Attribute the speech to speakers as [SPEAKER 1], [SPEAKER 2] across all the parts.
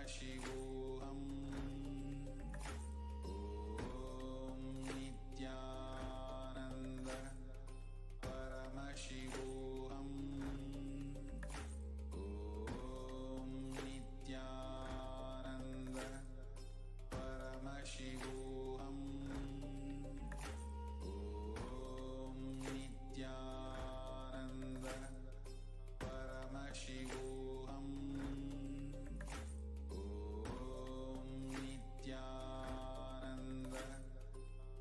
[SPEAKER 1] Paramashivoham. Om Nithyananda Paramashivoham. Om Nithyananda Paramashivoham. Om Nithyananda Paramashivoham. Om Nithyananda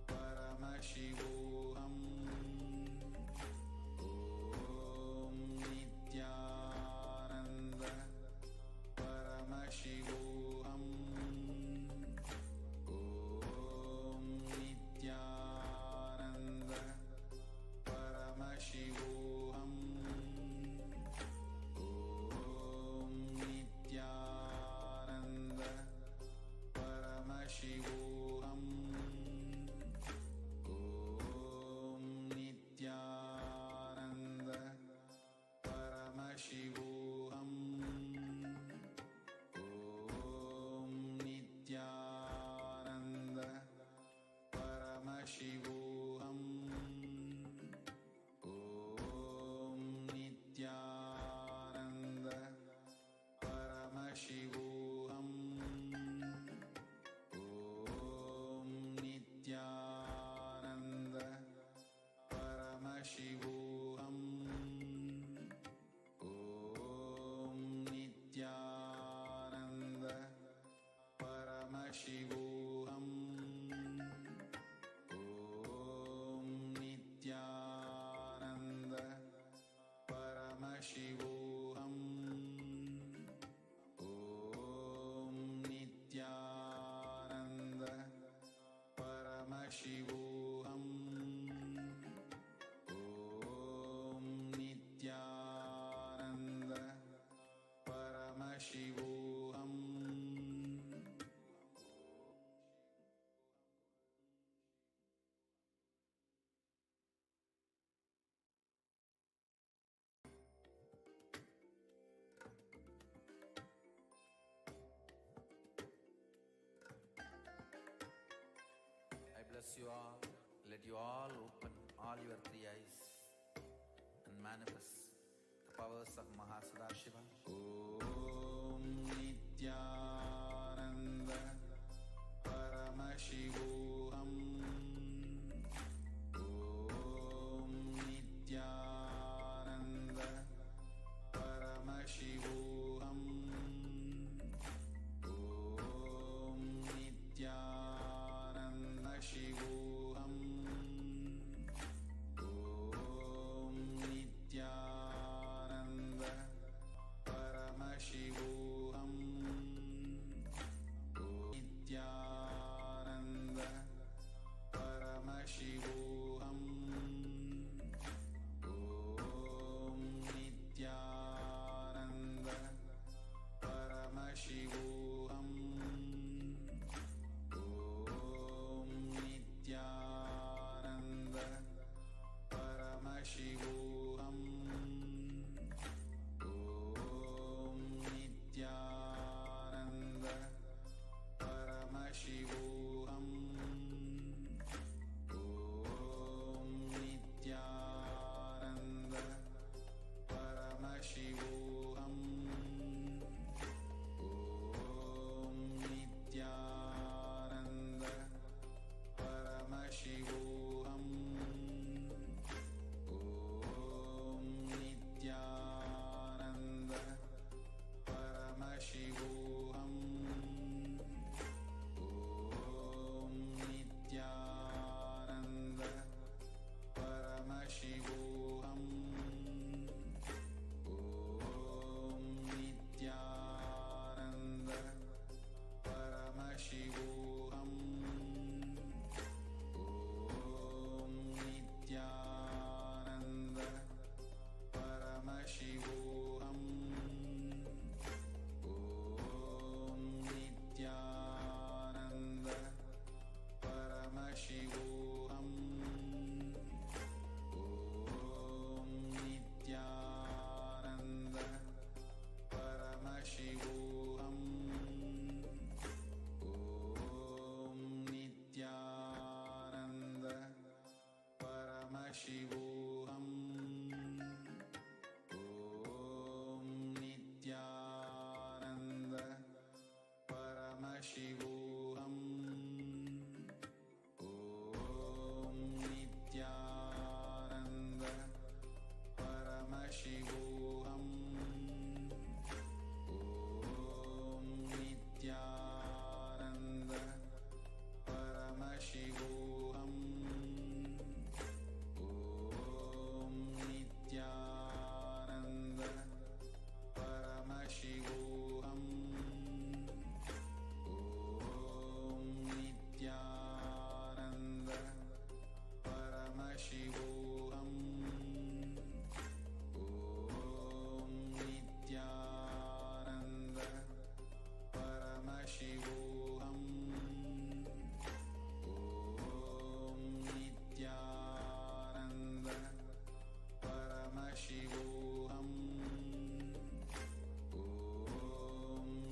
[SPEAKER 1] Paramashivoham. Om Nithyananda Paramashivoham. Om Nithyananda Paramashivoham. Om Nithyananda Paramashivoham. Om Nithyananda Paramashivoham. Om Nithyananda Paramashivoham. Om Nithyananda Paramashivoham. Om Nithyananda Paramashivoham. Om Nithyananda Paramashivoham. Om Nithyananda Paramashivoham. Om Nithyananda Paramashivoham. Om Nithyananda Paramashivoham.
[SPEAKER 2] I bless you all. Let you all open all your three eyes and manifest the powers of Mahasudashiva.
[SPEAKER 1] Om Nithyananda Paramashivoham. Om Nithyananda Paramashivoham. Om Nithyananda Shivoham. Om Nithyananda Paramashivoham. Paramashivoham. Om Nithyananda Paramashivoham. Om Nithyananda Paramashivoham. Om Nithyananda Paramashivoham. Om Nithyananda Paramashivoham. Om Nithyananda Paramashivoham. Om Nithyananda Paramashivoham.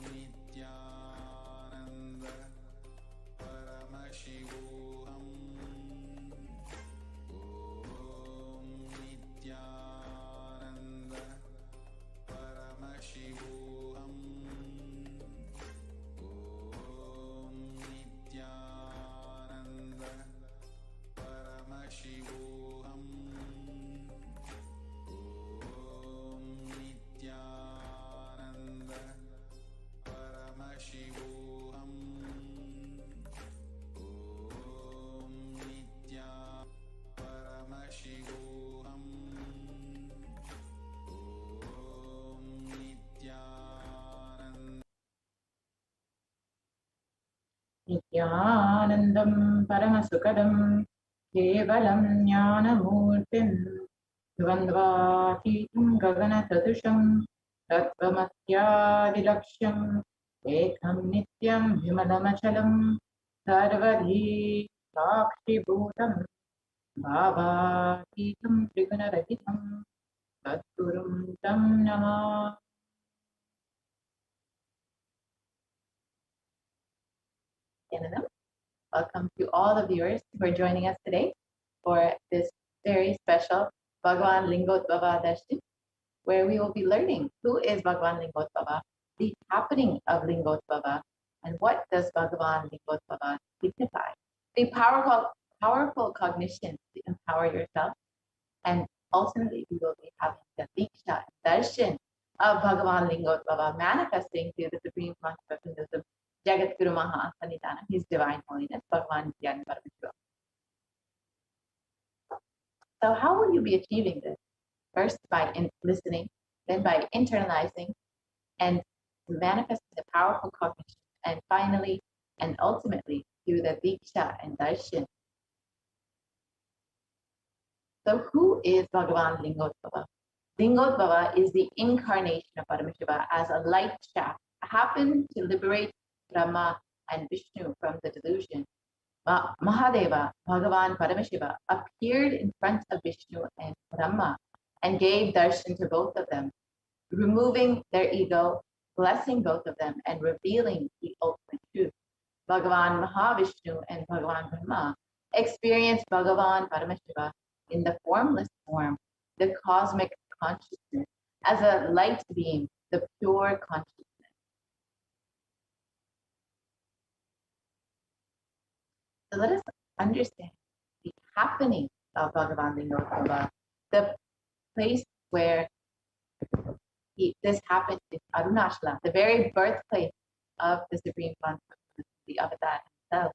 [SPEAKER 1] Om Nithyananda Paramashivoham. Om Nithyananda Paramashivoham. Om Nithyananda Paramashivoham. Om Nithyananda Paramashivoham. Om Nitya Paramashivoham. Om Nityananda
[SPEAKER 3] Nithyanandam Paramasukadam Kevalam Jnanamurtim Dvandvatitam Gaganatadusham Tattvamatyavilaksham Ekam Nityam Vimalamachalam Sarvadhi Sakshibhutam Bhavatitam Trigunarahitam Tatgurum Tam Namah. Welcome to all the viewers who are joining us today for this very special Bhagavan Lingotbhava Darshan, where we will be learning who is Bhagavan Lingotbhava, the happening of Lingotbhava, and what does Bhagavan Lingotbhava signify. The powerful cognition to empower yourself, and ultimately we will be having the Diksha Darshan of Bhagavan Lingotbhava manifesting through the Supreme Consciousness of Jagat Guru Maha Sanidana, His Divine Holiness, Bhagavan Nithyananda Paramashivam. So how will you be achieving this? First by listening, then by internalizing and manifesting the powerful cognition, and finally and ultimately through the Diksha and Darshan. So who is Bhagavan Lingotbhava? Lingotbhava is the incarnation of Paramashiva as a light shaft, happened to liberate Brahma and Vishnu from the delusion. Mahadeva, Bhagavan Paramashiva, appeared in front of Vishnu and Brahma and gave darshan to both of them, removing their ego, blessing both of them, and revealing the ultimate truth. Bhagavan Mahavishnu and Bhagavan Brahma experienced Bhagavan Paramashiva in the formless form, the cosmic consciousness, as a light beam, the pure consciousness. So let us understand the happening of Bhagavan Lingotbhava, the place where this happened is Arunachala, the very birthplace of the Supreme Consciousness, the Avatar himself.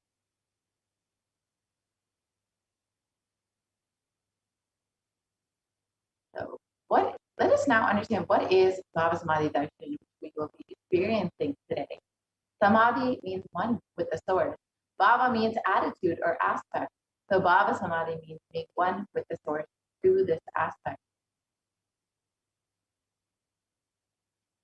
[SPEAKER 3] So let us now understand what is Bhava Samadhi Darshan, which we will be experiencing today. Samadhi means one with the source. Bhava means attitude or aspect. So Bhava Samadhi means being one with the source through this aspect.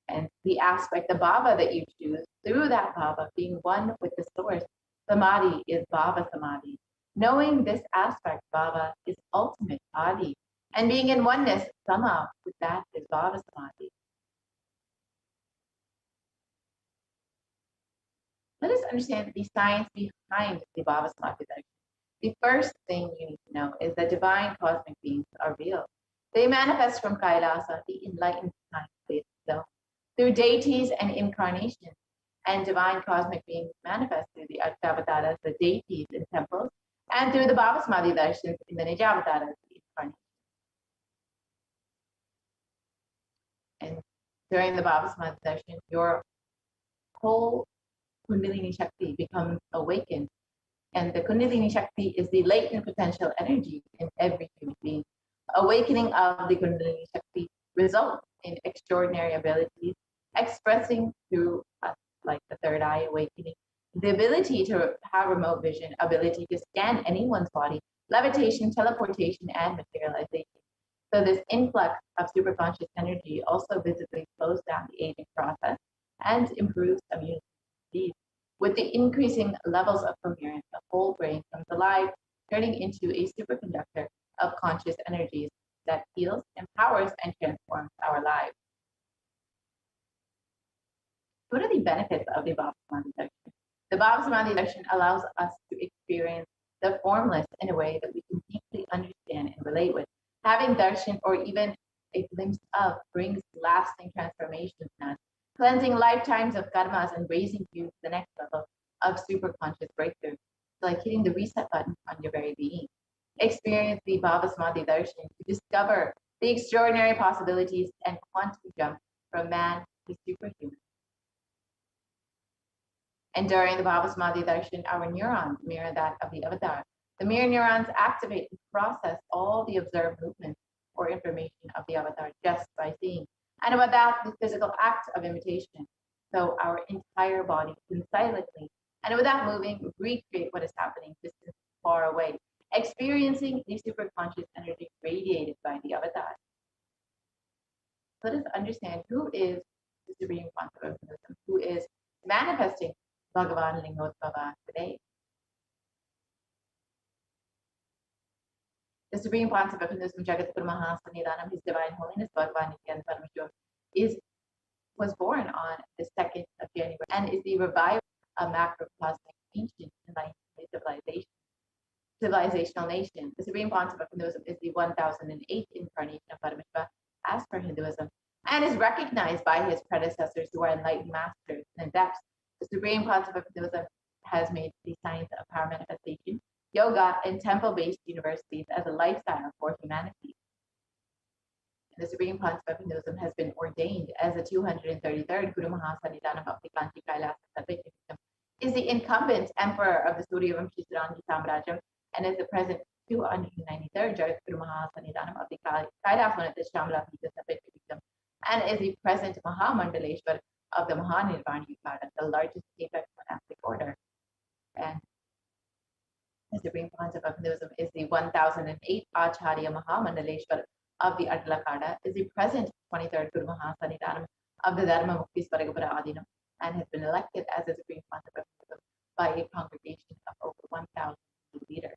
[SPEAKER 3] And the aspect, the bhava that you choose, through that bhava, being one with the source, samadhi is bhava samadhi. Knowing this aspect, bhava, is ultimate adi. And being in oneness, sama, with that is bhava samadhi. Let us understand the science behind the bhava samadhi. The first thing you need to know is that divine cosmic beings are real. They manifest from Kailasa, the enlightened science place zone, through deities and incarnations, and divine cosmic beings manifest through the Ashtavataras, the deities in temples, and through the Bhavasmadhi darshans in the Nijavataras, the incarnation. And during the Bhavasmadhi darshan, your whole Kundalini Shakti becomes awakened. And the Kundalini Shakti is the latent potential energy in every human being. Awakening of the Kundalini Shakti results in extraordinary abilities, expressing through us, like the third eye awakening, the ability to have remote vision, ability to scan anyone's body, levitation, teleportation, and materialization. So this influx of superconscious energy also visibly slows down the aging process and improves immunity. With the increasing levels of coherence, the whole brain comes alive, turning into a superconductor of conscious energies that heals, empowers, and transforms our lives. What are the benefits of the Bhavasmadhi darshan? The Bhavasmadhi darshan allows us to experience the formless in a way that we can deeply understand and relate with. Having darshan, or even a glimpse of, brings lasting transformations in us, cleansing lifetimes of karmas and raising you to the next level of superconscious breakthrough. It's like hitting the reset button on your very being. Experience the Bhavasmadhi darshan to discover the extraordinary possibilities and quantum jump from man to superhuman. And during the Bhavasmadhi darshan, our neurons mirror that of the avatar. The mirror neurons activate and process all the observed movements or information of the avatar just by seeing, and without the physical act of imitation. So our entire body can silently and without moving recreate what is happening distant, far away, experiencing the superconscious energy radiated by the avatar. Let us understand who is the Supreme Concept of Buddhism, who is manifesting Bhagavan Lingotbhava today. The Supreme Concept of Hinduism, Jagatguru Mahasannidhanam, His Divine Holiness Bhagavan Nithyananda Paramashivam, was born on the 2nd of January and is the revival of macrocosmic ancient enlightenment civilizational nation. The Supreme Concept of Hinduism is the 1008th incarnation of Paramashiva as per Hinduism, and is recognized by his predecessors who are enlightened masters and adepts. The Supreme Concept of Hinduism has made the science of power manifestation, yoga, and temple-based universities as a lifestyle for humanity. And the Supreme Concept of Hinduism has been ordained as the 233rd Guru Mahasannidhanam of the Kanchi Kailasa Satvik, is the incumbent emperor of the Suryavanshi Sridharangi Samrajam, and is the present 293rd Jagatguru Mahasannidhanam of the Kailasa Shamla Satvik, and is the present Mahamandaleshwar of the Mahanirvana Yukata, the largest apex monastic order. And the Supreme Concept of Hinduism is the 1008th Acharya Mahamandaleshwar of the Atlakada, is the present 23rd Guru Mahasannidhanam of the Dharma Mukti Swaragapura Adinam, and has been elected as the Supreme Concept of Hinduism by a congregation of over 1,000 leaders.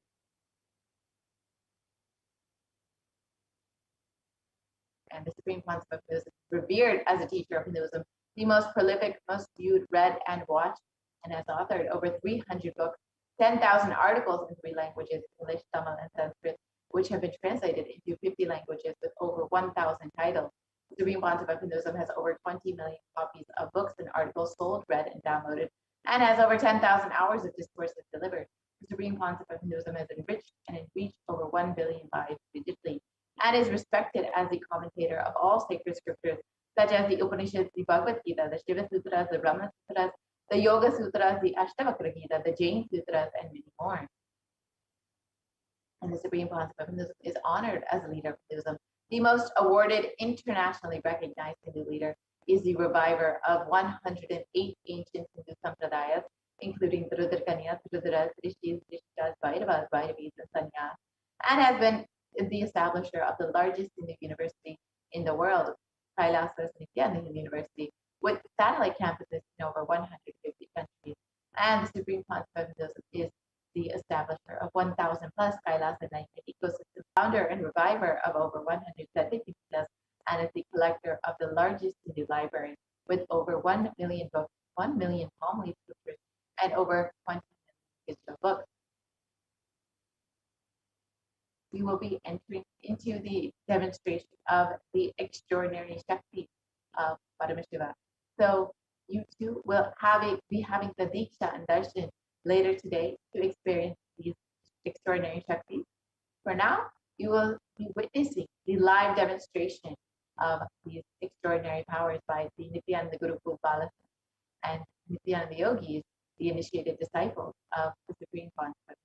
[SPEAKER 3] And the Supreme Concept of Hinduism is revered as a teacher of Hinduism, the most prolific, most viewed, read, and watched, and has authored over 300 books, 10,000 articles in 3 languages, English, Tamil, and Sanskrit, which have been translated into 50 languages with over 1,000 titles. The Supreme Concept of Hinduism has over 20 million copies of books and articles sold, read, and downloaded, and has over 10,000 hours of discourses delivered. The Supreme Concept of Hinduism has enriched and reached over 1 billion lives digitally, and is respected as the commentator of all sacred scriptures, such as the Upanishads, the Bhagavad Gita, the Shiva Sutras, the Brahma Sutras, the Yoga Sutras, the Ashtavakra Gita, the Jain Sutras, and many more. And the Supreme Concept of Hinduism is honored as a leader of Hinduism. The most awarded, internationally recognized Hindu leader is the reviver of 108 ancient Hindu sampradayas, including the Rudrakanyas, Rudras, Rishis, Rishkas, Bhairavas, Bhairavis, and Sanyas, and has been the establisher of the largest Hindu university in the world, Kailasa Nithyananda University, with satellite campuses in over 150 countries. And the Supreme Concept of Hinduism is the establisher of 1,000 plus Kailasa ecosystem, founder and reviver of over 100 Satvik, and is the collector of the largest Hindu library with over 1 million books, 1 million palm leaf scriptures, and over 20 million digital books. We will be entering into the demonstration of the extraordinary Shakti of Paramashiva. So you too will be having the Diksha and Darshan later today to experience these extraordinary Shaktis. For now, you will be witnessing the live demonstration of these extraordinary powers by the Nityananda Gurukul Balas and Nityananda Yogis, the initiated disciples of the Supreme Consciousness.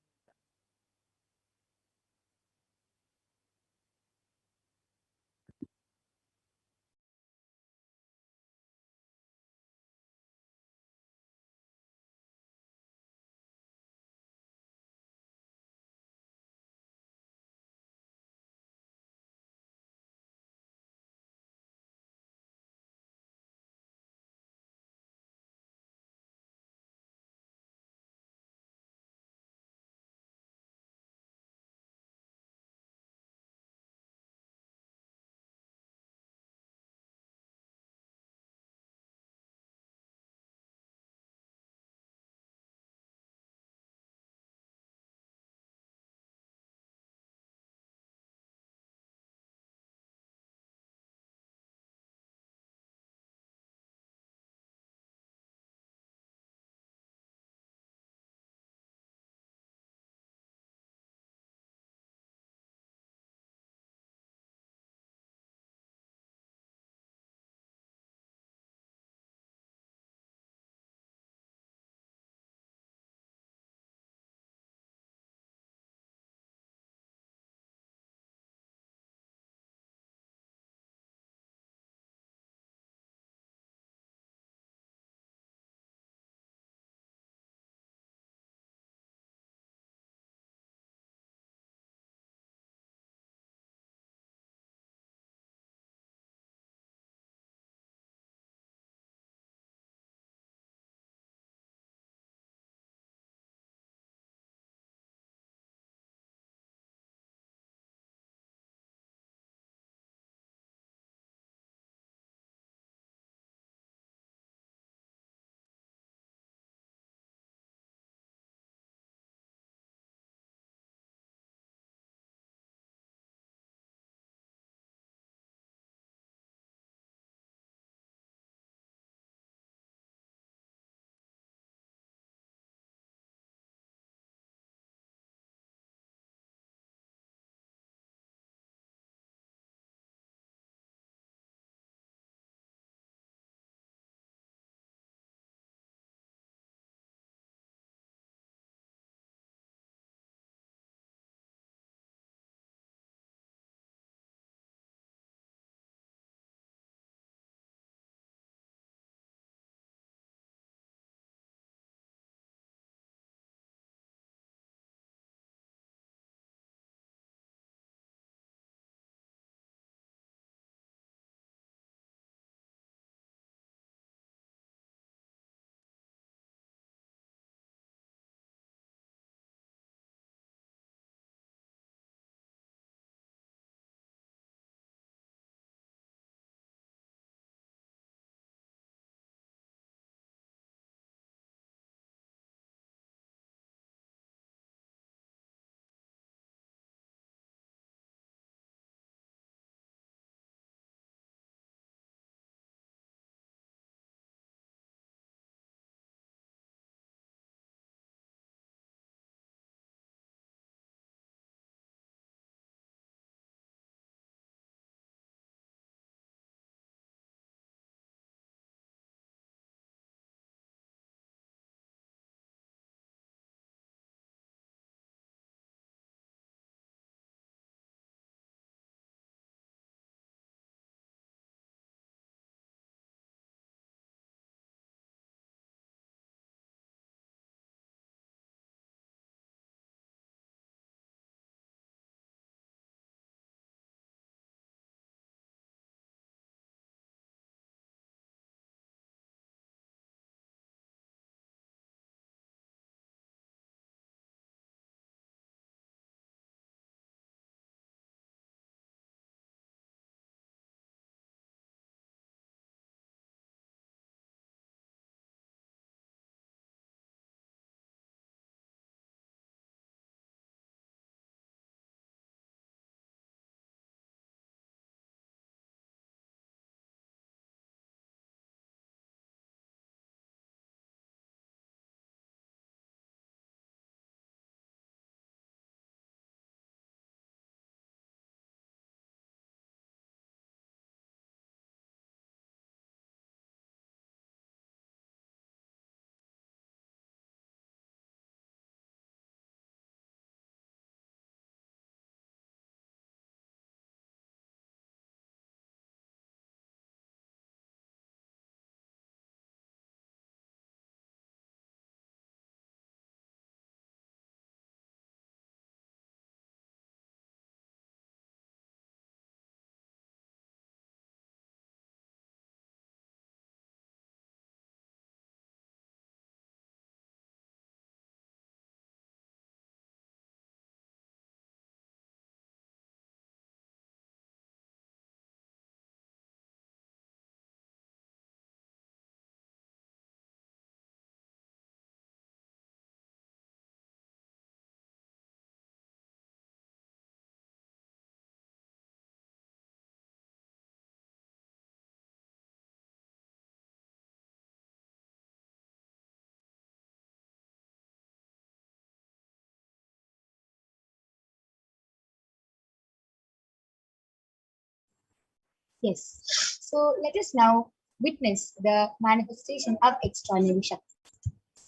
[SPEAKER 4] Yes. So let us now witness the manifestation of extraordinary Shakti.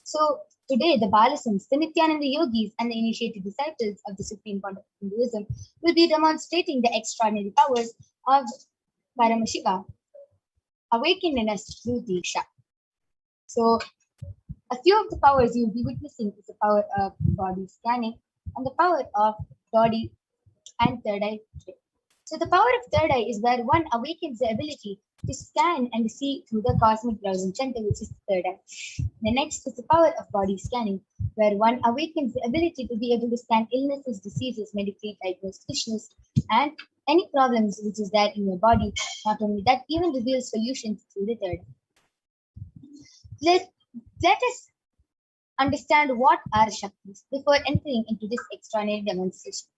[SPEAKER 4] So today the Balasams, the Nithyananda yogis and the initiated disciples of the Supreme Point of Hinduism will be demonstrating the extraordinary powers of Paramashiva awakened in us through Diksha. So a few of the powers you will be witnessing is the power of body scanning and the power of body and third eye. So the power of third eye is where one awakens the ability to scan and see through the cosmic browsing center, which is the third eye. The next is the power of body scanning, where one awakens the ability to be able to scan illnesses, diseases, medically diagnosed issues, and any problems which is there in your body. Not only that, even reveals solutions through the third eye. Let us understand what are Shaktis before entering into this extraordinary demonstration.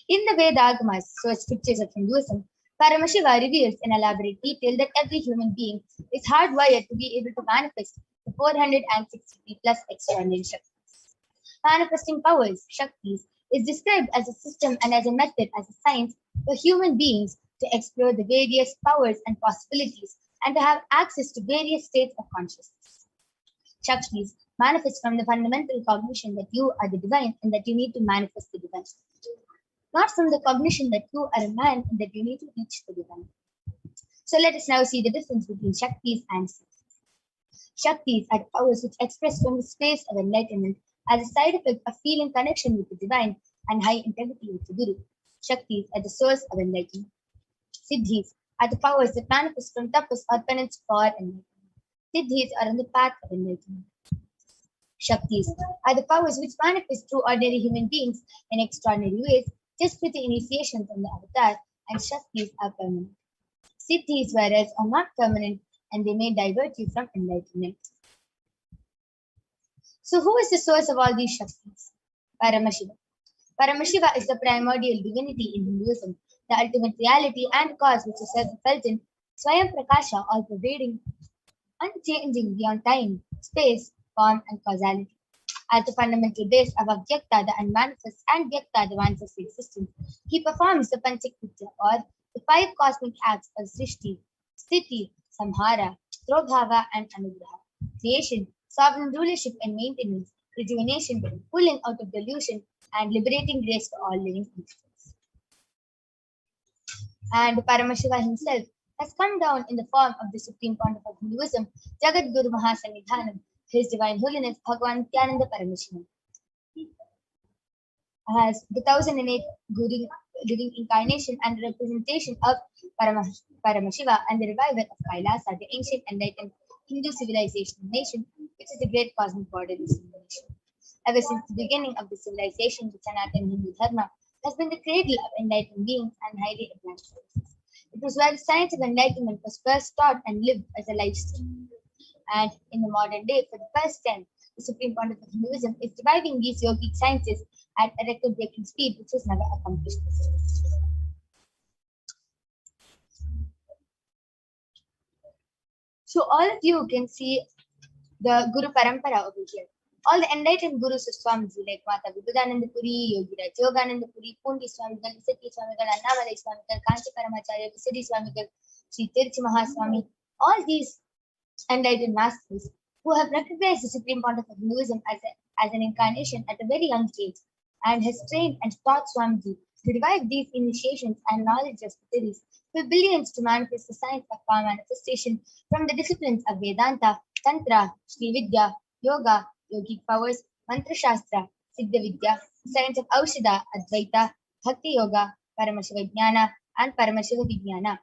[SPEAKER 4] In the Veda-agamas, so scriptures of Hinduism, Paramashiva reveals in elaborate detail that every human being is hardwired to be able to manifest the 463 plus extraordinary Shaktis. Manifesting powers, Shaktis, is described as a system and as a method, as a science for human beings to explore the various powers and possibilities and to have access to various states of consciousness. Shaktis manifest from the fundamental cognition that you are the divine and that you need to manifest the divine. Not from the cognition that you are a man and that you need to reach the divine. So let us now see the difference between Shaktis and Siddhis. Shaktis are powers which express from the space of enlightenment as a side effect of feeling connection with the divine and high integrity with the Guru. Shaktis are the source of enlightenment. Siddhis are the powers that manifest from tapas or penance for enlightenment. Siddhis are on the path of enlightenment. Shaktis are the powers which manifest through ordinary human beings in extraordinary ways, just with the initiation from the avatar, and Shaktis are permanent. Siddhis, whereas, are not permanent and they may divert you from enlightenment. So, who is the source of all these Shaktis? Paramashiva. Paramashiva is the primordial divinity in Hinduism, the ultimate reality and cause which is self-effulgent, Swayam Prakasha, all pervading, unchanging beyond time, space, form, and causality. As the fundamental base of Avyakta, the unmanifest, and Vyakta, the manifest existence, he performs the Panchakritya, or the 5 cosmic acts of Srishti, Sthiti, Samhara, Trobhava, and Anugraha. Creation, sovereign rulership and maintenance, rejuvenation, pulling out of delusion, and liberating grace for all living entities. And Paramashiva himself has come down in the form of the Supreme Pontiff of Hinduism, Jagat Guru Mahasannidhanam, His Divine Holiness Bhagavan Nithyananda Paramashivam. As the 1008 Guru living incarnation and representation of Paramashiva and the revival of Kailasa, the ancient enlightened Hindu civilization nation, which is the great cosmic bodily civilization. Ever since the beginning of the civilization, the Sanatana Hindu Dharma has been the cradle of enlightened beings and highly advanced races. It was where the science of enlightenment was first taught and lived as a lifestyle. And in the modern day, for the first time, the Supreme Pontiff of Hinduism is reviving these yogic sciences at a record-breaking speed, which was never accomplished before. So all of you can see the Guru Parampara over here. All the enlightened Gurus of Swamiji, like Mata Vibhudananda Puri, Yogiraj Yogananda Puri, Pundi Swamigal, Sati Swamigal, Annamalai Swamigal, Kanchi Paramacharya, Visadi Swamigal, Sri Tirchi Mahaswami, all these enlightened masters who have recognized the Supreme Pontiff of Hinduism as an incarnation at a very young age and has trained and taught Swamiji to revive these initiations and knowledge of spirits for billions to manifest the science of power manifestation from the disciplines of Vedanta, Tantra, Sri Vidya, Yoga, Yogic powers, Mantra Shastra, Siddha Vidya, science of Aushadha, Advaita, Bhakti Yoga, Paramashiva Jnana, and Paramashiva Vijnana.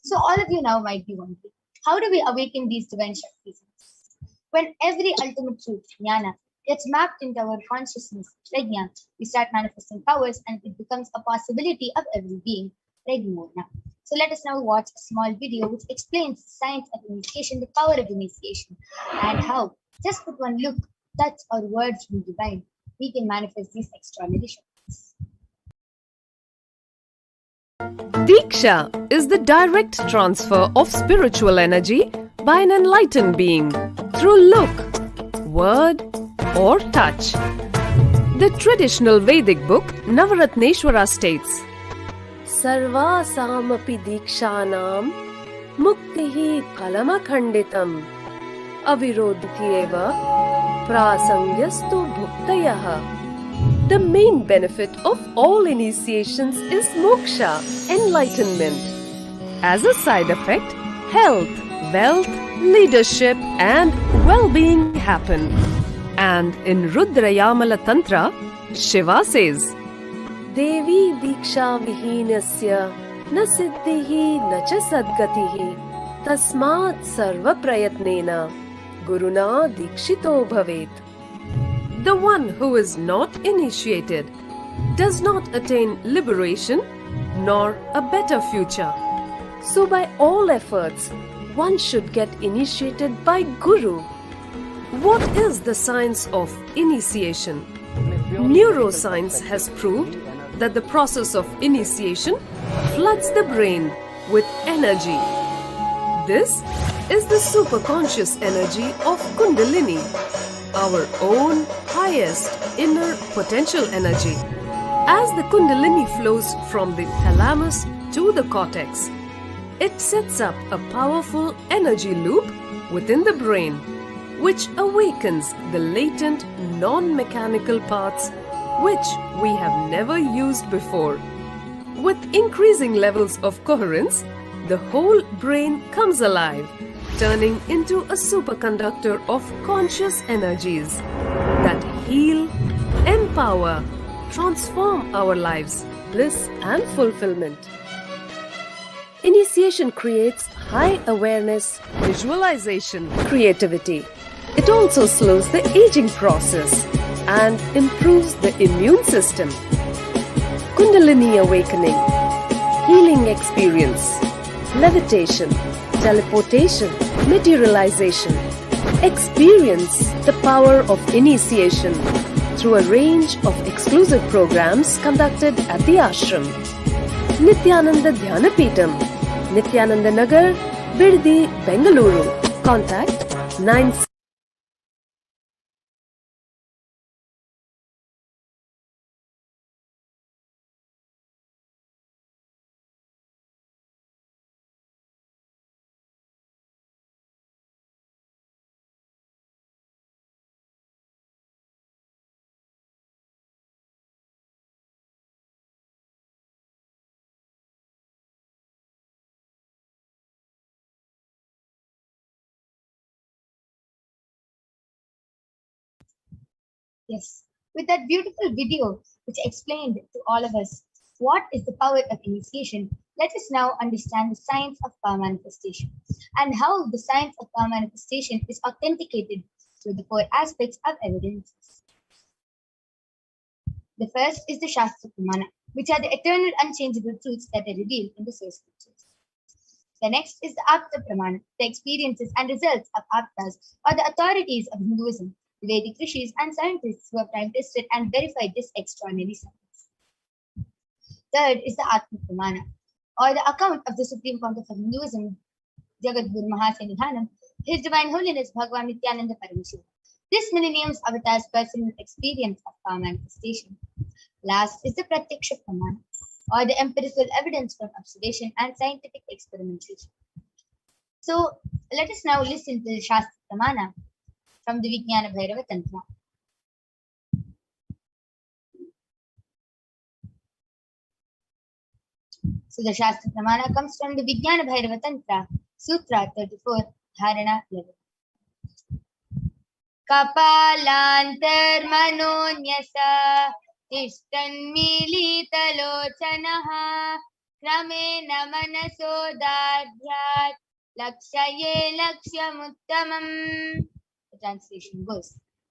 [SPEAKER 4] So all of you now might be wondering, how do we awaken these divine Shaktis? When every ultimate truth, Jnana, gets mapped into our consciousness, Prajna, we start manifesting powers and it becomes a possibility of every being, Prajna. So let us now watch a small video which explains the science of initiation, the power of initiation, and how, just with one look, touch, or words from divine, we can manifest these extraordinary Shaktis.
[SPEAKER 5] Diksha is the direct transfer of spiritual energy by an enlightened being through look, word, or touch. The traditional Vedic book Navaratneshwara states, Sarvasamapi dikshanam muktihi phalamakhanditam avirodhityeva prasangyastu bhuktayaha. The main benefit of all initiations is moksha, enlightenment. As a side effect, health, wealth, leadership and well-being happen. And in Rudrayamala Tantra, Shiva says, Devi diksha vihinasya na siddhihi na cha sadgatihi tasmat sarva prayatnena guruna dikshito bhavet. The one who is not initiated does not attain liberation nor a better future. So by all efforts, one should get initiated by Guru. What is the science of initiation? Neuroscience has proved that the process of initiation floods the brain with energy. This is the superconscious energy of Kundalini, our own highest inner potential energy. As the Kundalini flows from the thalamus to the cortex, it sets up a powerful energy loop within the brain, which awakens the latent non-mechanical parts which we have never used before. With increasing levels of coherence, the whole brain comes alive, turning into a superconductor of conscious energies that heal, empower, transform our lives, bliss and fulfillment. Initiation creates high awareness, visualization, creativity. It also slows the aging process and improves the immune system. Kundalini awakening, healing experience, levitation, teleportation, materialization. Experience the power of initiation through a range of exclusive programs conducted at the ashram. Nithyananda Dhyanapitham, Nithyananda Nagar, Biddi, Bengaluru. Contact 9.
[SPEAKER 4] Yes, with that beautiful video which explained to all of us what is the power of initiation, let us now understand the science of power manifestation and how the science of power manifestation is authenticated through the four aspects of evidence. The first is the Shastra Pramana, which are the eternal unchangeable truths that are revealed in the source scriptures. The next is the Apta Pramana, the experiences and results of Aptas or the authorities of Hinduism, the Vedic rishis and scientists who have time tested and verified this extraordinary science. Third is the Atma Pramana, or the account of the Supreme Pontiff of Hinduism, Jagadguru Mahasannidhanam, His Divine Holiness Bhagavan Nithyananda Paramashivam. This millennium's avatar's personal experience of power manifestation. Last is the Pratyaksha Pramana, or the empirical evidence from observation and scientific experimentation. So let us now listen to the Shastra Pramana from the Vijnana Bhairava Tantra. So the Shastra Pramana comes from the Vijnana Bhairava Tantra, Sutra 34, Dharana 11. Kapalantarmanonyasa tishtanmilitalochanaha kramena manasodadhyat lakshaye lakshyamuttamam. The translation goes,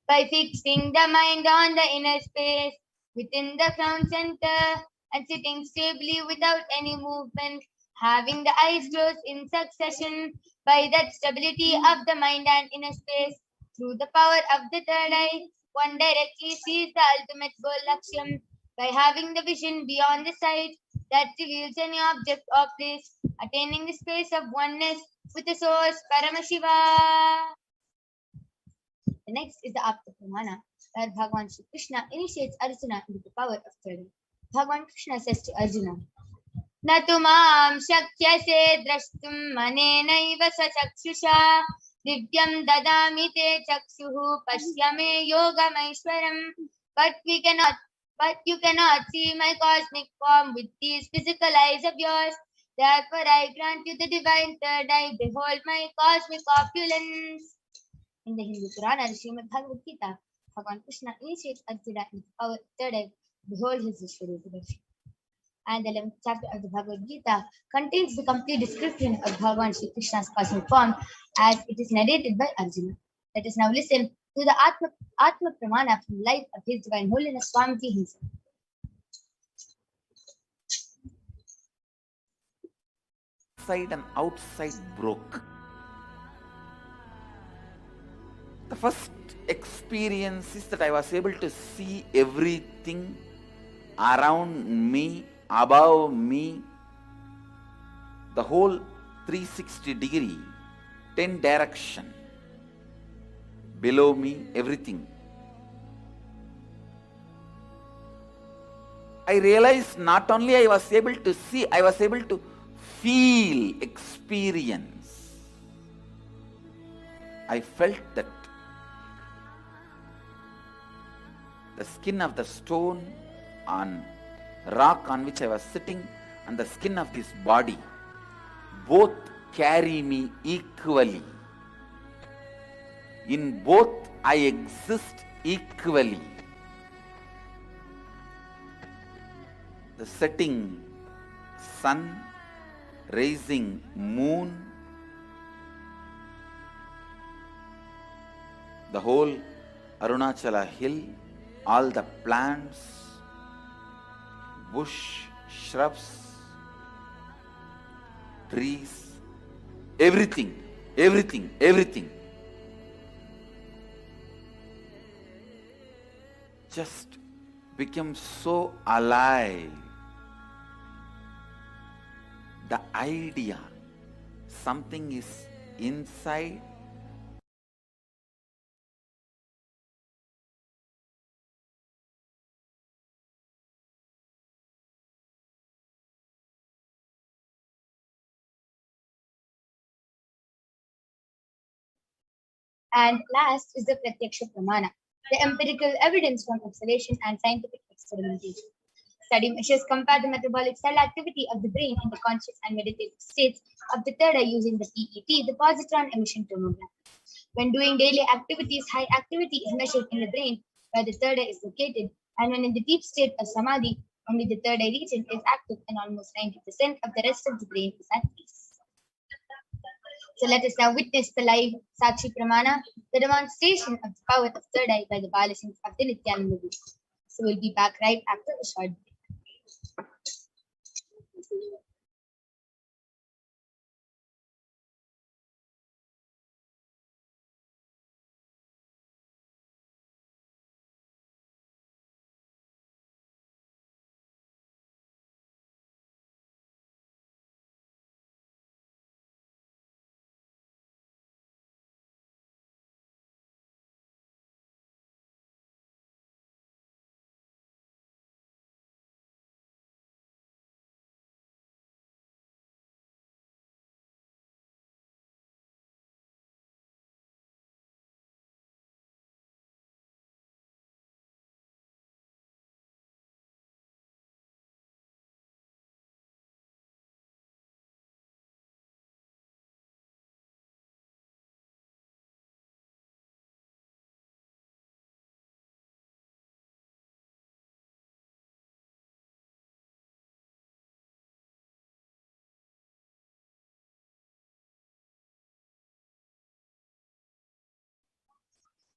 [SPEAKER 4] by fixing the mind on the inner space within the crown center and sitting stably without any movement, having the eyes closed in succession, by that stability of the mind and inner space, through the power of the third eye, one directly sees the ultimate goal Lakshyam, by having the vision beyond the sight that reveals any object or place, attaining the space of oneness with the source Paramashiva. The next is the Apta Pramana, where Bhagavan Shri Krishna initiates Arjuna into the power of third eye. Bhagavan Krishna says to Arjuna, न तु मां शक्यसे द्रष्टुं मनेनैव स्वचक्षुषा दिव्यं ददामि ते चक्षुः पश्य मे योगमैश्वरम् but you cannot see my cosmic form with these physical eyes of yours. Therefore I grant you the divine third eye. Behold my cosmic opulence. In the Hindu Purana, the Srimad Bhagavad Gita, Bhagavan Krishna initiates Arjuna into the power of third eye. Behold his Vishwarupa. And the 11th chapter of the Bhagavad Gita contains the complete description of Bhagavan Shri Krishna's cosmic form as it is narrated by Arjuna. Let us now listen to the Atma Pramana from the life of His Divine Holiness Swamiji himself.
[SPEAKER 2] Inside and outside broke. The first experience is that I was able to see everything around me, above me, the whole 360 degree, 10 direction, below me, everything. I realized not only I was able to see, I was able to feel, experience. I felt that the skin of the stone on rock on which I was sitting and the skin of this body both carry me equally. In both I exist equally. The setting sun, rising moon, the whole Arunachala hill, all the plants, bush, shrubs, trees, everything just became so alive. The idea, something is inside,
[SPEAKER 4] And last is the Pratyaksha Pramana, the empirical evidence from observation and scientific experimentation. Study measures compare the metabolic cell activity of the brain in the conscious and meditative states of the third eye using the PET, the positron emission tomograph. When doing daily activities, high activity is measured in the brain where the third eye is located, and when in the deep state of samadhi, only the third eye region is active and almost 90% of the rest of the brain is at peace. So let us now witness the live Sakshi Pramana, the demonstration of the power of third eye by the Balasins of the Nithyananda Guru. So we'll be back right after a short break.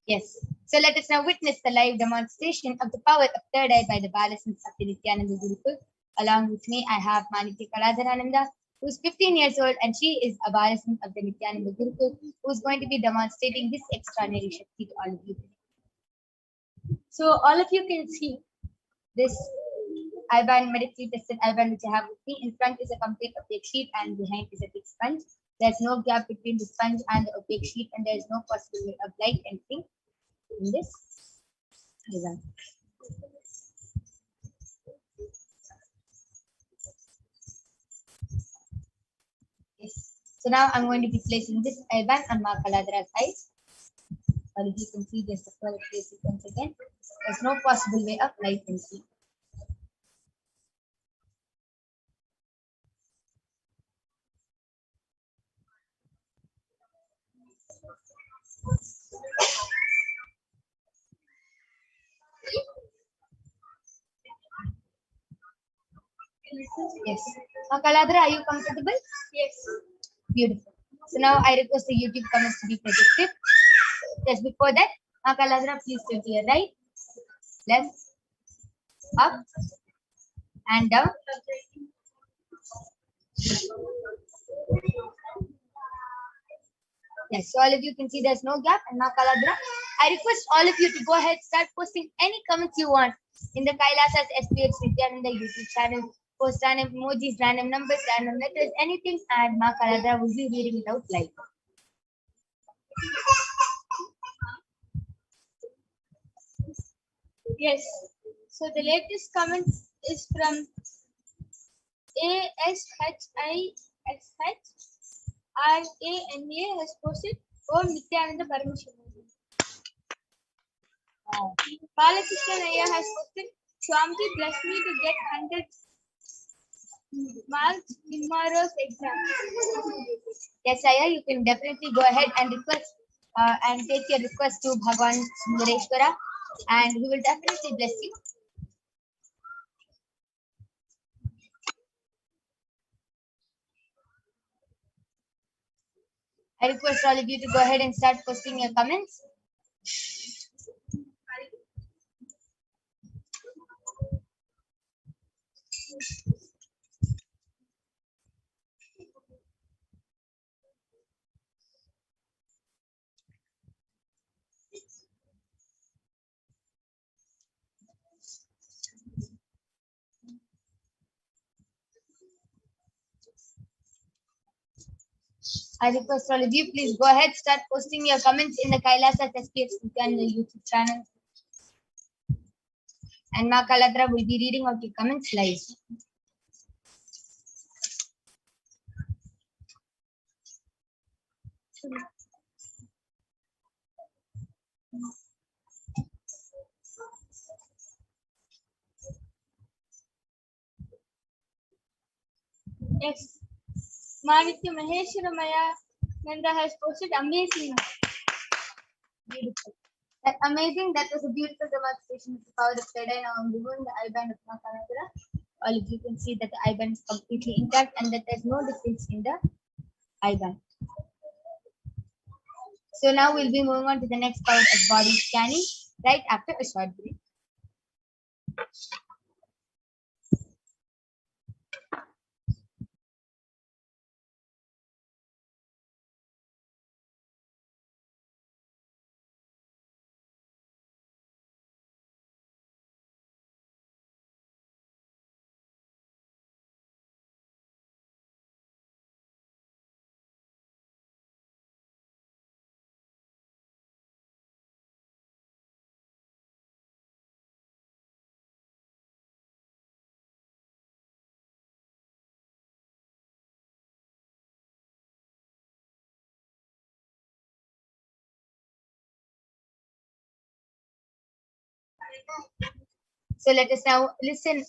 [SPEAKER 4] Yes. So let us now witness the live demonstration of the power of third eye by the Balasins of the Nithyananda Gurukul. Along with me, I have Maniti Kaladharananda, who is 15 years old, and she is a Balasin of the Nithyananda Gurukul, who is going to be demonstrating this extraordinary Shakti to all of you. So all of you can see this IBAN medically tested IBAN which I have with me. In front is a complete opaque sheet and behind is a thick sponge. There's no gap between the sponge and the opaque sheet, and there is no possible way of light entering in this. Ivan. Yes. So now I'm going to be placing this Ivan on Makaladra's eyes. Or if you can see this further place it once again. There's no possible way of light and see. Yes. Makaladra, are you comfortable? Yes. Beautiful. So now I request the YouTube comments to be projected. Just before that, Makaladra, please turn to your right, left, up, and down. Yes, so all of you can see there's no gap. And now, Kaladra, I request all of you to go ahead, start posting any comments you want in the Kailasa's HDH Nithyananda YouTube channel. Post random emojis, random numbers, random letters, anything, and Ma Kaladra will be reading it out live.
[SPEAKER 6] Yes. So the latest comment is from ASHISHRANA has posted Om Nithyananda Paramashivam. Balakrishnan Ayya has posted Swamiji bless me to get 100 marks in tomorrow's exam.
[SPEAKER 4] Yes, Ayya, you can definitely go ahead and request and take your request to Bhagwan Sundareshwara, and he will definitely bless you. I request all of you to go ahead and start posting your comments. I request all of you, please go ahead, start posting your comments in the Kailasa HDH Nithyananda YouTube channel. And Ma Kaladra will be reading out your comments live.
[SPEAKER 6] Yes. Manitya Maheshwaramaya Nanda has posted amazing.
[SPEAKER 4] Beautiful. That amazing. That was a beautiful demonstration of the power of third eye. Now I'm removing the eye band of Ma Kaladra. All of you can see that the eye band is completely intact and that there's no difference in the eye band. So now we'll be moving on to the next part of body scanning right after a short break. So let us now listen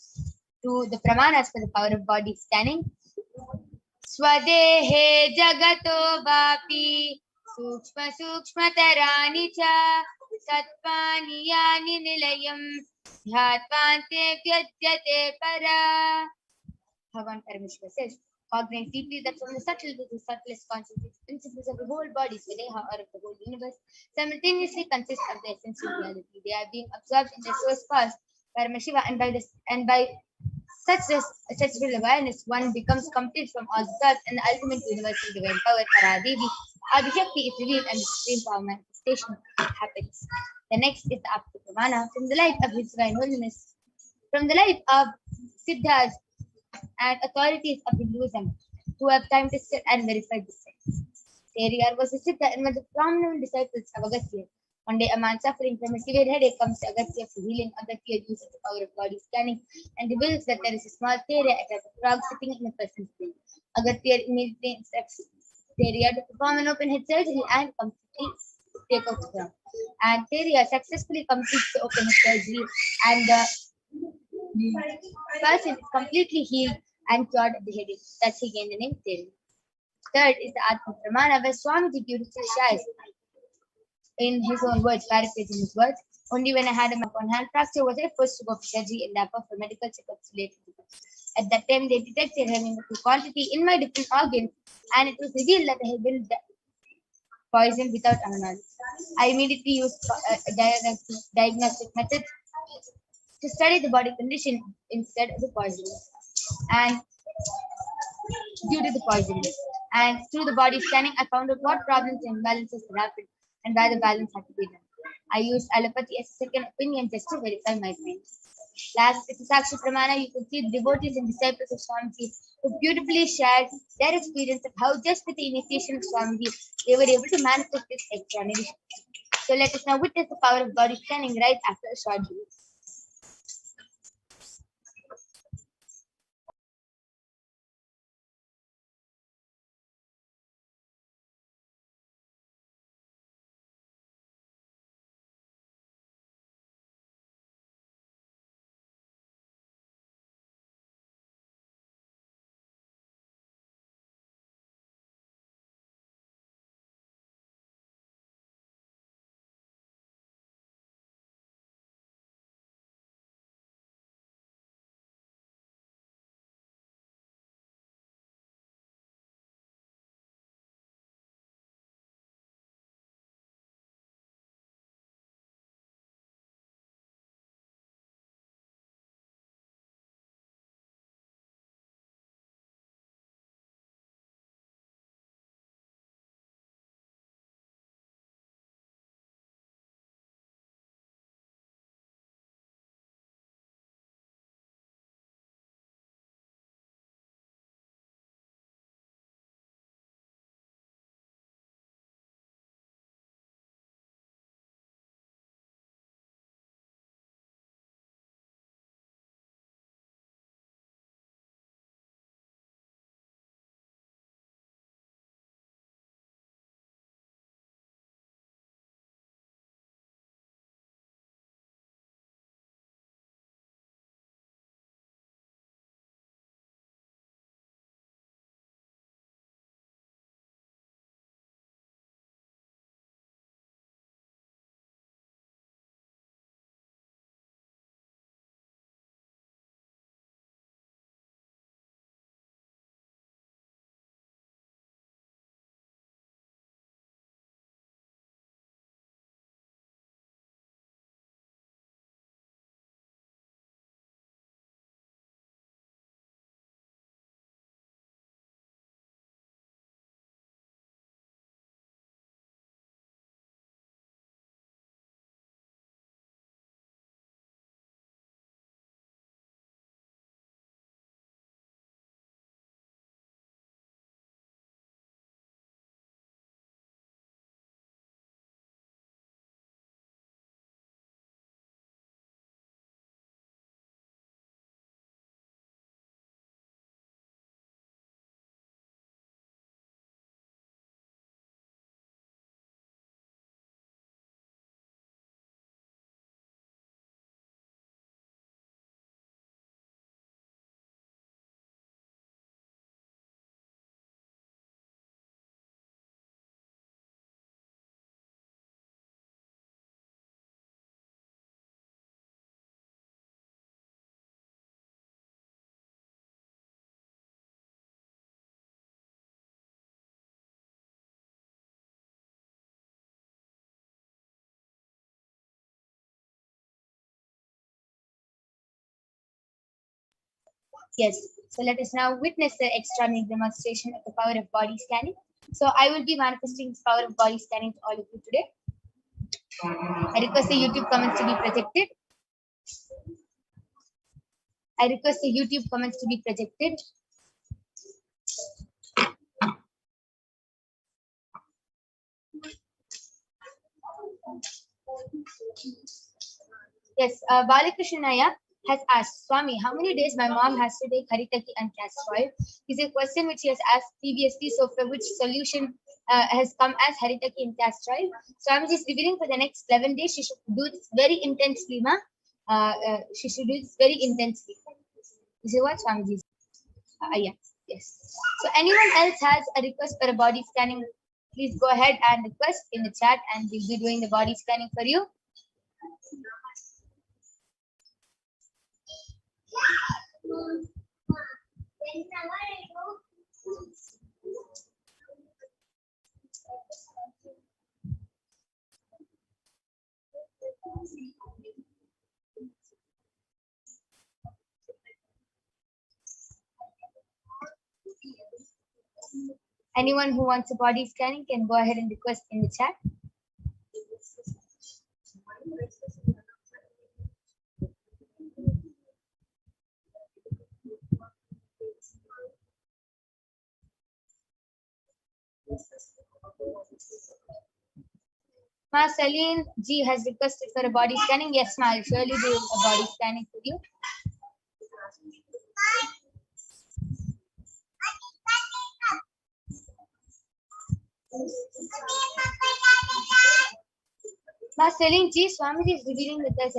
[SPEAKER 4] to the pramanas for the power of body scanning. Swadehe jagato vapi sukshma sukshma tarani cha satvani yani nilayam dhyatvante vyadyate para. Bhagavan Paramashiva says, cognize deeply that from the subtle to the subtlest consciousness, principles of the whole body, Swadeha, or of the whole universe, simultaneously consist of the essential reality. They are being absorbed in the source cause, Paramashiva, and by such real awareness, one becomes complete from all the thoughts, and the ultimate universal divine power, Paradevi, Akashic is revealed and the supreme power manifestation happens. The next is the Apta Pramana from the life of His Divine Holiness, from the life of Siddhas and authorities of Hinduism who have time to sit and verify this science. Periyar was a Siddha and one of the prominent disciples of Agastya. One day, a man suffering from a severe headache comes to Agastya for healing. Agastya uses the power of body scanning and reveals that there is a small Theria at a frog sitting in a person's brain. Agastya immediately instructs Theria to perform an open head surgery and completely take out the frog. And Theria successfully completes the open head surgery, and the person is completely healed and cured of the headache. Thus, he gained the name Theria. Third is the Atma Pramana, where Swamiji beautifully shares in his own words, paraphrasing his words. Only when I had a on hand fracture was I forced to go for surgery and therefore for medical checkups related to this. At that time, they detected heavy quantity in my different organs, and it was revealed that I had been poisoned without our knowledge. I immediately used diagnostic methods to study the body condition instead of the poisoning, and due to the poisoning. And through the body scanning, I found out what problems and imbalances had happened and where the balance had to be done. I used allopathy as a second opinion just to verify my claims. Last, with the Sakshi Pramana, you can see the devotees and disciples of Swamiji who beautifully shared their experience of how just with the initiation of Swamiji, they were able to manifest this extraordinary. So let us now witness the power of body scanning right after a short break. Yes. So let us now witness the extraordinary demonstration of the power of body scanning. So I will be manifesting this power of body scanning to all of you today. I request the YouTube comments to be projected. I request the YouTube comments to be projected. Yes, Balakrishnaya has asked, Swami, how many days my mom has to take Haritaki and castor oil? Is a question which he has asked previously, so for which solution has come as Haritaki and castor oil. Swami is revealing for the next 11 days, she should do this very intensely, ma. She should do this very intensely. This is what Swami is. Yes. So anyone else has a request for a body scanning, please go ahead and request in the chat and we'll be doing the body scanning for you. Anyone who wants a body scanning can go ahead and request in the chat. Ma Saline G has requested for a body scanning. Yes, ma, I'll surely do a body scanning for you. Ma Saline G, Swamiji is revealing that there's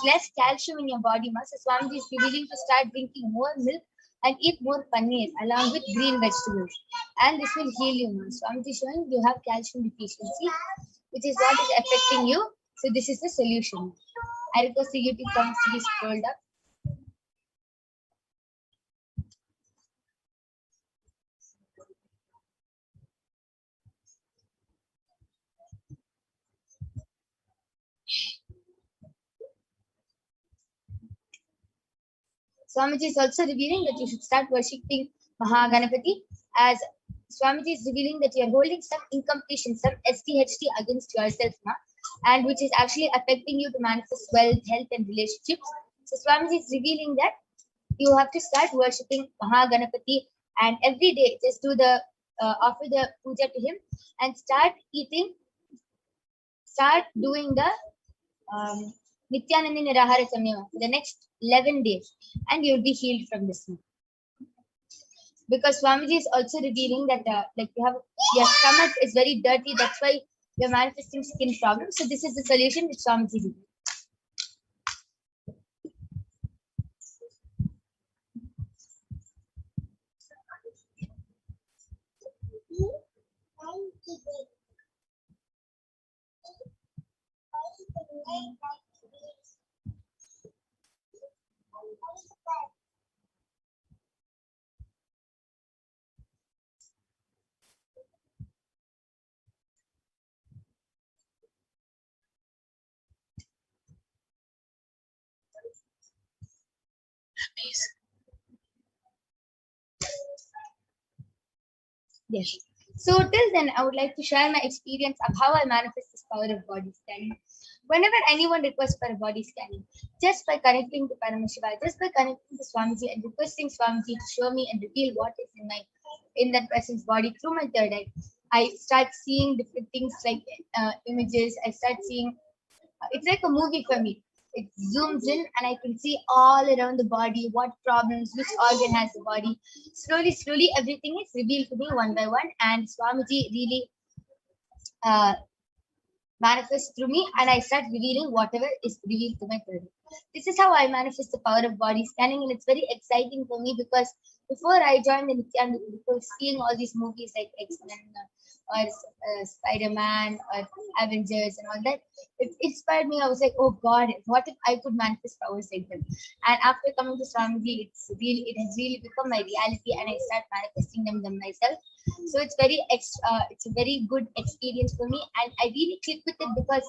[SPEAKER 4] less calcium in your body, ma. So Swamiji is revealing to start drinking more milk and eat more paneer along with green vegetables. And this will heal you, ma. Swamiji is showing you have calcium deficiency, which is what is affecting you. So this is the solution. I request the YouTube comments to be scrolled up. Swamiji is also revealing that you should start worshipping Mahaganapati, as Swamiji is revealing that you are holding some incompletion, some SDHD against yourself, ma, and which is actually affecting you to manifest wealth, health, and relationships. So Swamiji is revealing that you have to start worshipping Mahaganapati, and every day just do the offer the puja to him and start doing the Nithyananda Parahara Samyama for the next 11 days, and you'll be healed from this one. Because Swamiji is also revealing that like your stomach is very dirty, that's why you're manifesting skin problems. So this is the solution which Swamiji did. Yes. So till then, I would like to share my experience of how I manifest this power of body scanning. Whenever anyone requests for a body scanning, just by connecting to Paramashiva, just by connecting to Swamiji and requesting Swamiji to show me and reveal what is in that person's body through my third eye, I start seeing different things like images. I start seeing, it's like a movie for me. It zooms in and I can see all around the body, what problems, which organ has the body. Slowly, everything is revealed to me one by one, and Swamiji really manifests through me, and I start revealing whatever is revealed to my third eye. This is how I manifest the power of body scanning, and it's very exciting for me because before I joined the Nithyananda, before seeing all these movies like X-Men or Spider-Man or Avengers and all that, it inspired me. I was like, oh God, what if I could manifest powers like them? And after coming to Swamiji, it has really become my reality, and I start manifesting them myself. So it's a very good experience for me, and I really click with it because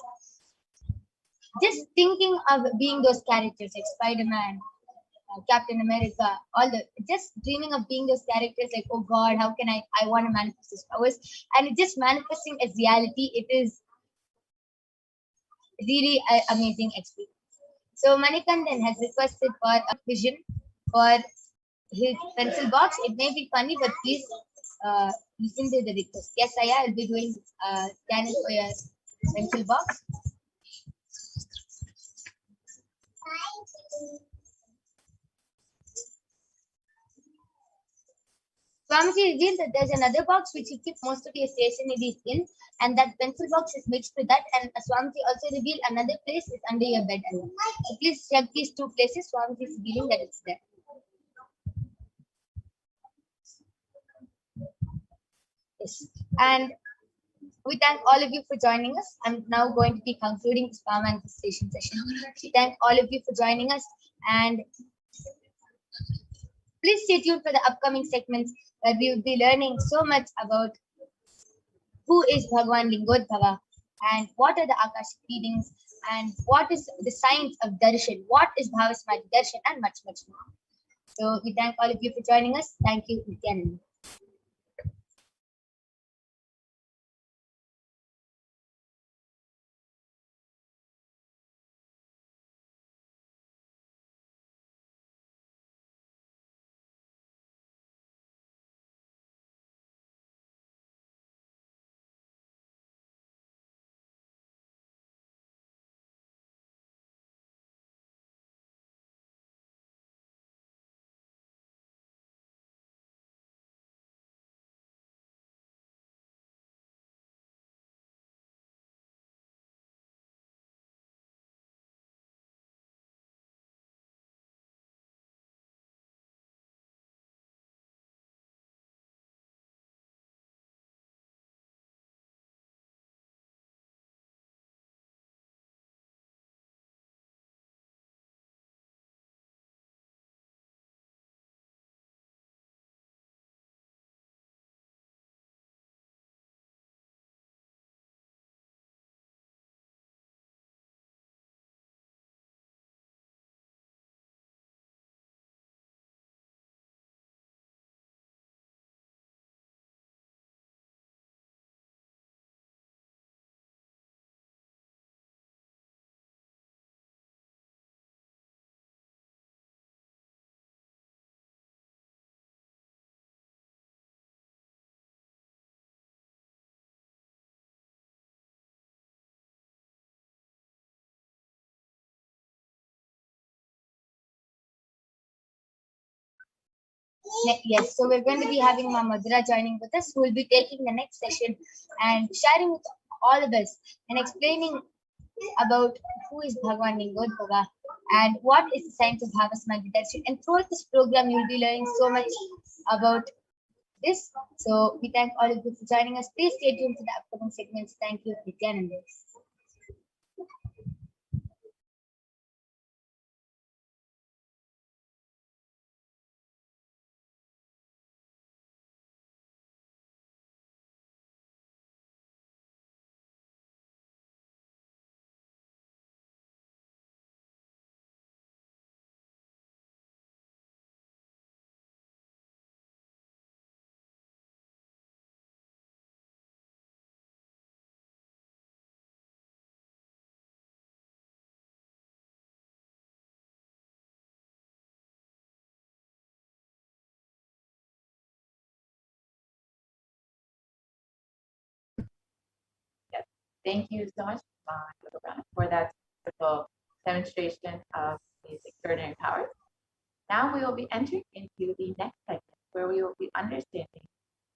[SPEAKER 4] just thinking of being those characters like Spider-Man, Captain America, just dreaming of being those characters, like, oh God, how can I want to manifest these powers? And it's just manifesting as reality. It is really an amazing experience. So Manikandan has requested for a vision for his pencil box. It may be funny, but please listen to the request. Yes, I will be doing scanning for your pencil box. Swamiji revealed that there's another box which you keep most of your stationery in, and that pencil box is mixed with that. And Swamiji also revealed another place is under your bed. So please check these two places. Swamiji is revealing that it's there. Yes. And we thank all of you for joining us. I'm now going to be concluding this power manifestation session. We thank all of you for joining us, and please stay tuned for the upcoming segments where we will be learning so much about who is Bhagwan Lingodbhava and what are the Akashic readings and what is the science of Darshan, what is Bhavasmati Darshan, and much, much more. So we thank all of you for joining us. Thank you, Nithyananda. Yes, so we're going to be having Ma Madhura joining with us, who will be taking the next session and sharing with all of us and explaining about who is Bhagwan Lingodbhava and what is the science of Bhavasmati Darshan. And throughout this program, you'll be learning so much about this. So we thank all of you for joining us. Please stay tuned for the upcoming segments. Thank you, Nithyananda.
[SPEAKER 3] Thank you so much, for that wonderful demonstration of these extraordinary powers. Now we will be entering into the next segment where we will be understanding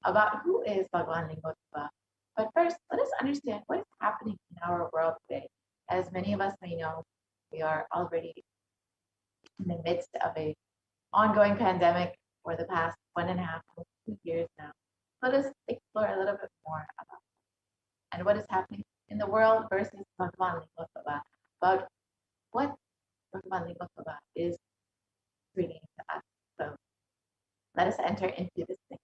[SPEAKER 3] about who is Bhagwan Lingodbhava. But first, let us understand what is happening in our world today. As many of us may know, we are already in the midst of a ongoing pandemic for the past 1.5 to 2 years now. Let us explore a little bit more about and what is happening in the world versus Bhagwan Lingodbhava, about what Bhagwan Lingodbhava is bringing to us. So let us enter into this thing.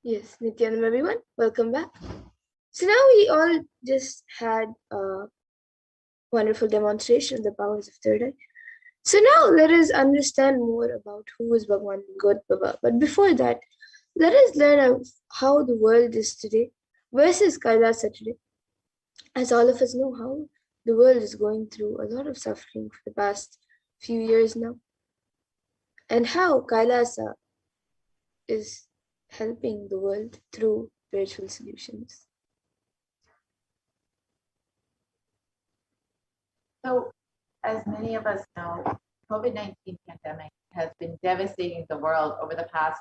[SPEAKER 6] Yes, Nityanam everyone, welcome back. So now we all just had a wonderful demonstration of the powers of third eye. So now let us understand more about who is Bhagwan God Baba. But before that, let us learn of how the world is today versus Kailasa today. As all of us know how the world is going through a lot of suffering for the past few years now, and how Kailasa is helping the world through spiritual solutions.
[SPEAKER 3] So, as many of us know, COVID-19 pandemic has been devastating the world over the past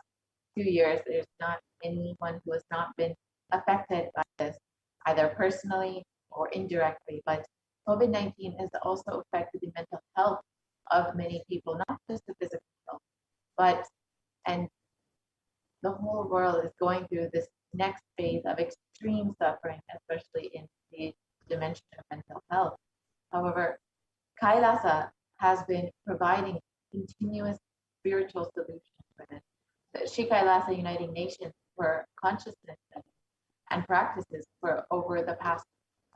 [SPEAKER 3] few years. There's not anyone who has not been affected by this, either personally or indirectly. But COVID-19 has also affected the mental health of many people, not just the physical health, but and the whole world is going through this next phase of extreme suffering, especially in the dimension of mental health. However, Kailasa has been providing continuous spiritual solutions for this. The Sri Kailasa Uniting Nations for Consciousness and Practices for over the past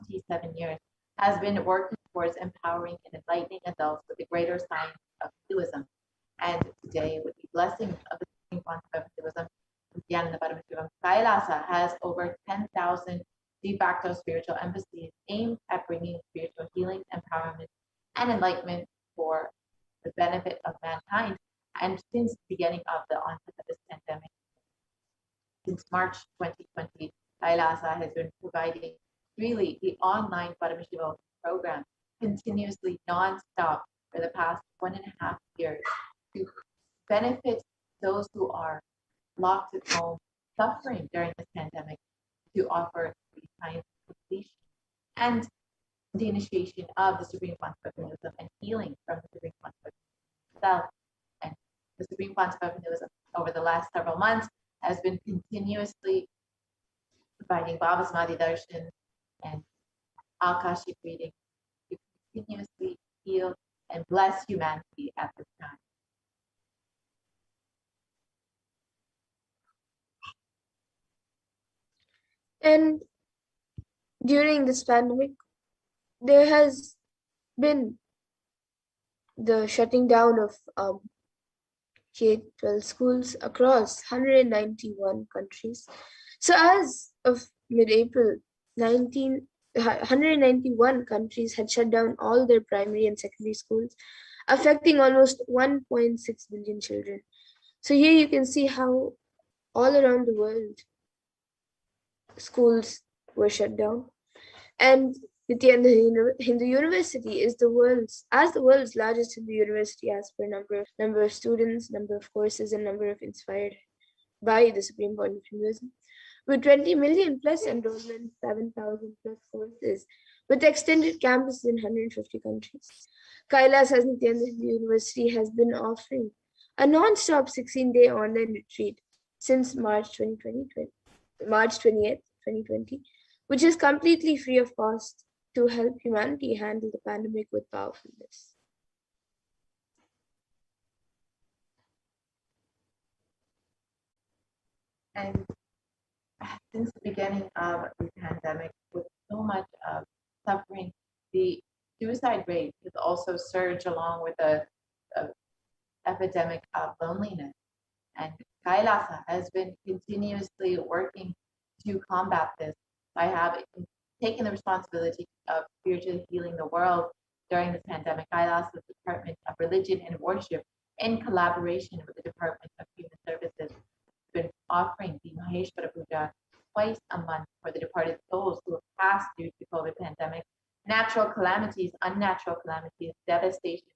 [SPEAKER 3] 27 years has been working towards empowering and enlightening adults with the greater science of Hinduism. And today, with the blessings of the Supreme Concept of Hinduism, Nithyananda Paramashivam, Kailasa has over 10,000 de facto spiritual embassies aimed at bringing spiritual healing, empowerment, and enlightenment for the benefit of mankind. And since the beginning of the onset of this pandemic, since March 2020, Kailasa has been providing really the online Paramashivoham program continuously non-stop for the past 1.5 years to benefit those who are locked at home, suffering during this pandemic, to offer the science completion and the initiation of the Supreme Concept of Hinduism and healing from the Supreme Concept itself. And the Supreme Concept of Hinduism over the last several months has been continuously providing Baba Samadhi Darshan and Akashic reading to continuously heal and bless humanity at this time.
[SPEAKER 6] And during this pandemic, there has been the shutting down of K-12 schools across 191 countries. So as of mid-April, 191 countries had shut down all their primary and secondary schools, affecting almost 1.6 billion children. So here you can see how all around the world schools were shut down. And Nithyananda Hindu University is the world's largest Hindu university as per number of students, number of courses, and number of inspired by the Supreme Court of Hinduism. With 20 million plus enrollment, 7,000 plus courses, with extended campuses in 150 countries. Kailas as Nithyananda Hindu University has been offering a non-stop 16-day online retreat since March 20th, 2020, which is completely free of cost to help humanity handle the pandemic with powerfulness.
[SPEAKER 3] And since the beginning of the pandemic, with so much of suffering, the suicide rate has also surged along with a epidemic of loneliness. And Kailasa has been continuously working to combat this by having taken the responsibility of spiritually healing the world during this pandemic. Kailasa's Department of Religion and Worship, in collaboration with the Department of Human Services, has been offering the Maheshwara Puja twice a month for the departed souls who have passed due to COVID pandemic, natural calamities, unnatural calamities, devastation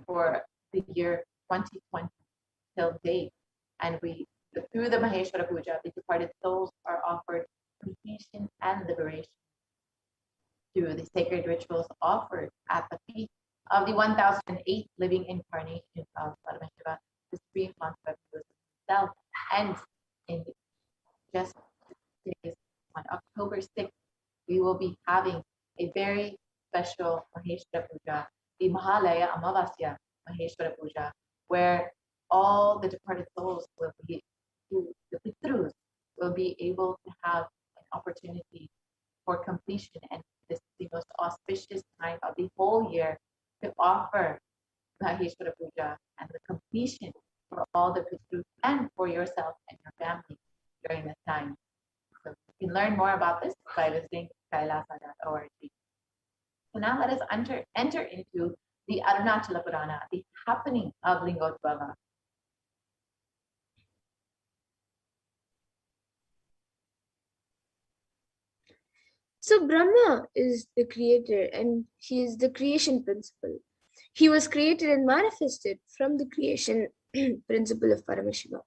[SPEAKER 3] for the year 2020 till date. And through the Maheshwara Puja, the departed souls are offered completion and liberation through the sacred rituals offered at the feet of the 1008 living incarnation of Paramashiva, the Supreme Concept of himself. And in just days, on October 6th, we will be having a very special Maheshwara Puja, the Mahalaya Amavasya Maheshwara Puja, where all the departed souls will be, the Pitrus will be able to have an opportunity for completion. And this is the most auspicious time of the whole year to offer Maheshwara Puja and the completion for all the Pitrus and for yourself and your family during this time. So you can learn more about this by visiting kailasa.org. So now let us enter into the Arunachala Purana, the happening of Lingotbhava.
[SPEAKER 6] So Brahma is the creator and he is the creation principle. He was created and manifested from the creation principle of Paramashiva.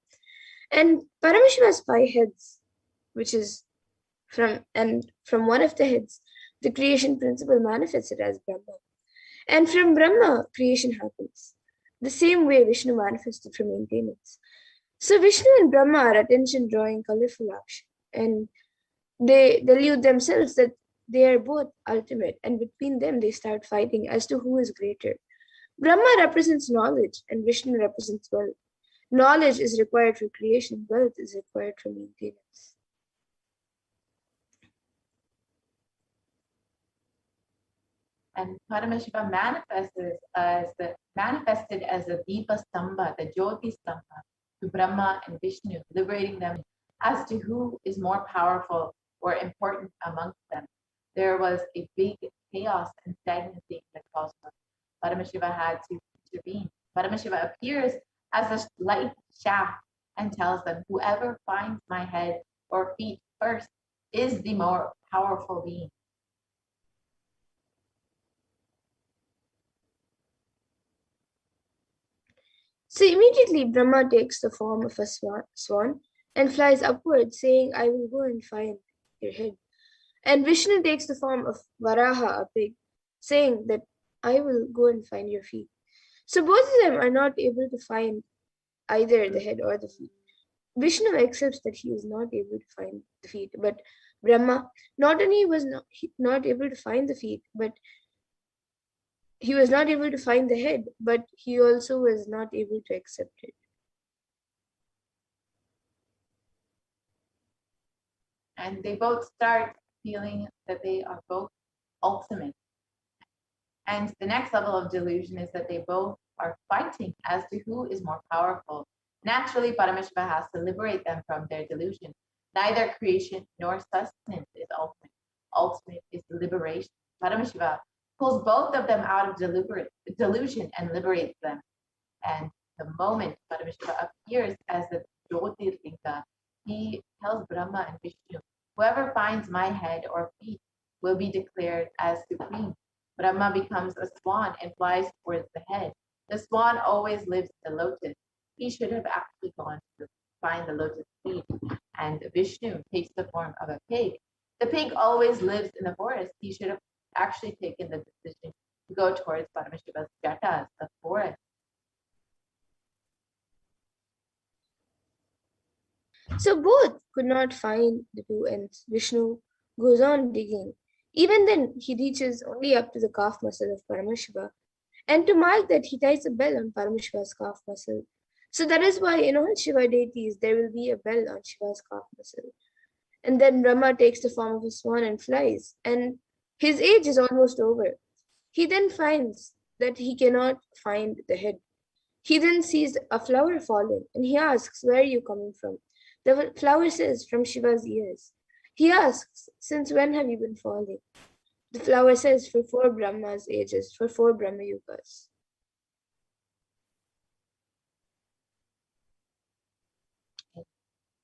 [SPEAKER 6] And Paramashiva's 5 heads, which is from one of the heads, the creation principle manifested as Brahma. And from Brahma, creation happens. The same way Vishnu manifested from maintenance. So Vishnu and Brahma are attention-drawing, colorful action. And they delude themselves that they are both ultimate. And between them, they start fighting as to who is greater. Brahma represents knowledge and Vishnu represents wealth. Knowledge is required for creation. Wealth is required for maintenance.
[SPEAKER 3] And Paramashiva manifested as the Deepa Stamba, the Jyoti Stamba, to Brahma and Vishnu, liberating them as to who is more powerful or important amongst them. There was a big chaos and stagnancy in the cosmos. Paramashiva had to intervene. Paramashiva appears as a light shaft and tells them, whoever finds my head or feet first is the more powerful being.
[SPEAKER 6] So immediately Brahma takes the form of a swan and flies upward, saying, I will go and find your head. And Vishnu takes the form of Varaha, a pig, saying that I will go and find your feet. So both of them are not able to find either the head or the feet. Vishnu accepts that he is not able to find the feet, but Brahma not only was not able to find the feet, but he was not able to find the head, but he also was not able to accept it.
[SPEAKER 3] And they both start feeling that they are both ultimate. And the next level of delusion is that they both are fighting as to who is more powerful. Naturally, Paramashiva has to liberate them from their delusion. Neither creation nor sustenance is ultimate. Ultimate is liberation. Paramashiva pulls both of them out of delusion and liberates them. And the moment Paramashiva appears as the Jyotirlinga, he tells Brahma and Vishnu, whoever finds my head or feet will be declared as supreme. Brahma becomes a swan and flies towards the head. The swan always lives in the lotus. He should have actually gone to find the lotus feet. And Vishnu takes the form of a pig. The pig always lives in the forest. He should have actually taken the decision to go towards Paramashiva's jatas, the forest.
[SPEAKER 6] So both could not find the two ends. Vishnu goes on digging. Even then, he reaches only up to the calf muscle of Paramashiva. And to mark that, he ties a bell on Paramashiva's calf muscle. So that is why in all Shiva deities, there will be a bell on Shiva's calf muscle. And then Brahma takes the form of a swan and flies. And his age is almost over. He then finds that he cannot find the head. He then sees a flower falling and he asks, where are you coming from? The flower says, from Shiva's ears. He asks, since when have you been falling? The flower says, for 4 Brahma's ages, for 4 Brahma Yugas.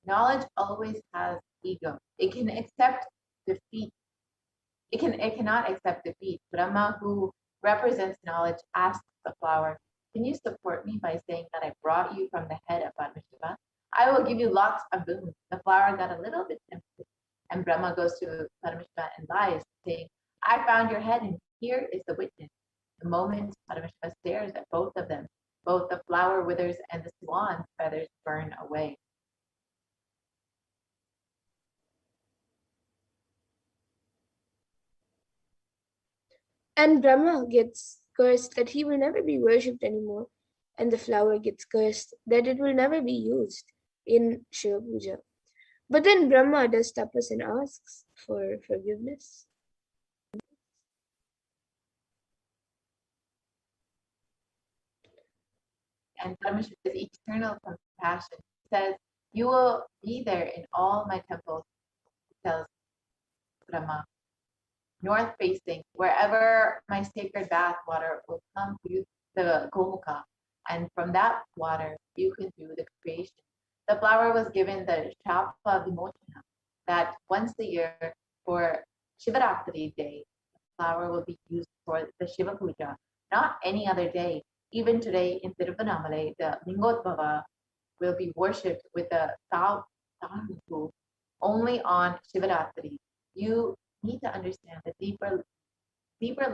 [SPEAKER 3] Knowledge always has ego. It can accept defeat. It cannot accept defeat. Brahma, who represents knowledge, asks the flower, can you support me by saying that I brought you from the head of Paramashiva? I will give you lots of boons. The flower got a little bit tempted, and Brahma goes to Paramashiva and lies, saying, I found your head, and here is the witness. The moment Paramashiva stares at both of them, both the flower withers and the swan's feathers burn away.
[SPEAKER 6] And Brahma gets cursed that he will never be worshipped anymore, and the flower gets cursed that it will never be used in Shiva Puja. But then Brahma does tapas and asks for forgiveness.
[SPEAKER 3] And Paramashiva's eternal compassion says, "You will be there in all my temples," tells Brahma, "north facing, wherever my sacred bath water will come through the Gomukha, and from that water you can do the creation." The flower was given the Shapa Vimochana, that once a year for Shivaratri day, the flower will be used for the Shiva Puja, not any other day. Even today in Tiruvannamalai, the Lingotbhava will be worshipped with the Tharupu only on Shivaratri. You need to understand the deeper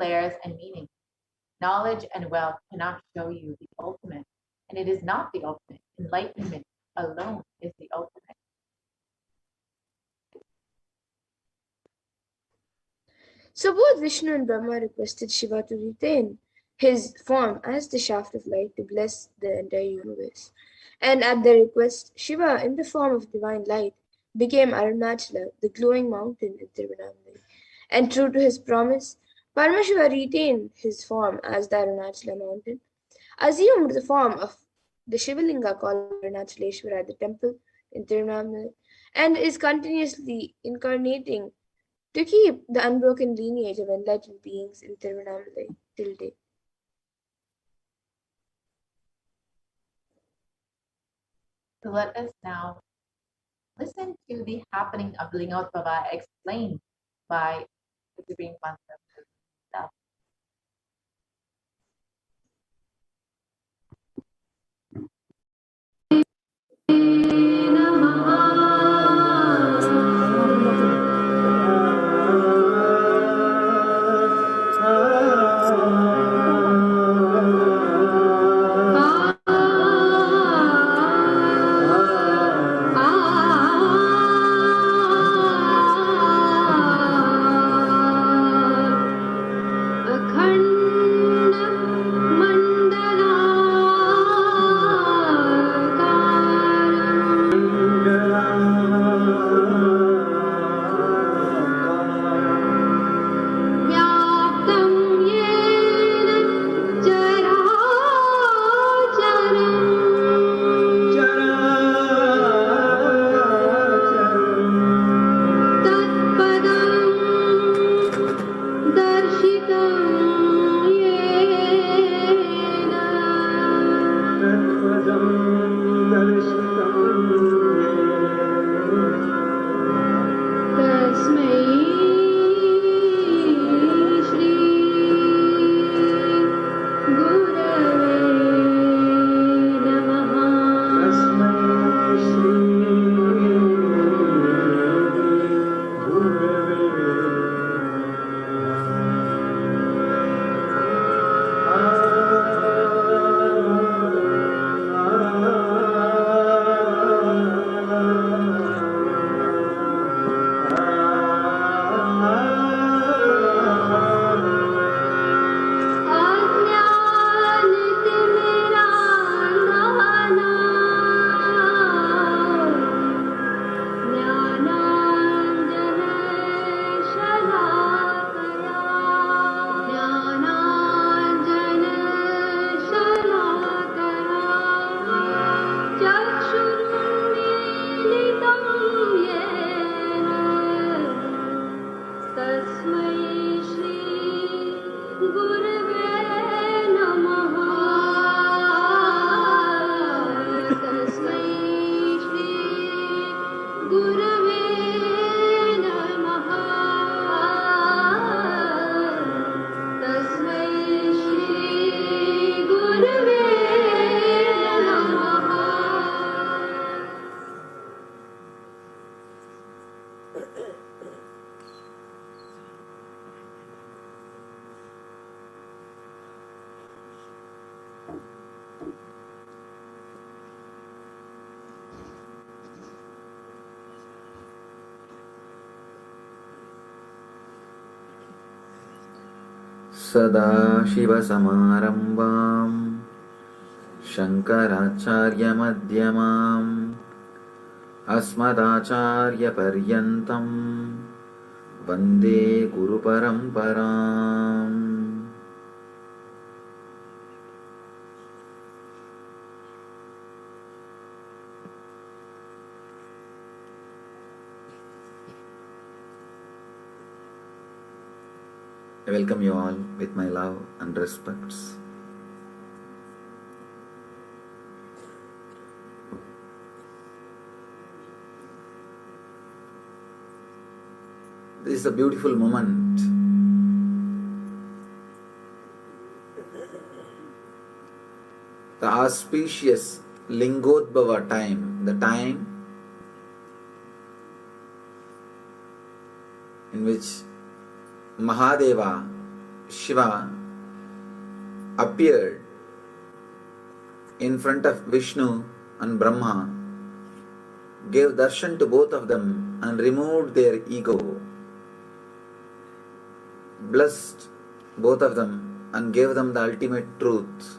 [SPEAKER 3] layers and meaning. Knowledge and wealth cannot show you the ultimate, and it is not the ultimate. Enlightenment alone is the ultimate.
[SPEAKER 6] So both Vishnu and Brahma requested Shiva to retain his form as the shaft of light to bless the entire universe. And at their request, Shiva, in the form of divine light, became Arunachala, the glowing mountain in Tiruvannamalai. And true to his promise, Paramashiva retained his form as the Arunachala mountain, assumed the form of the Shivalinga called Arunachaleshwara at the temple in Tiruvannamalai, and is continuously incarnating to keep the unbroken lineage of enlightened beings in Tiruvannamalai till date.
[SPEAKER 3] So let us now listen to the happening of Lingotbhava explained by the Supreme Concept himself.
[SPEAKER 2] सदाशिवसमारम्भां शङ्कराचार्यमध्यमाम् अस्मदाचार्य पर्यन्तं वन्दे गुरुपरम्पराम्. I welcome you all with my love and respects. This is a beautiful moment. The auspicious Lingodbhava time, the time in which Mahadeva, Shiva, appeared in front of Vishnu and Brahma, gave darshan to both of them and removed their ego, blessed both of them and gave them the ultimate truth.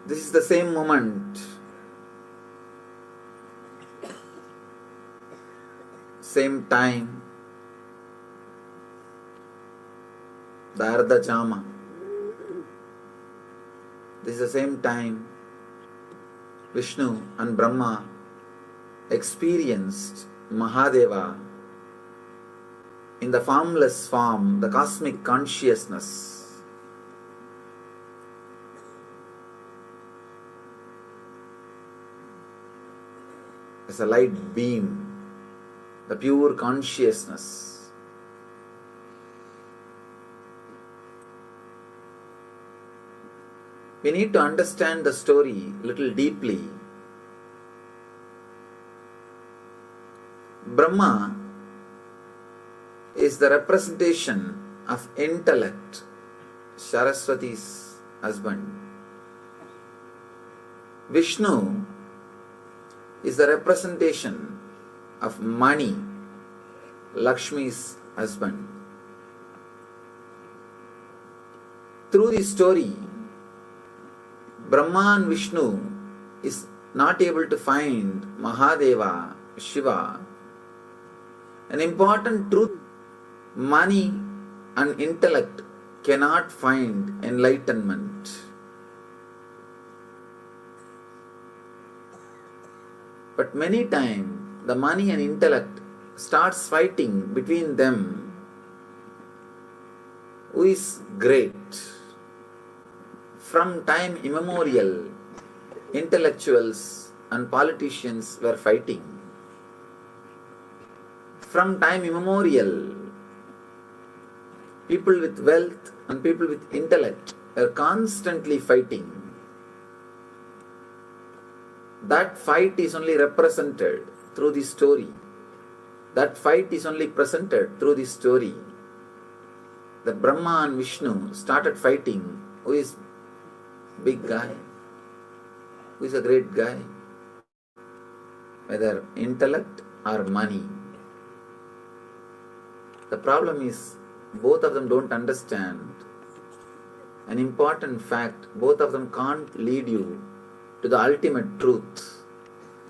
[SPEAKER 2] This is the same moment, same time, the Ardha Chama. This is the same time Vishnu and Brahma experienced Mahadeva in the formless form, the cosmic consciousness. As a light beam, the pure consciousness. We need to understand the story a little deeply. Brahma is the representation of intellect, Saraswati's husband. Vishnu is the representation of money, Lakshmi's husband. Through this story, Brahma and Vishnu is not able to find Mahadeva, Shiva. An important truth: money and intellect cannot find enlightenment. But many times the money and intellect starts fighting between them. Who is great? From time immemorial, intellectuals and politicians were fighting. From time immemorial, people with wealth and people with intellect are constantly fighting. That fight is only represented through this story. That fight is only presented through this story. That Brahma and Vishnu started fighting. Who is big guy? Who is a great guy? Whether intellect or money. The problem is both of them don't understand an important fact. Both of them can't lead you to the ultimate truth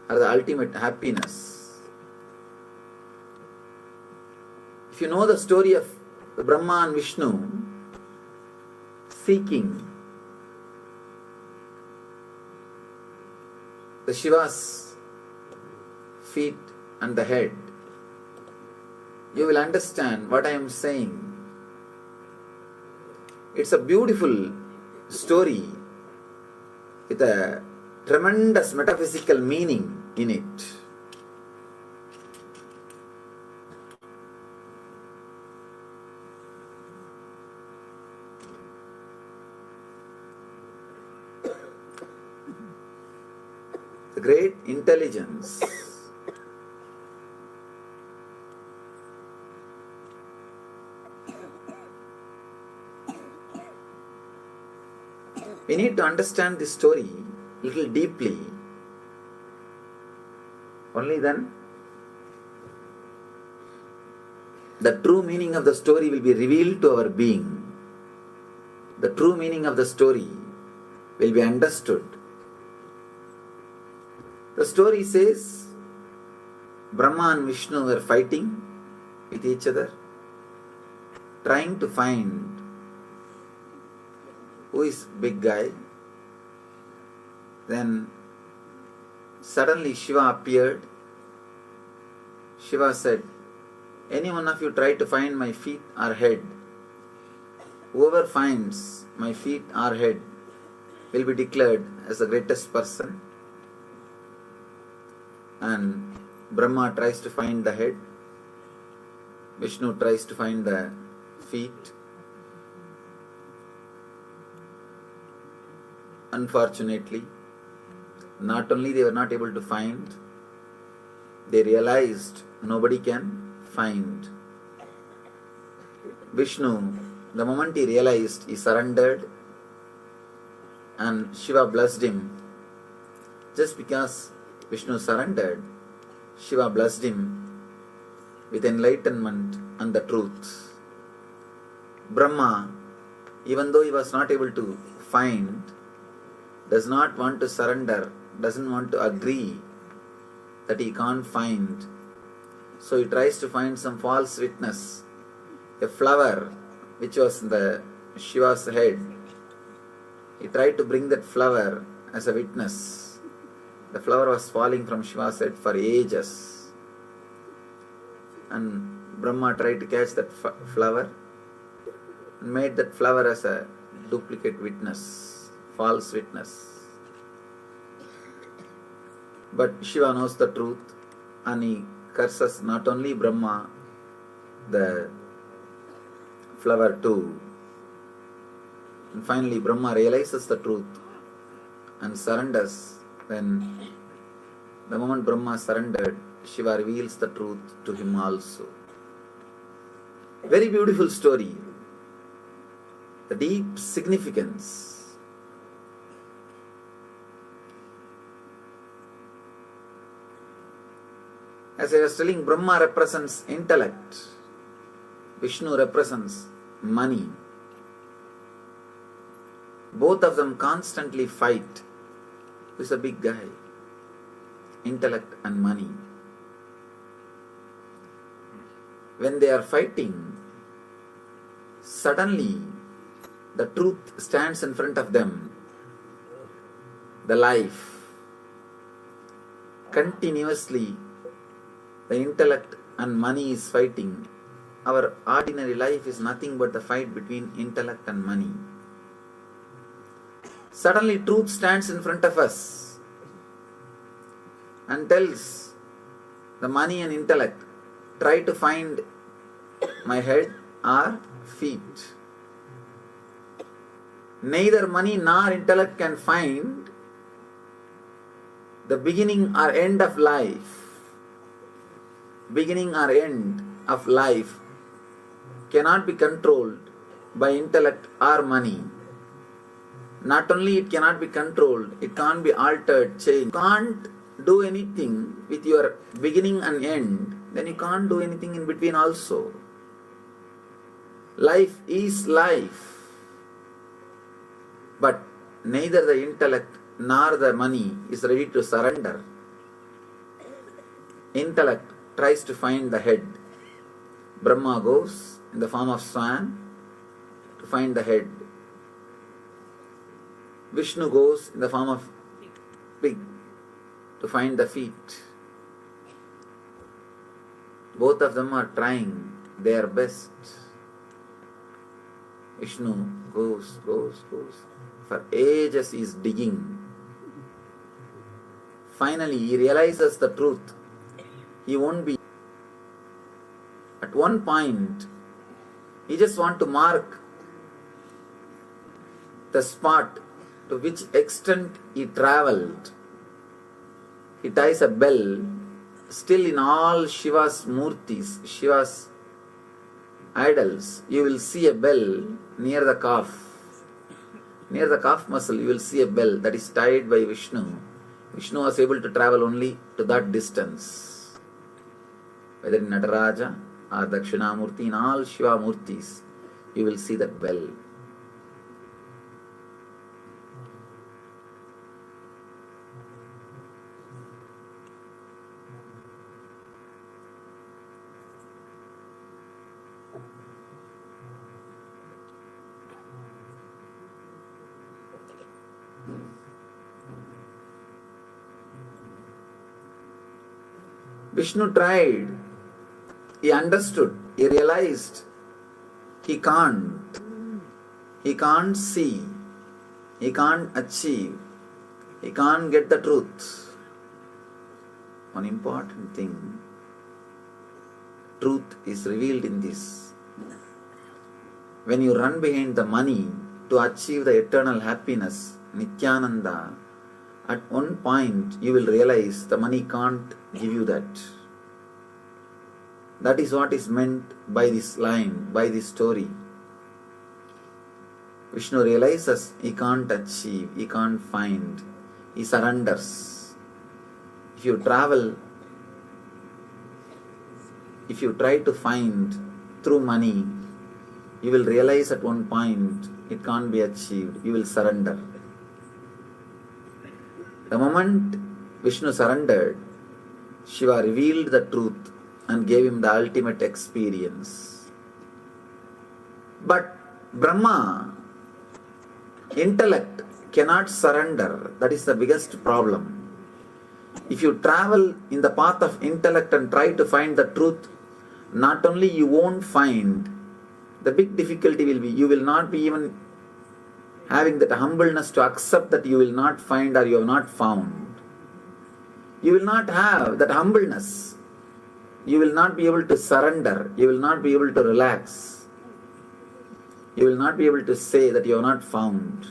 [SPEAKER 2] or the ultimate happiness. If you know the story of Brahma and Vishnu seeking the Shiva's feet and the head, you will understand what I am saying. It's a beautiful story with a tremendous metaphysical meaning in it. The great intelligence we need to understand this story a little deeply. Only then the true meaning of the story will be revealed to our being. The true meaning of the story will be understood. The story says Brahma and Vishnu were fighting with each other, trying to find who is big guy. Then suddenly Shiva appeared. Shiva said, any one of you try to find my feet or head. Whoever finds my feet or head will be declared as the greatest person. And Brahma tries to find the head. Vishnu tries to find the feet. Unfortunately, not only they were not able to find, they realized nobody can find. Vishnu, the moment he realized, he surrendered, and Shiva blessed him. Just because Vishnu surrendered, Shiva blessed him with enlightenment and the truth. Brahma, even though he was not able to find, does not want to surrender, doesn't want to agree that he can't find. So he tries to find some false witness, a flower which was in the Shiva's head. He tried to bring that flower as a witness. The flower was falling from Shiva's head for ages. And Brahma tried to catch that flower and made that flower as a duplicate witness, false witness. But Shiva knows the truth and he curses not only Brahma, the flower too. And finally Brahma realizes the truth and surrenders. Then the moment Brahma surrendered, Shiva reveals the truth to him also. Very beautiful story. The deep significance. As I was telling, Brahma represents intellect. Vishnu represents money. Both of them constantly fight. Who is a big guy? Intellect and money. When they are fighting, suddenly the truth stands in front of them. The life. Continuously, the intellect and money is fighting. Our ordinary life is nothing but the fight between intellect and money. Suddenly truth stands in front of us and tells the money and intellect, try to find my head or feet. Neither money nor intellect can find the beginning or end of life. Beginning or end of life cannot be controlled by intellect or money. Not only it cannot be controlled, it can't be altered, changed. You can't do anything with your beginning and end, then you can't do anything in between also. Life is life. But neither the intellect nor the money is ready to surrender. Intellect tries to find the head. Brahma goes in the form of swan to find the head. Vishnu goes in the form of pig to find the feet. Both of them are trying their best. Vishnu goes. For ages he is digging. Finally he realizes the truth. He won't be. At one point, he just wants to mark the spot to which extent he travelled. He ties a bell. Still in all Shiva's murtis, Shiva's idols, you will see a bell near the calf. Near the calf muscle, you will see a bell that is tied by Vishnu. Vishnu was able to travel only to that distance. Whether in Nataraja or Dakshinamurti, in all Shiva Murtis, you will see that bell. Vishnu tried, he understood, he realized he can't see, he can't achieve, he can't get the truth. One important thing, truth is revealed in this. When you run behind the money to achieve the eternal happiness, Nithyananda, at one point you will realize the money can't give you that. That is what is meant by this line, by this story. Vishnu realizes he can't achieve, he can't find, he surrenders. If you travel, if you try to find through money, you will realize at one point it can't be achieved, you will surrender. The moment Vishnu surrendered, Shiva revealed the truth and gave him the ultimate experience. But Brahma, intellect, cannot surrender. That is the biggest problem. If you travel in the path of intellect and try to find the truth, not only you won't find, the big difficulty will be you will not be even having that humbleness to accept that you will not find or you have not found. You will not have that humbleness. You will not be able to surrender. You will not be able to relax. You will not be able to say that you have not found.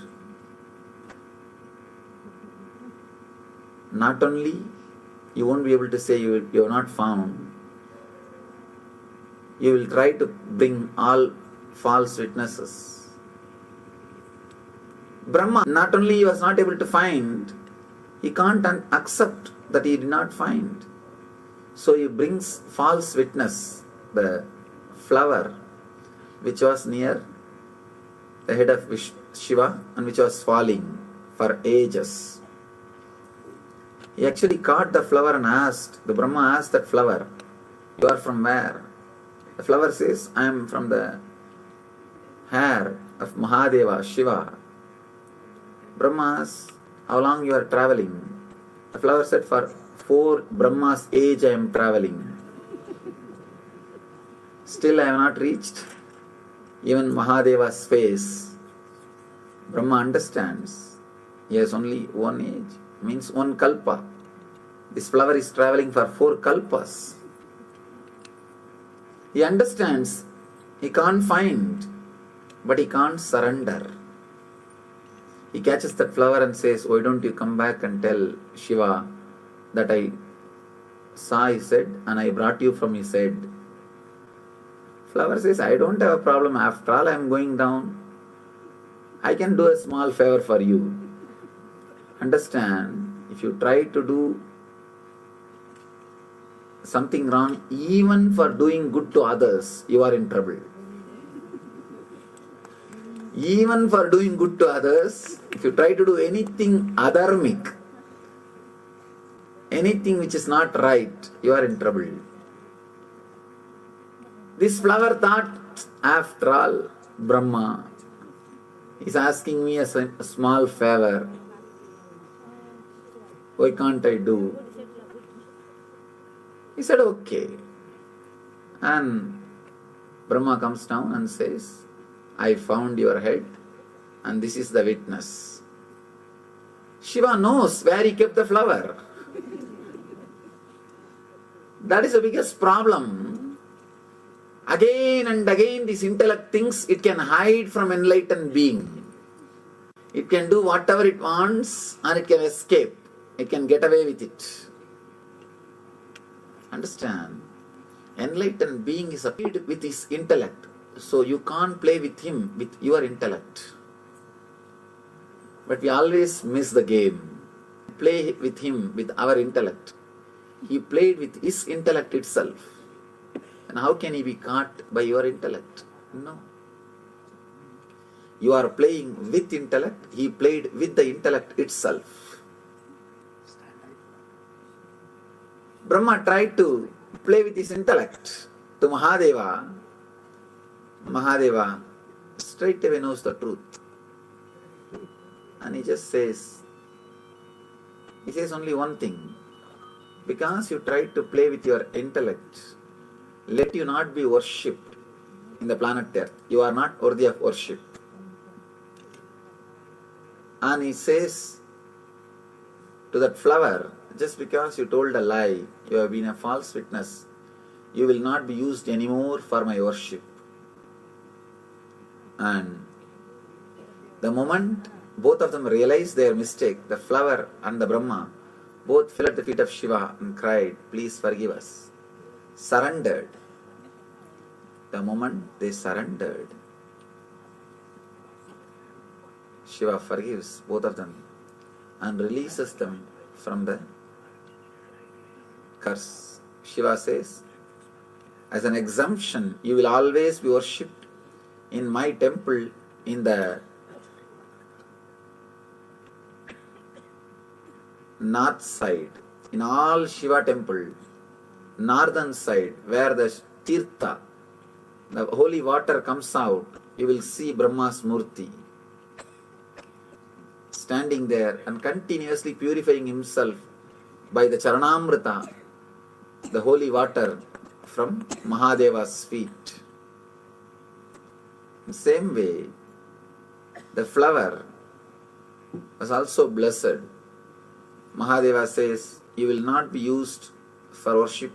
[SPEAKER 2] Not only you won't be able to say you have not found, you will try to bring all false witnesses. Brahma, not only he was not able to find, he can't accept that he did not find. So he brings false witness, the flower which was near the head of Shiva and which was falling for ages. He actually caught the flower and asked, the Brahma asked that flower, "You are from where?" The flower says, "I am from the hair of Mahadeva, Shiva." Brahma asks, "How long you are traveling?" The flower said, "For 4 Brahma's age I am traveling. Still I have not reached even Mahadeva's face." Brahma understands. He has only one age, means one kalpa. This flower is traveling for 4 kalpas. He understands he can't find, but he can't surrender. He catches that flower and says, "Why don't you come back and tell Shiva that I saw his head and I brought you from his head?" Flower says, "I don't have a problem. After all, I am going down. I can do a small favor for you." Understand, if you try to do something wrong, even for doing good to others, you are in trouble. Even for doing good to others, if you try to do anything adharmic, anything which is not right, you are in trouble. This flower thought, after all, Brahma is asking me a small favor. Why can't I do? He said, "Okay." And Brahma comes down and says, "I found your head and this is the witness." Shiva knows where he kept the flower. That is the biggest problem. Again and again this intellect thinks it can hide from enlightened being. It can do whatever it wants and it can escape. It can get away with it. Understand? Enlightened being is appeared with his intellect. So you can't play with him with your intellect. But we always miss the game. Play with him with our intellect. He played with his intellect itself. And how can he be caught by your intellect? No. You are playing with intellect. He played with the intellect itself. Brahma tried to play with his intellect to Mahadeva. Mahadeva straight away knows the truth. And he just says only one thing. Because you tried to play with your intellect, let you not be worshipped in the planet Earth. You are not worthy of worship. And he says to that flower, just because you told a lie, you have been a false witness, you will not be used anymore for my worship. And the moment both of them realized their mistake, the flower and the Brahma both fell at the feet of Shiva and cried, please forgive us. Surrendered. The moment they surrendered, Shiva forgives both of them and releases them from the curse. Shiva says, as an exemption, you will always be worshipped in my temple in the north side. In all Shiva temple, northern side, where the Tirtha, the holy water comes out, you will see Brahma's Murti standing there and continuously purifying himself by the Charanamrita, the holy water from Mahadeva's feet. In the same way, the flower was also blessed. Mahadeva says, you will not be used for worship,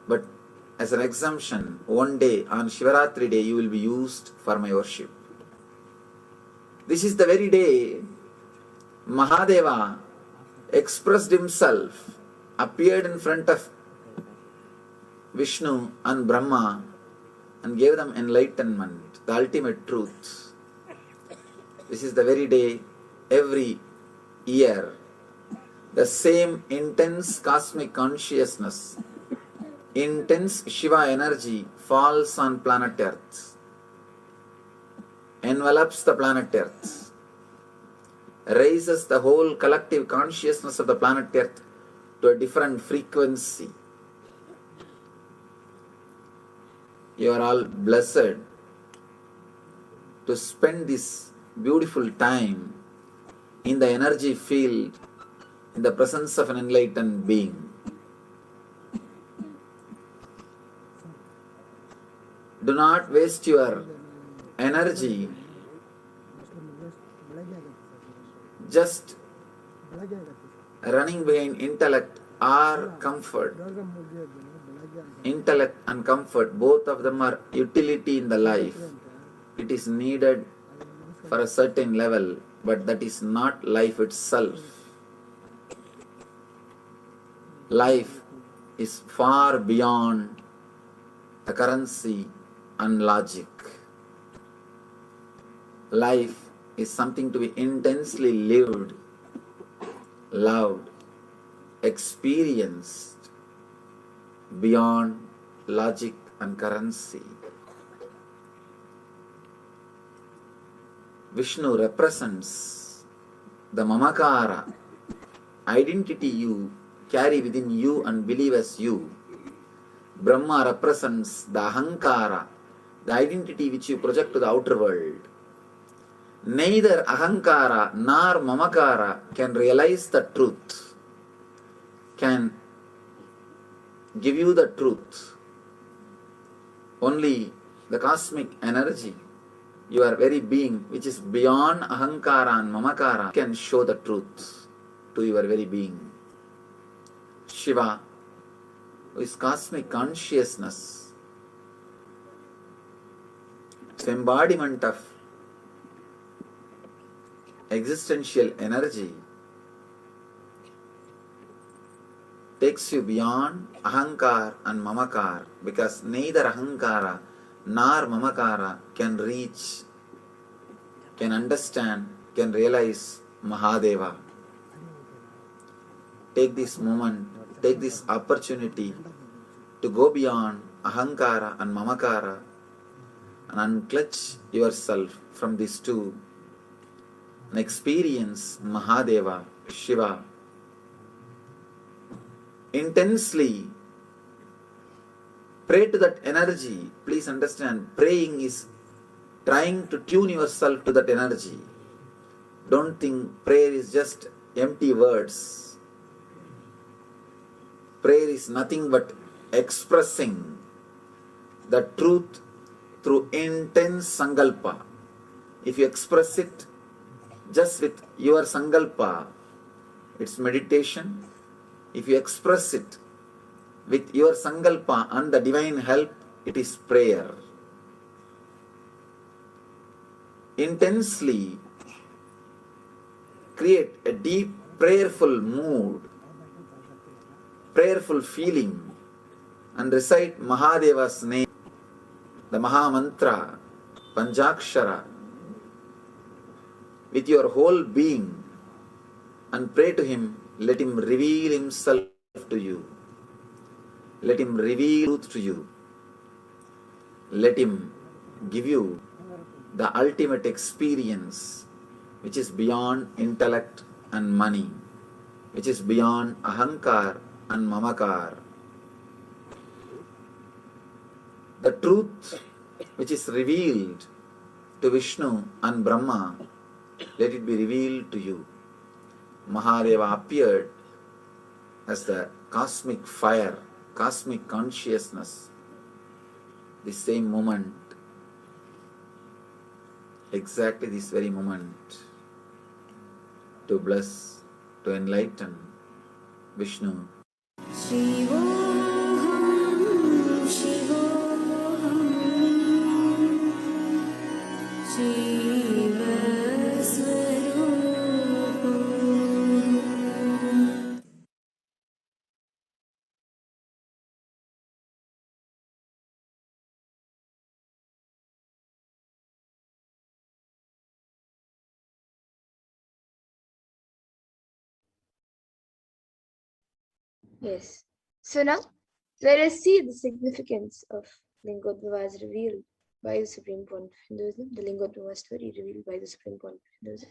[SPEAKER 2] but as an exemption, one day on Shivaratri day, you will be used for my worship. This is the very day Mahadeva expressed himself, appeared in front of Vishnu and Brahma and gave them enlightenment, the ultimate truth. This is the very day every year the same intense cosmic consciousness, intense Shiva energy falls on planet Earth, envelops the planet Earth, raises the whole collective consciousness of the planet Earth to a different frequency. You are all blessed to spend this beautiful time in the energy field, in the presence of an enlightened being. Do not waste your energy just running behind intellect or comfort. Intellect and comfort, both of them are utility in the life. It is needed for a certain level, but that is not life itself. Life is far beyond the currency and logic. Life is something to be intensely lived, loved, experienced beyond logic and currency. Vishnu represents the Mamakara, identity you carry within you and believe as you. Brahma represents the Ahankara, the identity which you project to the outer world. Neither Ahankara nor Mamakara can realize the truth, can give you the truth. Only the cosmic energy, your very being, which is beyond Ahankara and Mamakara, can show the truth to your very being. Shiva, who is cosmic consciousness, its embodiment of existential energy, takes you beyond Ahankar and Mamakar, because neither Ahankara nor Mamakara can reach, can understand, can realize Mahadeva. Take this moment, take this opportunity to go beyond Ahankara and Mamakara and unclutch yourself from these two and experience Mahadeva, Shiva. Intensely pray to that energy. Please understand, praying is trying to tune yourself to that energy. Don't think prayer is just empty words. Prayer is nothing but expressing the truth through intense sankalpa. If you express it just with your sankalpa, it's meditation. If you express it with your sankalpa and the divine help, it is prayer. Intensely create a deep prayerful mood, prayerful feeling, and recite Mahadeva's name, the Maha Mantra, Panjakshara, with your whole being, and pray to him. Let him reveal himself to you. Let him reveal truth to you. Let him give you the ultimate experience, which is beyond intellect and money, which is beyond ahankar and mamakar. The truth which is revealed to Vishnu and Brahma, let it be revealed to you. Mahadeva appeared as the cosmic fire, cosmic consciousness. The same moment, exactly this very moment, to bless, to enlighten Vishnu.
[SPEAKER 6] Yes. So now let us see the significance of Lingodvava's revealed by the Supreme Point of Hinduism, the Lingodvava story revealed by the Supreme Point of Hinduism.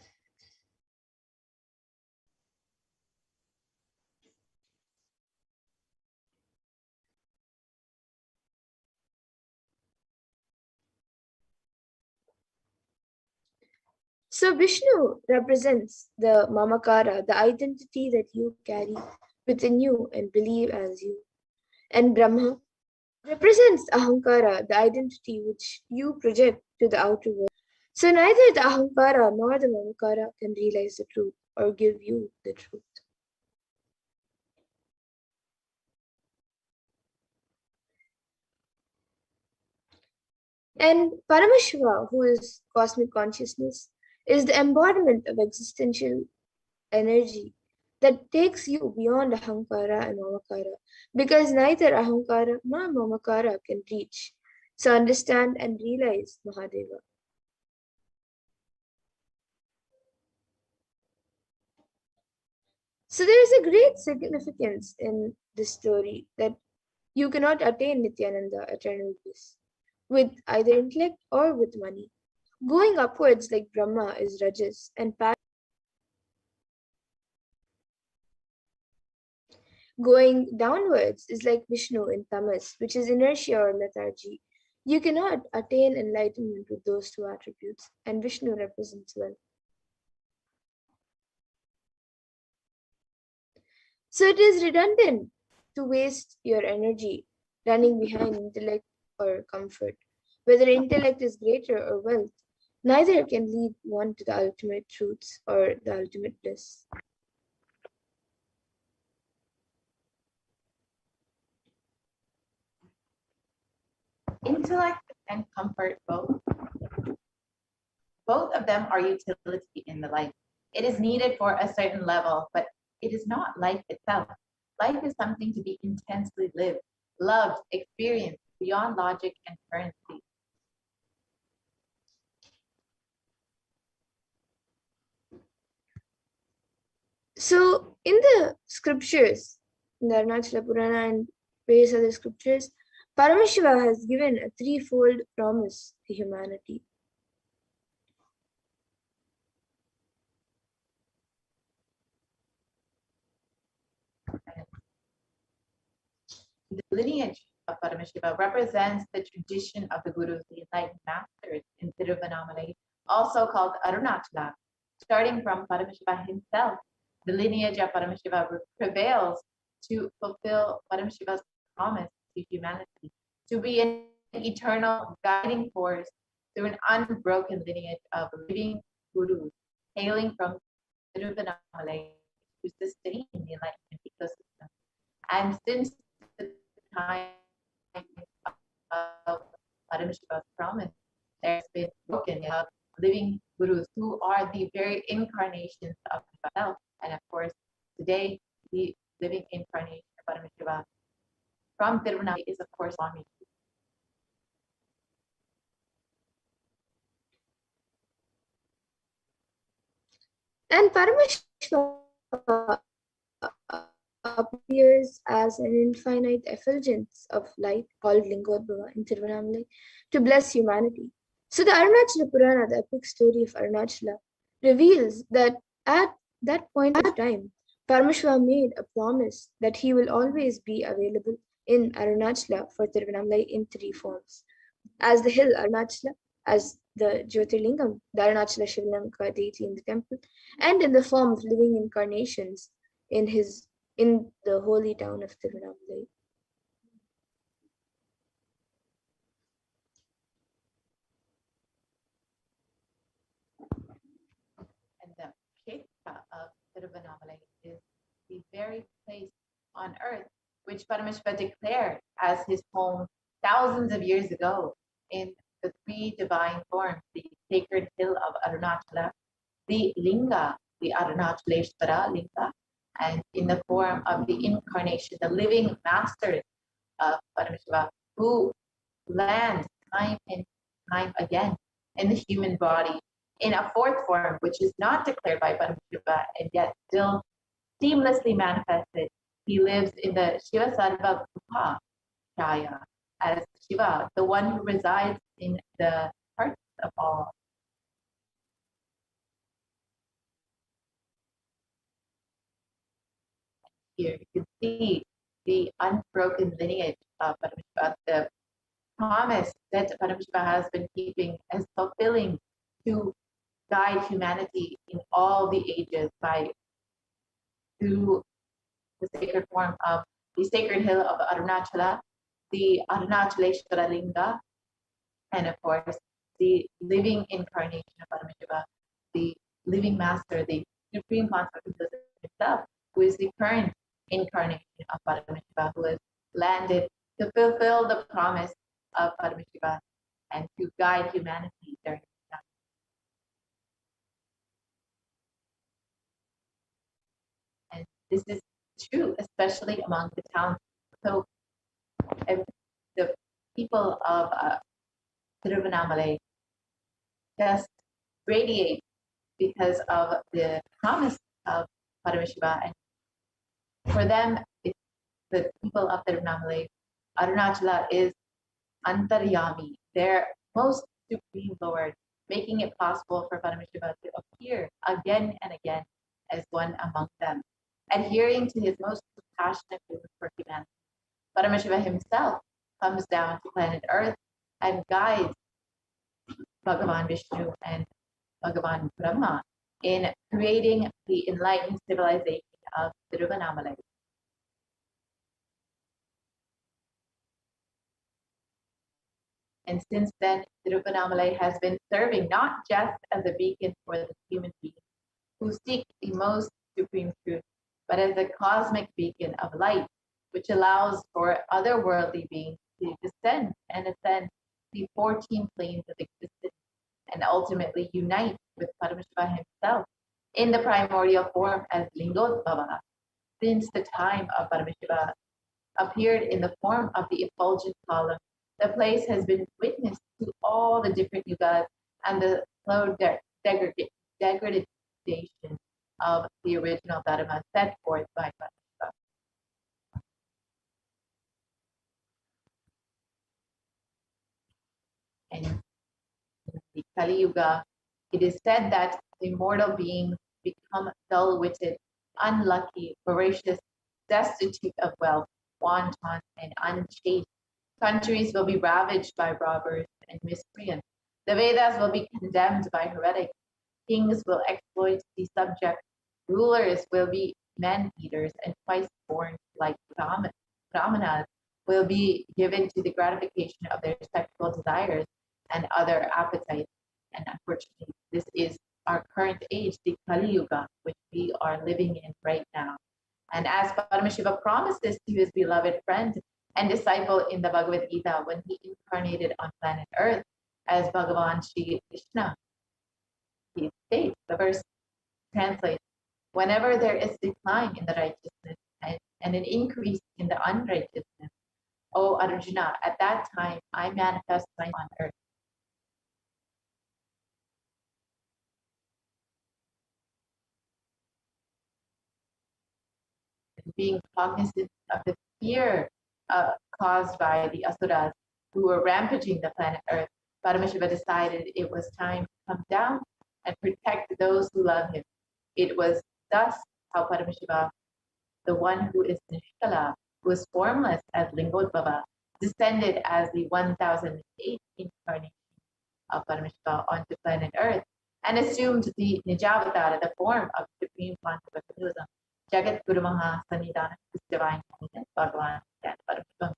[SPEAKER 6] So Vishnu represents the Mamakara, the identity that you carry within you and believe as you. And Brahma represents Ahankara, the identity which you project to the outer world. So neither the Ahankara nor the Mamakara can realize the truth or give you the truth. And Paramashiva, who is cosmic consciousness, is the embodiment of existential energy that takes you beyond Ahankara and Mamakara, because neither Ahankara nor Mamakara can reach, so understand and realize Mahadeva. So there is a great significance in this story that you cannot attain Nithyananda, eternal bliss, with either intellect or with money. Going upwards like Brahma is Rajas, and going downwards is like Vishnu in Tamas, which is inertia or lethargy. You cannot attain enlightenment with those two attributes, and Vishnu represents wealth. So it is redundant to waste your energy running behind intellect or comfort. Whether intellect is greater or wealth, neither can lead one to the ultimate truths or the ultimate bliss.
[SPEAKER 3] Intellect and comfort both of them are utility in the life. It is needed for a certain level, but it is not life itself. Life is something to be intensely lived, loved, experienced beyond logic and currency.
[SPEAKER 6] So in the scriptures, in the Arunachala Purana and various other scriptures, Paramashiva has given a threefold promise to humanity.
[SPEAKER 3] The lineage of Paramashiva represents the tradition of the Gurus, the enlightened masters in Tiruvannamalai, also called Arunachala. Starting from Paramashiva himself, the lineage of Paramashiva prevails to fulfill Paramashiva's promise to humanity, to be an eternal guiding force through an unbroken lineage of living gurus hailing from Tiruvannamalai to sustain the enlightenment ecosystem. And since the time of Paramashiva's promise, there's been broken of living gurus who are the very incarnations of himself. And of course, today, the living incarnation of Paramashiva from Tiruvannamalai is, of course, Swami.
[SPEAKER 6] And Paramashiva appears as an infinite effulgence of light called Lingodbhava in Tiruvannamalai to bless humanity. So the Arunachala Purana, the epic story of Arunachala, reveals that at that point of time, Paramashiva made a promise that he will always be available in Arunachala for Tiruvannamalai in three forms. As the hill Arunachala, as the Jyotirlingam, the Arunachala Shivalinga deity in the temple, and in the form of living incarnations in the holy town of Tiruvannamalai.
[SPEAKER 3] And the Kshetra of Tiruvannamalai is the very place on earth which Paramashiva declared as his home thousands of years ago in the three divine forms, the sacred hill of Arunachala, the Linga, the Arunachaleshvara Linga, and in the form of the incarnation, the living masters of Paramashiva, who land time and time again in the human body in a fourth form, which is not declared by Paramashiva and yet still seamlessly manifested. He lives in the Shiva Sarva Guha Shaya as Shiva, the one who resides in the hearts of all. Here you can see the unbroken lineage of Paramashiva, the promise that Paramashiva has been keeping as fulfilling to guide humanity in all the ages through the sacred form of the sacred hill of Arunachala, the Arunachaleshvara Linga, and of course the living incarnation of Paramashiva, the living master, the supreme consciousness himself, who is the current incarnation of Paramashiva, who has landed to fulfill the promise of Paramashiva and to guide humanity during this time. And this is true, especially among the towns. So the people of Tiruvannamalai just radiate because of the promise of Paramashiva. And for them, the people of Tiruvannamalai, Arunachala is Antaryami, their most supreme Lord, making it possible for Paramashiva to appear again and again as one among them, adhering to his most passionate vision for humanity. Paramashiva himself comes down to planet Earth and guides Bhagavan Vishnu and Bhagavan Brahma in creating the enlightened civilization of Tiruvannamalai. And since then, Tiruvannamalai has been serving not just as a beacon for the human beings who seek the most supreme truth, but as a cosmic beacon of light, which allows for otherworldly beings to descend and ascend the 14 planes of existence and ultimately unite with Paramashiva himself in the primordial form as Lingodbhava. Since the time of Paramashiva appeared in the form of the effulgent column, the place has been witness to all the different yugas and the slow degradation of the original Dharma set forth by Paramashiva. And in the Kali Yuga, it is said that the mortal beings become dull-witted, unlucky, voracious, destitute of wealth, wanton, and unchaste. Countries will be ravaged by robbers and miscreants. The Vedas will be condemned by heretics. Kings will exploit the subjects. Rulers will be men-eaters, and twice born like Brahmanas will be given to the gratification of their sexual desires and other appetites. And unfortunately, this is our current age, the Kali Yuga, which we are living in right now. And as Paramashiva promises to his beloved friend and disciple in the Bhagavad Gita when he incarnated on planet Earth as Bhagavan Shri Krishna, he states, the verse translates, whenever there is decline in the righteousness and an increase in the unrighteousness, O Arjuna, at that time I manifest myself on earth. Being cognizant of the fear caused by the asuras who were rampaging the planet Earth, Paramashiva decided it was time to come down and protect those who love him. It was thus how Paramashiva, the one who is Nishkala, who is formless as Lingodbhava, descended as the 1008th incarnation of Paramashiva onto planet Earth and assumed the Nijavatara, the form of Supreme Quantum Jagat Guru Maha Sanidana, His Divine Holiness, Bhagavan Paramashivam.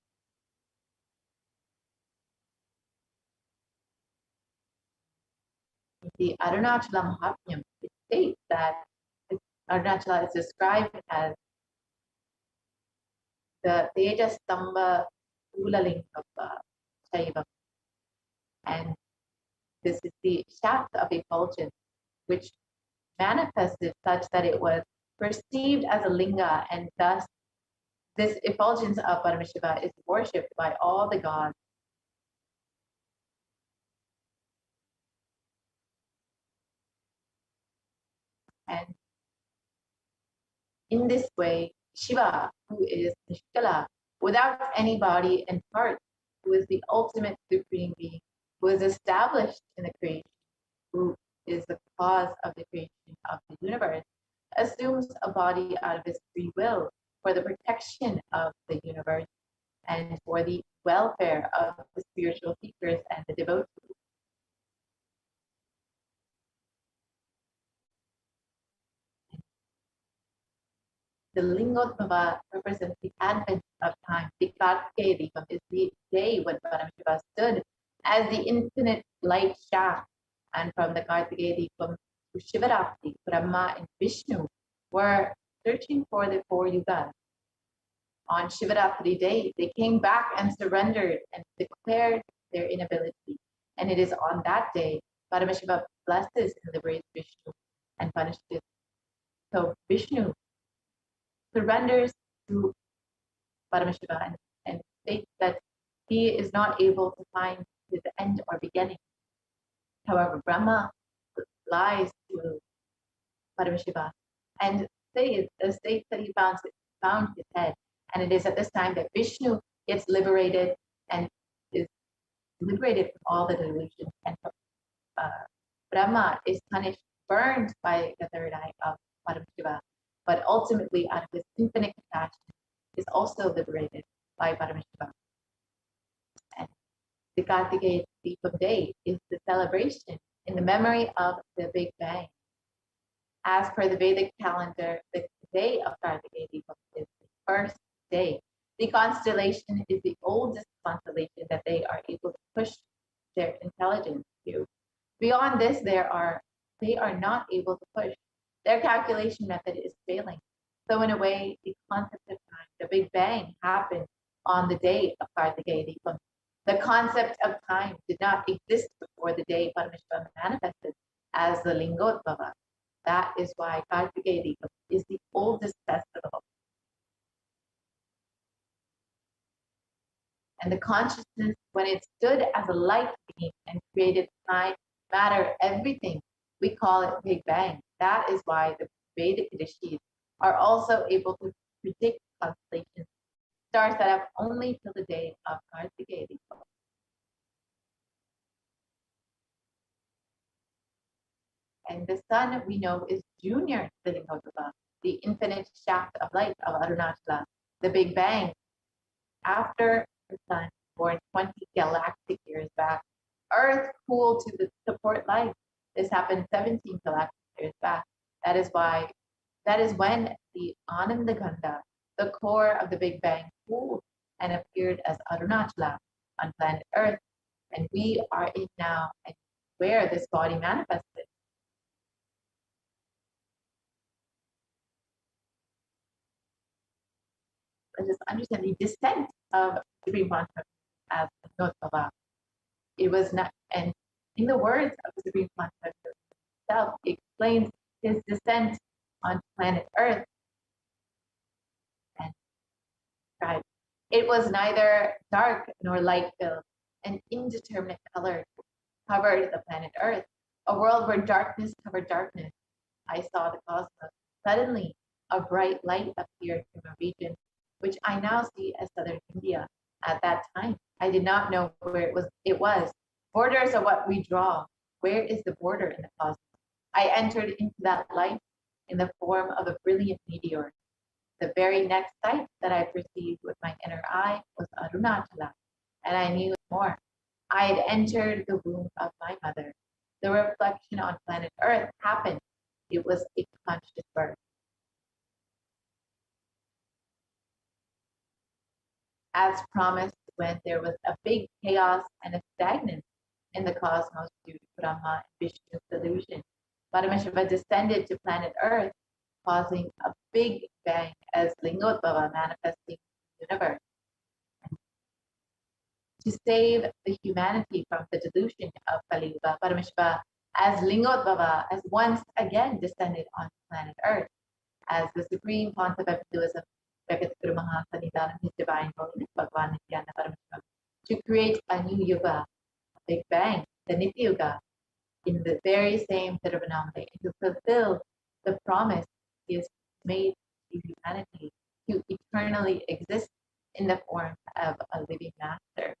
[SPEAKER 3] The Arunachala Mahatmyam, it states that Arunachala is described as the Tejastamba Ulaling of Shaiva. And this is the shaft of effulgence, which manifested such that it was perceived as a linga, and thus this effulgence of Paramashiva is worshipped by all the gods. And in this way, Shiva, who is Nishkala, without any body and part, who is the ultimate supreme being, who is established in the creation, who is the cause of the creation of the universe, assumes a body out of his free will for the protection of the universe and for the welfare of the spiritual seekers and the devotees. The Lingodbhava represents the advent of time. The Kartikeya Deepam is the day when Paramashiva stood as the infinite light shaft, and from the Kartikeya Deepam to Shivaratri, Brahma and Vishnu were searching for the 4 yugas. On Shivaratri day, they came back and surrendered and declared their inability. And it is on that day, Paramashiva blesses and liberates Vishnu and punishes. So Vishnu surrenders to Paramashiva and states that he is not able to find his end or beginning. However, Brahma lies to Paramashiva and states that he found his head. And it is at this time that Vishnu gets liberated and is liberated from all the delusions. And Brahma is punished, burned by the third eye of Paramashiva, but ultimately, out of his infinite compassion, is also liberated by Paramashiva. And the Kartikeya Deepam Day is the celebration in the memory of the Big Bang. As per the Vedic calendar, the day of Kartikeya Deepam is the first day. The constellation is the oldest constellation that they are able to push their intelligence to. Beyond this, they are not able to push. Their calculation method is failing. So in a way, the concept of time, the Big Bang, happened on the day of Kartikeya Deepam. The concept of time did not exist before the day Paramashiva manifested as the Lingodbhava. That is why Kartikeya Deepam is the oldest festival. And the consciousness, when it stood as a light being and created time, matter, everything, we call it Big Bang. That is why the Vedic rishis are also able to predict constellations, stars that have only till the day of Kartikeya Deepam. And the sun, we know, is junior to the Lingodbhava, the infinite shaft of light of Arunachala. The Big Bang, after the sun, born 20 galactic years back, Earth cooled to support life. This happened 17 galactic years back. That is when the Anandagandha, the core of the Big Bang cooled and appeared as Arunachala on planet Earth, and we are in now and where this body manifested. Let us understand the descent of Supreme Consciousness as Notbhava. It was not, and in the words of the Supreme Consciousness itself, it explains his descent on planet Earth and described. It was neither dark nor light filled, an indeterminate color covered the planet Earth, a world where darkness covered darkness. I saw the cosmos. Suddenly, a bright light appeared from a region which I now see as southern India. At that time, I did not know where it was. Borders are what we draw. Where is the border in the cosmos? I entered into that light in the form of a brilliant meteor. The very next sight that I perceived with my inner eye was Arunachala, and I knew more. I had entered the womb of my mother. The reflection on planet Earth happened. It was a conscious birth. As promised, when there was a big chaos and a stagnance in the cosmos due to Brahma and Vishnu's delusion, Paramashiva descended to planet Earth, causing a big bang as Lingodbhava manifesting the universe. To save the humanity from the delusion of Kali Yuga, Paramashiva, as Lingodbhava, has once again descended on planet Earth as the supreme concept of Hinduism, his divine holiness, Bhagavan Nithyananda Paramashivam, to create a new yuga, a big bang, the Nitya Yuga, in the very same Tiruvannamai, and to fulfill the promise he has made to humanity to eternally exist in the form of a living master.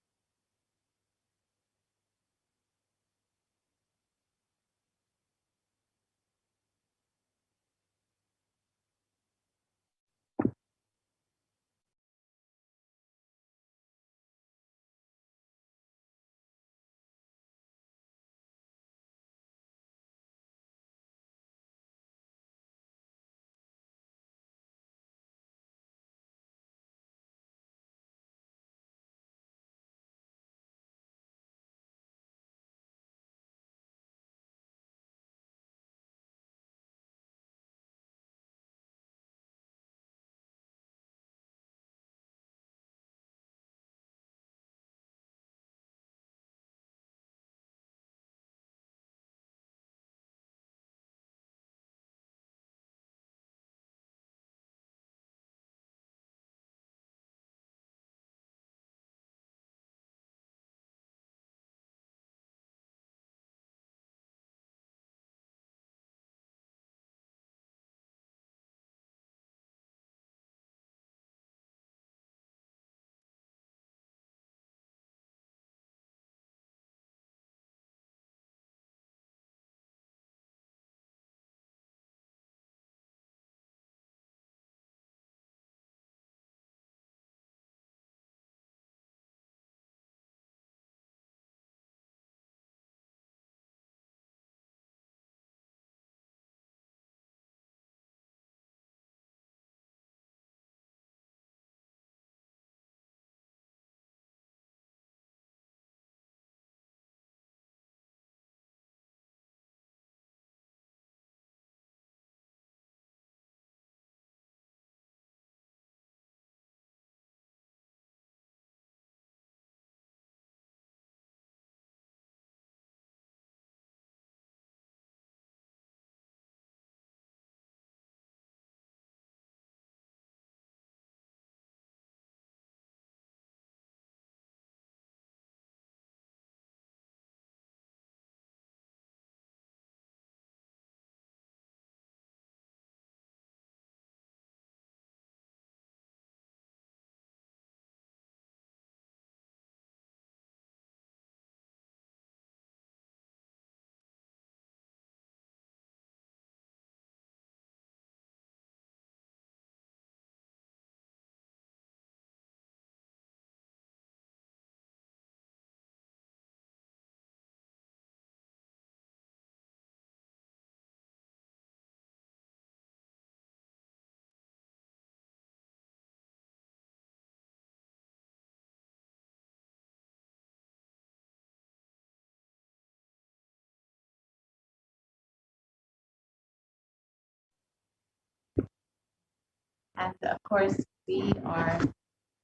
[SPEAKER 3] And of course, we are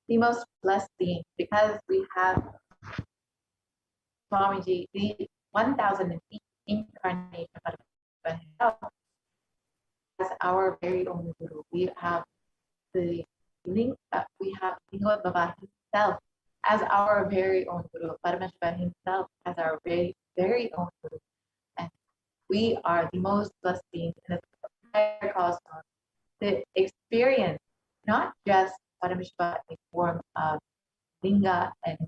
[SPEAKER 3] the most blessed being because we have Swamiji, the 1000 incarnation of himself as our very own Guru. We have the link, we have Lingod Baba himself as our very own Guru, Paramashiva himself as our very, very own Guru. And we are the most blessed beings in the entire cosmos to experience not just Paramashiva in the form of Linga and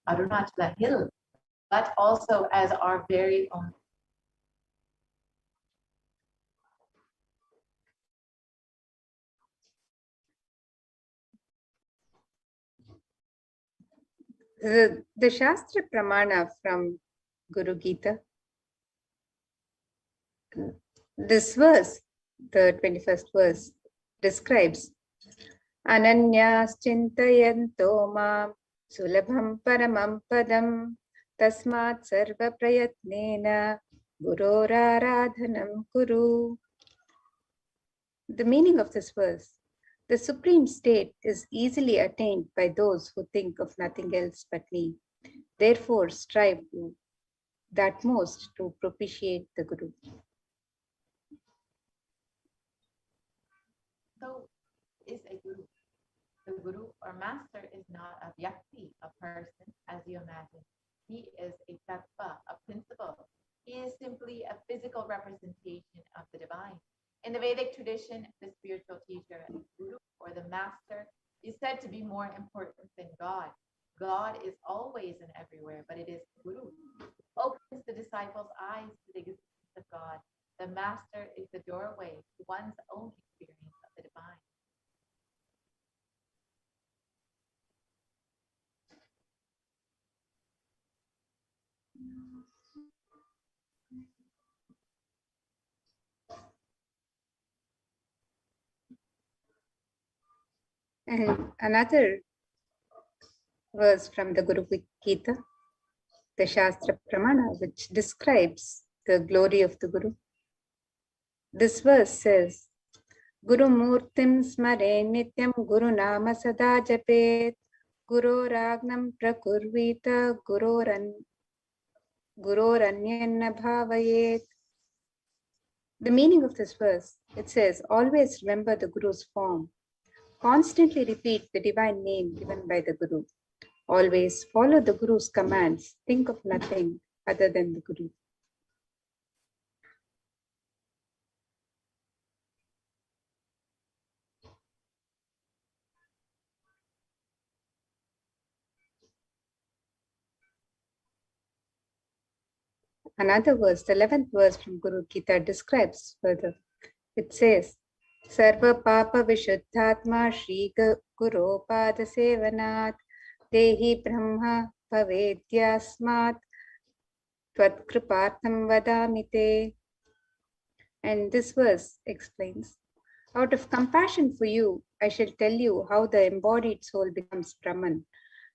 [SPEAKER 3] Arunachala Hill, but also as our very own.
[SPEAKER 7] The Shastra Pramana from Guru Gita, this verse, the 21st verse, describes Ananyas Chintayanto Mam Sulabham Paramam Padam Tasmat Sarva Prayatnena Guroraradhanam Kuru. The meaning of this verse: the supreme state is easily attained by those who think of nothing else but me. Therefore, strive to that most to propitiate the Guru.
[SPEAKER 3] So, is a Guru. The Guru or Master is not a Vyakti, a person, as you imagine. He is a Tattva, a principle. He is simply a physical representation of the divine. In the Vedic tradition, the spiritual teacher, the Guru or the Master, is said to be more important than God. God is always and everywhere, but it is Guru who opens the disciples' eyes to the existence of God. The Master is the doorway to one's own experience of the divine.
[SPEAKER 7] And another verse from the Guru Gita, the Shastra Pramana, which describes the glory of the Guru. This verse says, Guru Murtim Smare Nityam Guru Nama Sada Japet Guru Ragnam Prakurvita Guroranyanna Bhavayet. The meaning of this verse, it says, always remember the Guru's form. Constantly repeat the divine name given by the Guru. Always follow the Guru's commands. Think of nothing other than the Guru. Another verse, the 11th verse from Guru Gita, describes further. It says, Sarva Papa Vishuddhatma Shri Guru Pada Sevanat Dehi Brahma Pavedyasmat Tvat Kripartham Vadamite. And this verse explains, out of compassion for you, I shall tell you how the embodied soul becomes Brahman,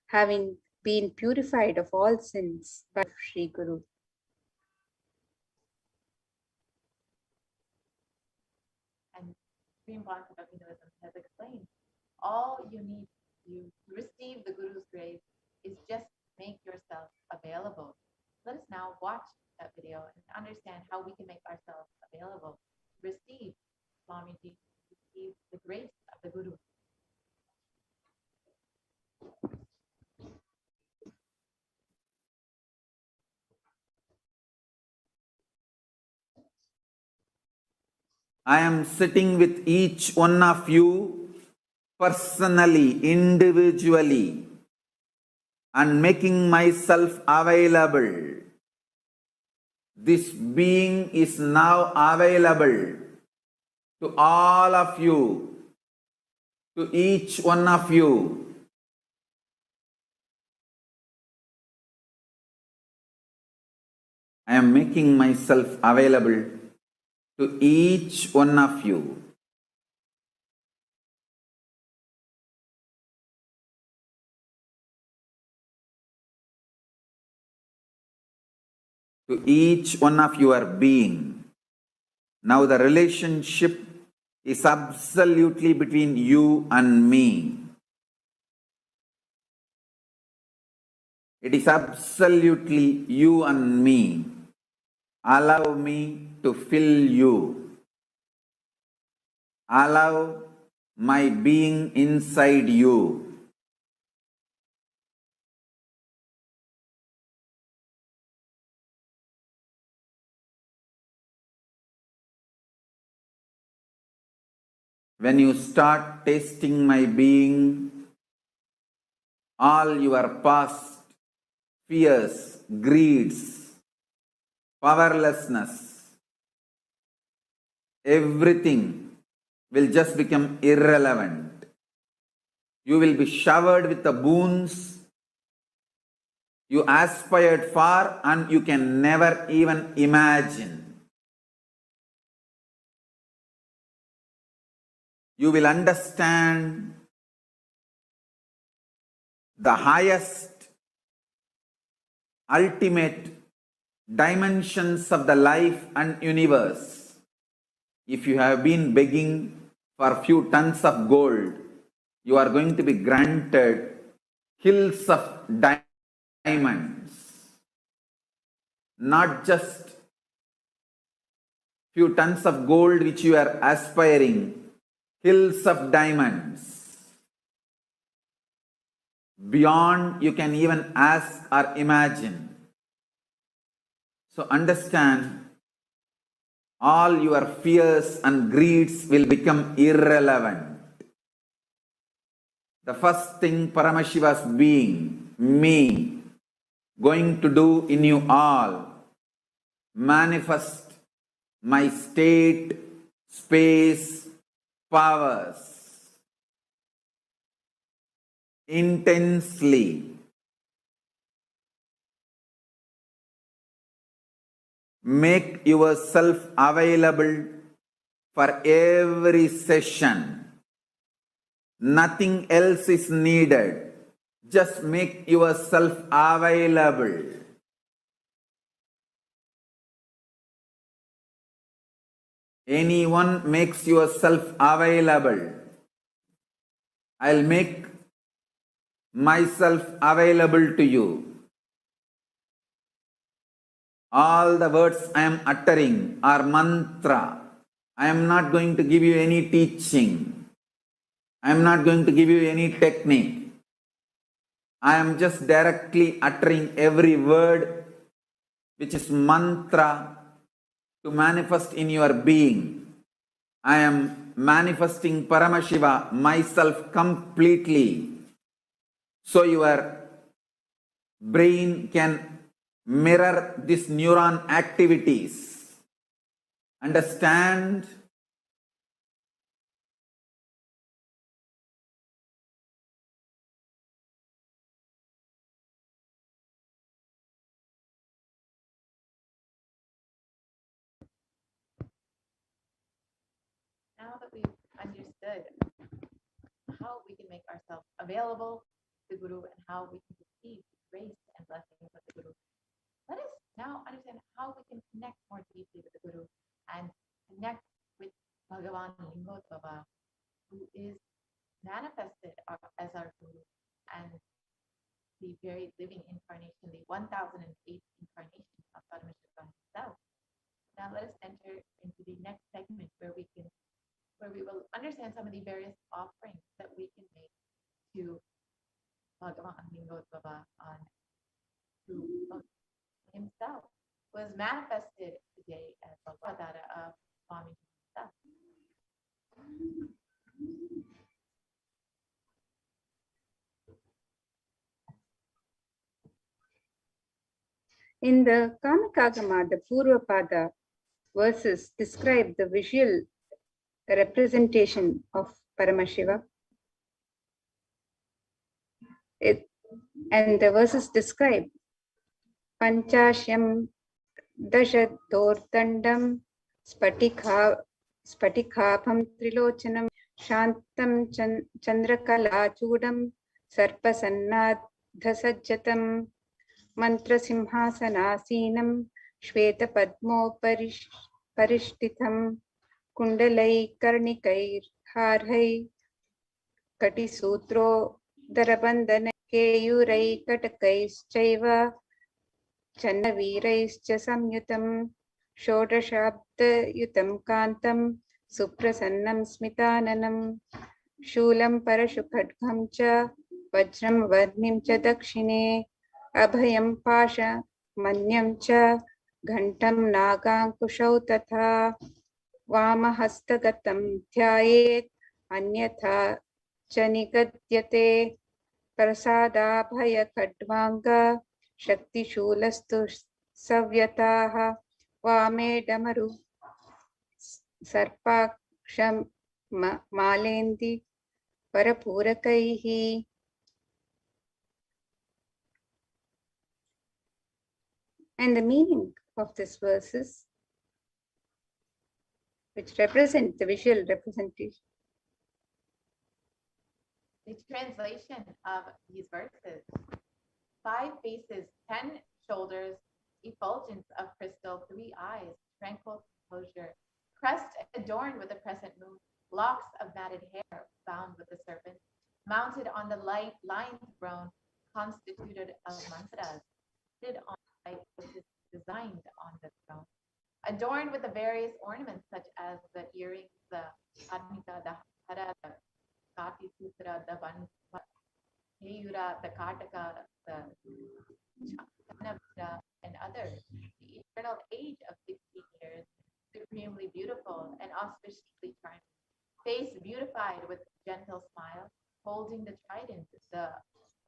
[SPEAKER 7] having been purified of all sins by Sri Guru.
[SPEAKER 3] And Supreme Concept of Hinduism has explained, all you need to receive the Guru's grace is just make yourself available. Let us now watch that video and understand how we can make ourselves available. Receive Swamiji, receive the grace of the Guru.
[SPEAKER 2] I am sitting with each one of you personally, individually, and making myself available. This being is now available to all of you, to each one of you. I am making myself available to each one of you. To each one of your being. Now the relationship is absolutely between you and me. It is absolutely you and me. Allow me to fill you. Allow my being inside you. When you start tasting my being, all your past fears, greeds, powerlessness, everything will just become irrelevant. You will be showered with the boons you aspired for and you can never even imagine. You will understand the highest, ultimate dimensions of the life and universe. If you have been begging for a few tons of gold, you are going to be granted hills of diamonds. Not just few tons of gold which you are aspiring, hills of diamonds. Beyond you can even ask or imagine. So understand, all your fears and greeds will become irrelevant. The first thing Paramashiva's being, me, going to do in you all, manifest my state, space, powers intensely. Make yourself available for every session. Nothing else is needed. Just make yourself available. Anyone makes yourself available, I'll make myself available to you. All the words I am uttering are mantra. I am not going to give you any teaching. I am not going to give you any technique. I am just directly uttering every word which is mantra to manifest in your being. I am manifesting Paramashiva, myself completely, so your brain can mirror these neuron activities. Understand?
[SPEAKER 3] Now that we've understood how we can make ourselves available to the Guru and how we can receive the grace and blessings of the Guru, let us now understand how we can connect more deeply with the Guru and connect with Bhagavan Lingodvaba, who is manifested as our Guru and the very living incarnation, the 1008 incarnation of Paramashiva himself. Now let us enter into the next segment where we will understand some of the various offerings that we can make to Bhagavan Lingodvaba to himself, was manifested today as a Bhagavata of Swami himself.
[SPEAKER 7] In the Kanakagama, the Purvapada verses describe the visual representation of Paramashiva. And the verses describe Panchashyam Dashadortandam Spatikhapam Trilochanam Shantam Chandrakalachudam Sarpasannadhasajjatam Mantrasimhasanasinam Shvetapadmoparishtitam Kundalai Karnikair Harhai Katisutro Darabandana Keyurai Katakais Chaiva Channavirais Samyutam Shodashabda Yutam Kantam Suprasannam Smitananam Shulam Parashukadgham cha Vajram Varnim cha Dakshine Abhayam Pasha Manyam cha Ghantam Nagankushau Tatha Vamahastagatam Dhyayet Anyatha Chanigadyate Prasadabhaya Kadvanga Shakti Shulastu Savyataha Vame Damaru Sarpaksham Malendi Parapurakaihi. And the meaning of this verses, which represent the visual representation.
[SPEAKER 3] The translation of these verses: 5 faces, 10 shoulders, effulgence of crystal, 3 eyes, tranquil composure, crest adorned with a crescent moon, locks of matted hair bound with a serpent, mounted on the lion throne constituted of mantras, seated on the light which is designed on the throne, adorned with the various ornaments such as the earrings, the admita, the hara, the kati sutra, the Heyura, the Kataka, the Chanavra, and others. The eternal age of 16 years, supremely beautiful and auspiciously charming, face beautified with gentle smile, holding the trident, the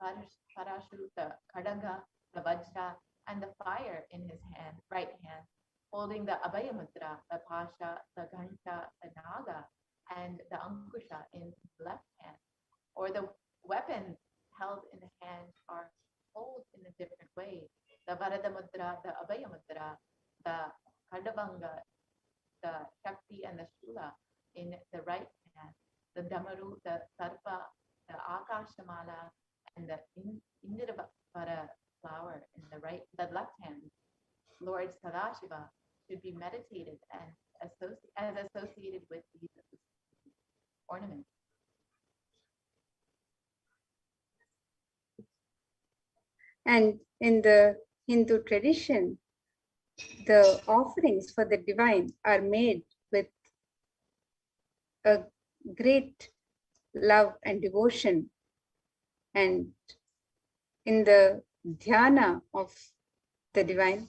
[SPEAKER 3] parashu, the kadanga, the vajra, and the fire in his right hand, holding the abhayamudra, the pasha, the ghanta, the naga, and the ankusha in his left hand, or the weapons held in the hand are held in a different way. The Varada Mudra, the Abhaya Mudra, the Kadavanga, the Shakti, and the Shula in the right hand, the Damaru, the Sarpa, the Akashamala, and the Indirvara flower in the left hand. Lord Sadashiva should be meditated and associated with these ornaments.
[SPEAKER 7] And in the Hindu tradition, the offerings for the divine are made with a great love and devotion. And in the dhyana of the divine,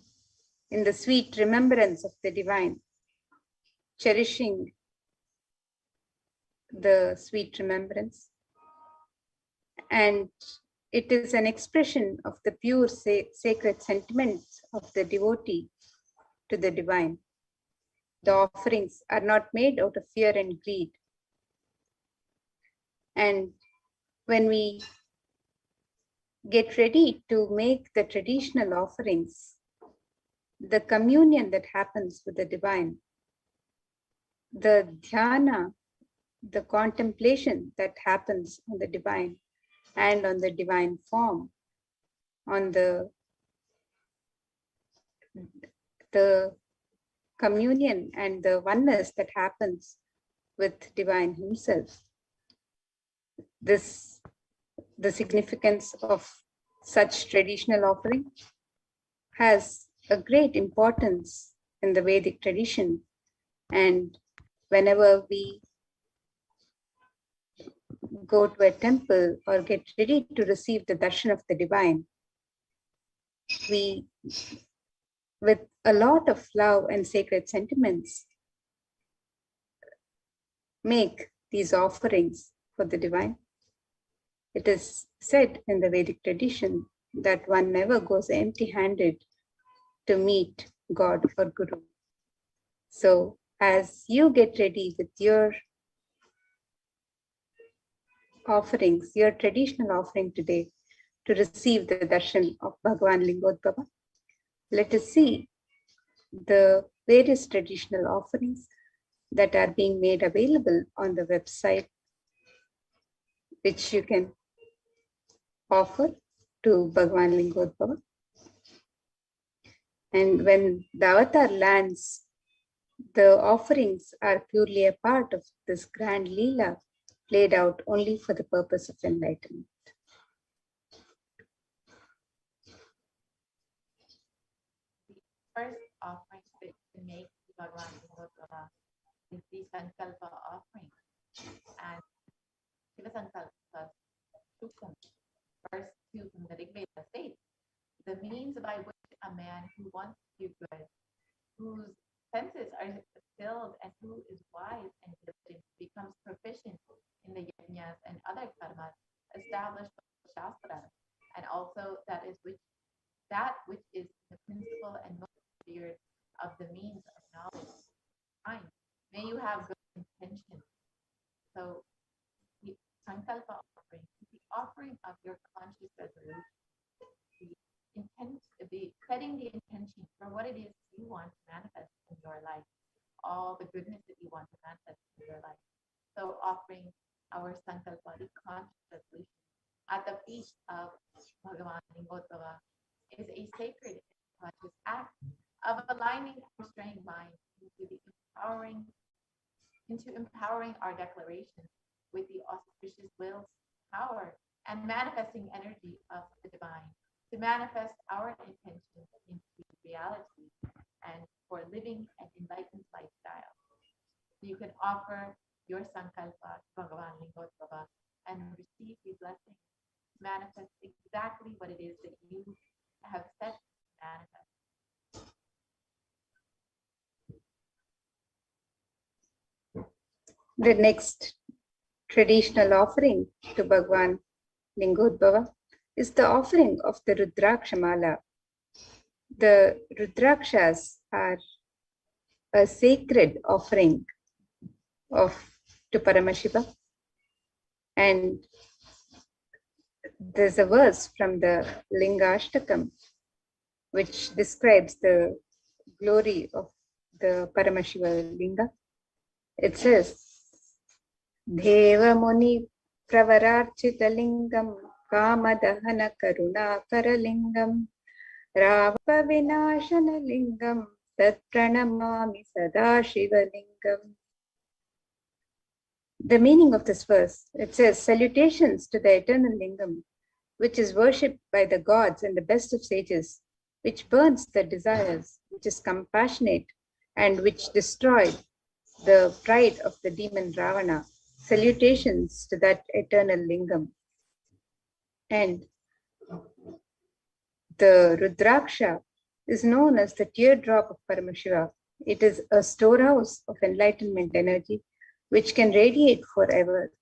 [SPEAKER 7] in the sweet remembrance of the divine, cherishing the sweet remembrance. And it is an expression of the pure sacred sentiments of the devotee to the divine. The offerings are not made out of fear and greed. And when we get ready to make the traditional offerings, the communion that happens with the divine, the dhyana, the contemplation that happens on the divine and on the divine form, on the communion and the oneness that happens with divine himself. The significance of such traditional offering has a great importance in the Vedic tradition. And whenever we go to a temple or get ready to receive the darshan of the divine, we, with a lot of love and sacred sentiments, make these offerings for the divine. It is said in the Vedic tradition that one never goes empty-handed to meet God or Guru. So as you get ready with your offerings, your traditional offering today to receive the darshan of Bhagavan Lingodbhava, let us see the various traditional offerings that are being made available on the website, which you can offer to Bhagavan Lingodbhava. And when the avatar lands The offerings are purely a part of this grand Leela, played out only for the purpose of enlightenment.
[SPEAKER 3] The first offering that you make to Bhagavan is the Sankalpa offering. And Shiva Sankalpa Suktam, verse 2 from the Rig Veda states, the means by which a man who wants to do good, whose senses are stilled and who is wise and diligent, becomes proficient in the yajnas and other karmas established by the Shastras, and also that which is the principle and most spirit of the means of knowledge. Fine. May you have good intention. So the Sankalpa offering is the offering of your conscious resolution, the setting the intention for what it is you want to manifest in your life, all the goodness that you want to manifest in your life. So offering our Sankalpa, the conscious resolution, at the feet of Bhagavan Lingodbhava is a sacred conscious act of aligning our straying mind into empowering our declarations with the auspicious will, power, and manifesting energy of the divine to manifest our intention into reality and for living an enlightened lifestyle. You can offer your Sankalpa to Bhagavan Lingodbhava and receive the blessing to manifest exactly what it is that you have set to manifest.
[SPEAKER 7] The next traditional offering to Bhagavan Lingodbhava is the offering of the Rudrakshamala. The Rudrakshas are a sacred offering to Paramashiva, and there's a verse from the Lingashtakam which describes the glory of the Paramashiva Linga. It says, Deva Muni Pravararchita Lingam Kamadahana Karuna Karalingam Rava Vinashana Lingam Tat Pranamami Sadashiva Lingam. The meaning of this verse, it says, salutations to the eternal Lingam, which is worshipped by the gods and the best of sages, which burns the desires, which is compassionate, and which destroyed the pride of the demon Ravana. Salutations to that eternal Lingam. And the Rudraksha is known as the teardrop of Paramashiva. It is a storehouse of enlightenment energy which can radiate forever.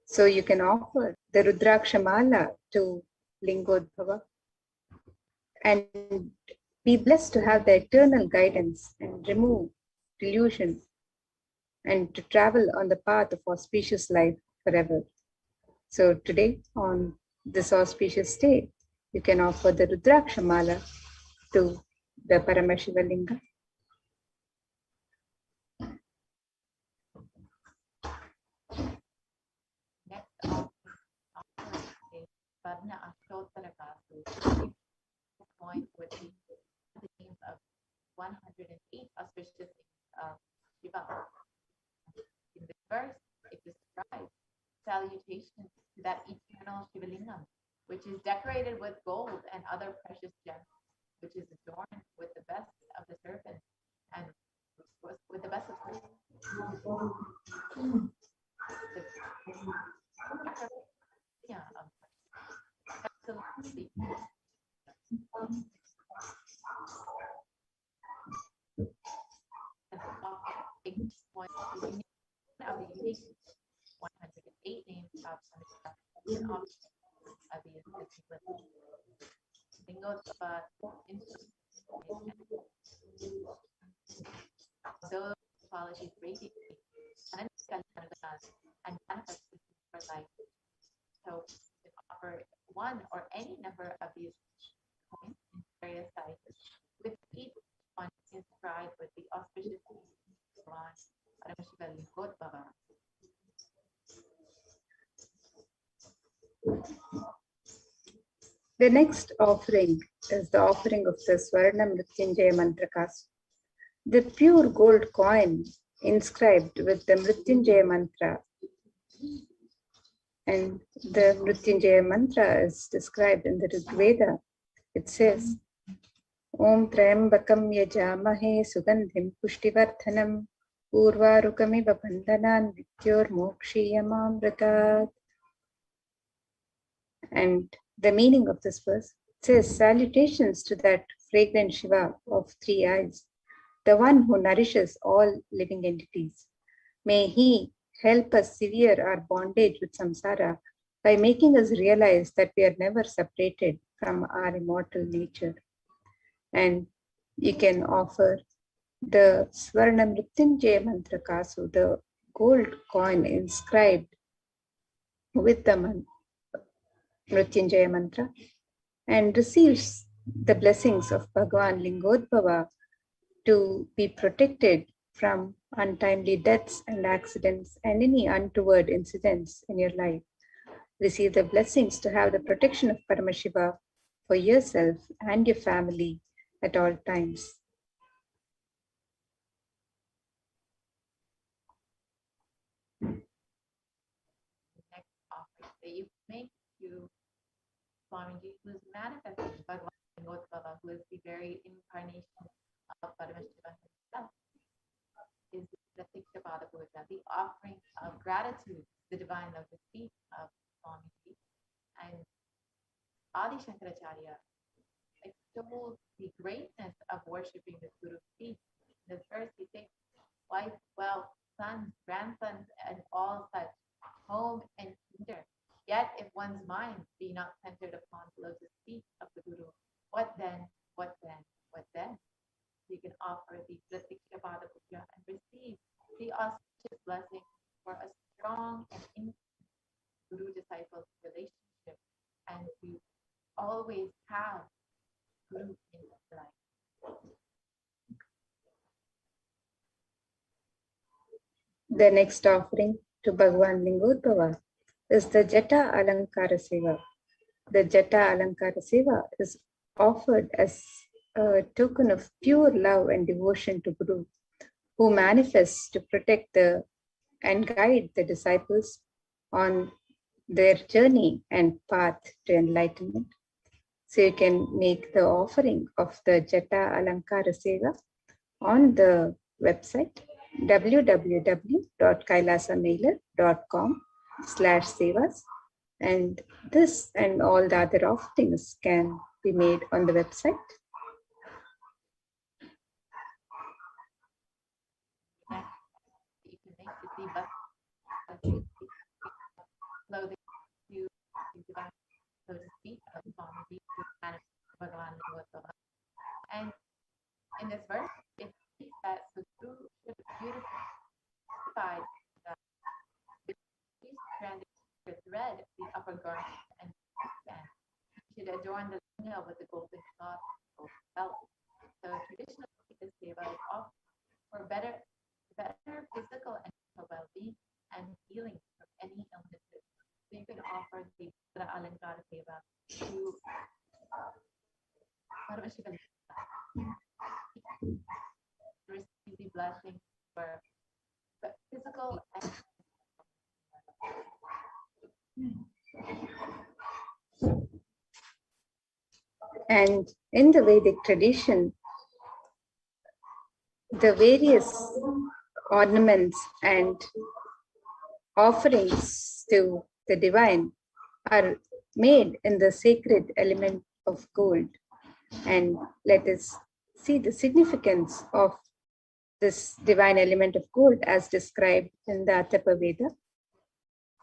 [SPEAKER 7] So you can offer the Rudraksha Mala to Lingodbhava and be blessed to have the eternal guidance and remove delusion and to travel on the path of auspicious life forever. So today, on this auspicious day, you can offer the Rudraksha Mala to the Paramashiva Linga.
[SPEAKER 3] Next offering is Varna Ashtotarakasu. This point would be the names of 108 auspicious things of Shiva. In this verse, it describes salutations to that eternal Shivalingam, which is decorated with gold and other precious gems, which is adorned with the best of the serpents and with the best of serpents. Absolutely. Point of the unique 108 names of Samhita of those qualities radiate and manifest for life. So you can offer one or any number of these points in various sizes, with each one inscribed with the auspicious Paramashiva Lingodbhava.
[SPEAKER 7] The next offering is the offering of the Swarnam Mrityunjaya Mantrakas. The pure gold coin inscribed with the Mrityunjaya mantra. And the Mrityunjaya mantra is described in the Rig Veda. It says, Om Trayambakam Yajamahe Sugandhim Pushtivardhanam Urvarukamiva Bandhanan Vityor Mokshiyamamritat. And the meaning of this verse says, salutations to that fragrant Shiva of three eyes, the one who nourishes all living entities. May he help us sever our bondage with samsara by making us realize that we are never separated from our immortal nature. And you can offer the Swarna Mrityunjaya Mantra Kasu, the gold coin inscribed with the Mrityunjaya Mantra, and receives the blessings of Bhagavan Lingodbhava to be protected from untimely deaths and accidents and any untoward incidents in your life. Receive the blessings to have the protection of Paramashiva for yourself and your family at all times.
[SPEAKER 3] Next offering that you make to Swamiji, who is manifesting Bhagavan Lingodbhava, who is the very incarnation of Paramashiva himself, is the Tikshapada Puja, the offering of gratitude to the divine lotus feet of Swamiji. And Adi Shankaracharya extols the greatness of worshipping the Guru's feet. In this verse, he takes wife, wealth, sons, grandsons, and all such, home and kingdom. Yet if one's mind be not centered upon the lotus feet of the Guru, what then, what then, what then? You can offer the Pratikshapada Puja and receive the auspicious blessing for a strong and intimate Guru-disciple relationship, and to always have Guru in your life.
[SPEAKER 7] The next offering to Bhagavan Lingodbhava is the Jata Alankara Seva. The Jata Alankara Seva is offered as a token of pure love and devotion to Guru, who manifests to protect and guide the disciples on their journey and path to enlightenment. So you can make the offering of the Jata Alankara Seva on the website www.kailasamailer.com/sevas, and this and all the other offerings can be made on the website.
[SPEAKER 3] You can make the clothing to divine lotus feet of Swamiji to manifest Bhagavan Lingodbhava. And in this verse, it states that the Guru should beautify the stranded thread, the upper garment, and should adorn the linga with the golden cloth, golden belt. So traditionally, this seva is offered for better physical and mental well-being and healing from any illnesses. So you can offer the Jata Alankara seva to Paramashiva, receive the blessing for physical and
[SPEAKER 7] And in the Vedic tradition, the various ornaments and offerings to the divine are made in the sacred element of gold. And let us see the significance of this divine element of gold as described in the Atharva Veda.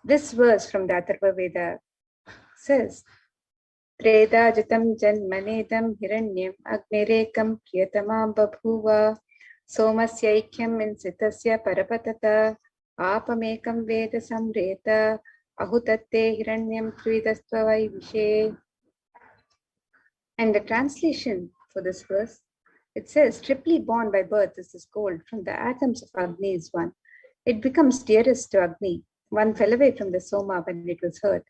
[SPEAKER 7] This verse from the Atharva Veda says, Treda jatam janmanedam hiranyam agnirekam priyatamam babhuva somasyaikyam insitasya parapatata apamekam veda samreta ahutatte hiranyam tridastavai vishe. And the translation for this verse, it says, triply born by birth is this gold, from the atoms of Agni is one. It becomes dearest to Agni. One fell away from the Soma when it was hurt.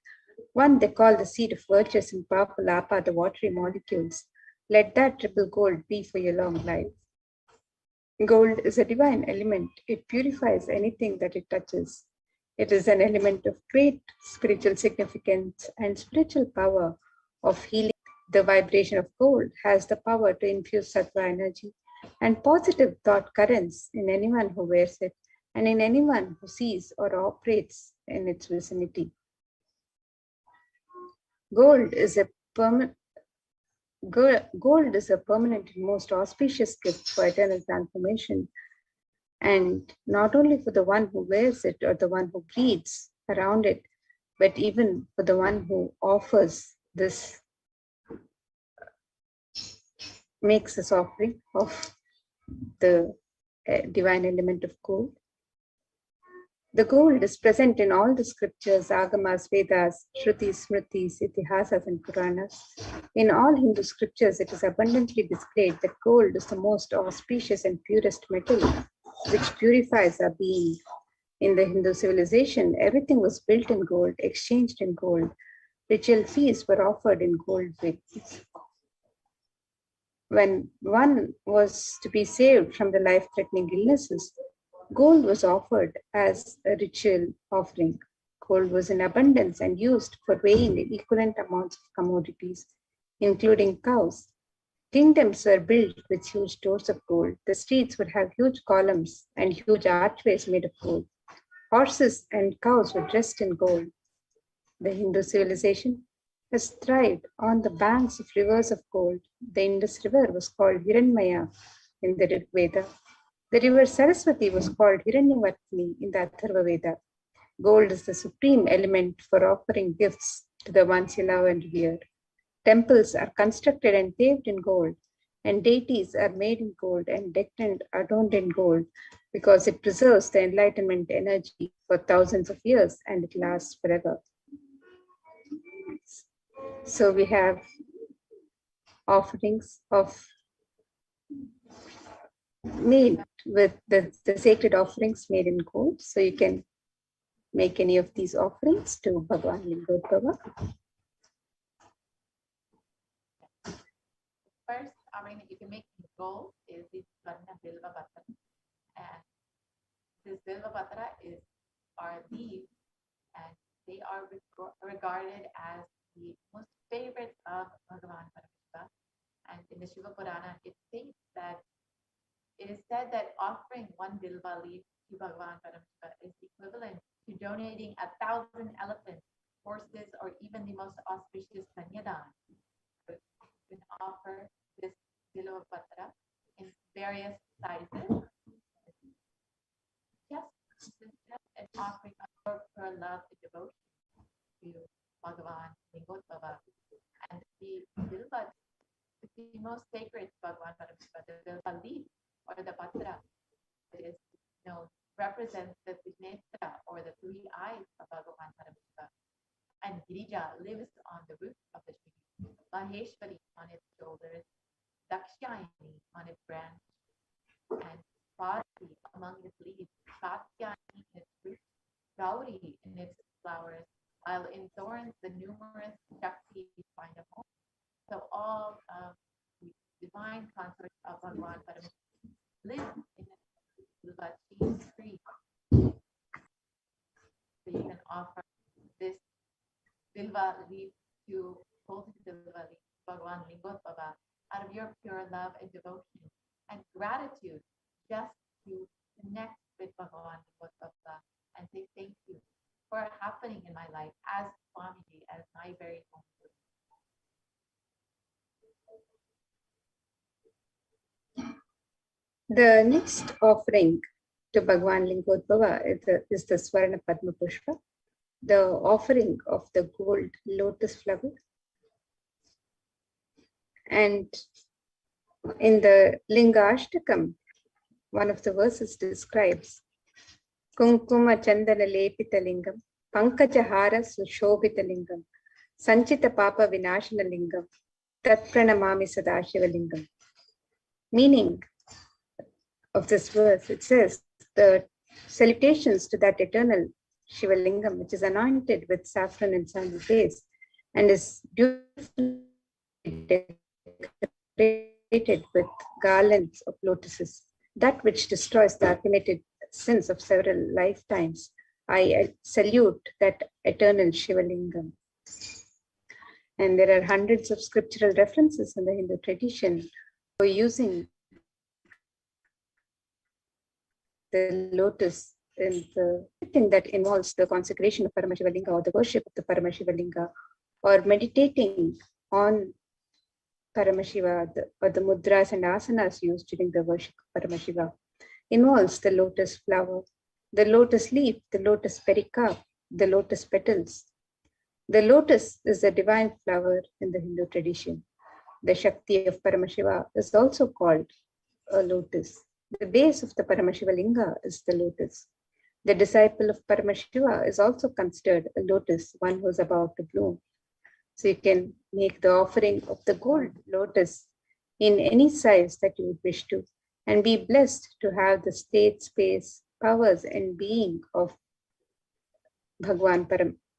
[SPEAKER 7] One they call the seed of virtuous and powerful Apa, the watery molecules. Let that triple gold be for your long life. Gold is a divine element. It purifies anything that it touches. It is an element of great spiritual significance and spiritual power of healing. The vibration of gold has the power to infuse sattva energy and positive thought currents in anyone who wears it and in anyone who sees or operates in its vicinity. Gold is a permanent and most auspicious gift for eternal transformation, and not only for the one who wears it or the one who breathes around it, but even for the one who offers this, makes this offering of the divine element of gold. The gold is present in all the scriptures, agamas, Vedas, Shrutis, Smritis, Itihasas, and Puranas. In all Hindu scriptures, it is abundantly displayed that gold is the most auspicious and purest metal, which purifies our being. In the Hindu civilization, everything was built in gold, exchanged in gold. Ritual feasts were offered in gold vessels. When one was to be saved from the life-threatening illnesses, gold was offered as a ritual offering. Gold was in abundance and used for weighing equivalent amounts of commodities, including cows. Kingdoms were built with huge doors of gold. The streets would have huge columns and huge archways made of gold. Horses and cows were dressed in gold. The Hindu civilization has thrived on the banks of rivers of gold. The Indus River was called Hiranmaya in the Rig Veda. The river Saraswati was called Hiranyavartini in the Atharva Veda. Gold is the supreme element for offering gifts to the ones you love and revere. Temples are constructed and paved in gold, and deities are made in gold and decked and adorned in gold because it preserves the enlightenment energy for thousands of years and it lasts forever. So we have offerings of made with the sacred offerings made in gold. So you can make any of these offerings to Bhagavan Lingodbhava.
[SPEAKER 3] First offering that you can make in gold is the Swarna Bilva Patra. And this Bilva Patra are leaves, and they are regarded as the most favorite of Bhagavan Paramashiva. And in the Shiva Purana, it states that it is said that offering one Bilva leaf to Bhagavan Paramashiva is equivalent to donating 1,000 elephants, horses, or even the most auspicious Kanyadan. So you can offer this Bilva Patra in various sizes. Just an offering of pure love and devotion to Bhagavan Lingodbhava. And the Bilva is the most sacred to Bhagavan Paramashiva. The Bilva leaf or the Patra is represents the Vignetra or the three eyes of Bhagavan Paramashiva. And Girija lives on the roof of the tree, Maheshwari on its shoulders, Dakshayani on its branch, and Parvati among its leaves, Katyani in its roots, Gauri in its flowers, while in thorns the numerous Shaktis find a home. So all of the divine consorts of Bhagavan Paramashiva live in the Bilva tree. So you can offer this Bilva leaf to Bilva leaf, Bhagavan Lingodbhava, out of your pure love and devotion and gratitude, just to connect with Bhagavan Lingodbhava and say thank you for happening in my life as Swamiji, as my very own.
[SPEAKER 7] The next offering to Bhagavan Lingodbhava is the Swarna Padma Pushpa, the offering of the gold lotus flower. And in the Lingashtakam, one of the verses describes Kunkuma Chandana Lepita Lingam, Pankajahara Sushobhita Lingam, Sanchita Papa Vinashana Lingam, Tat Pranamami Sadashiva Lingam. Meaning of this verse, it says the salutations to that eternal Shiva Lingam, which is anointed with saffron and sandal paste and is beautifully decorated with garlands of lotuses. that which destroys the accumulated sins of several lifetimes. I salute that eternal Shivalingam. And there are hundreds of scriptural references in the Hindu tradition for using the lotus in the thing that involves the consecration of Paramashivalinga or the worship of the Paramashivalinga or meditating on Paramashiva or the mudras and asanas used during the worship of Paramashiva involves the lotus flower, the lotus leaf, the lotus pericarp, the lotus petals. The lotus is a divine flower in the Hindu tradition. The Shakti of Paramashiva is also called a lotus. The base of the Paramashiva Linga is the lotus. The disciple of Paramashiva is also considered a lotus, one who is about to bloom. So you can make the offering of the gold lotus in any size that you would wish to, and be blessed to have the state, space, powers, and being of Bhagwan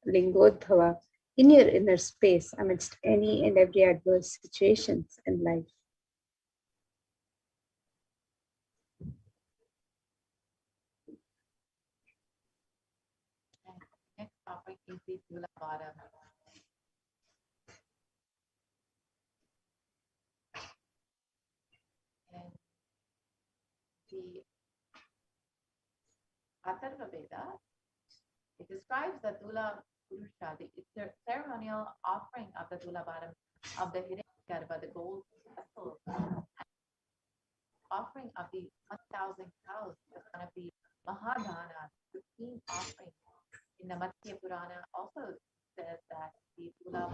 [SPEAKER 7] Lingodbhava in your inner space amidst any and every adverse situations in life.
[SPEAKER 3] Next topic is the Tula Bottom. And the Atharva Veda, it describes the Tula Purusha, the ceremonial offering of the Tula Bottom of the Hiranyagarbha, the gold vessel, offering of the 1,000 cows as one of the Mahadana, the 15 offerings. In the Matsya Purana also says that the Tula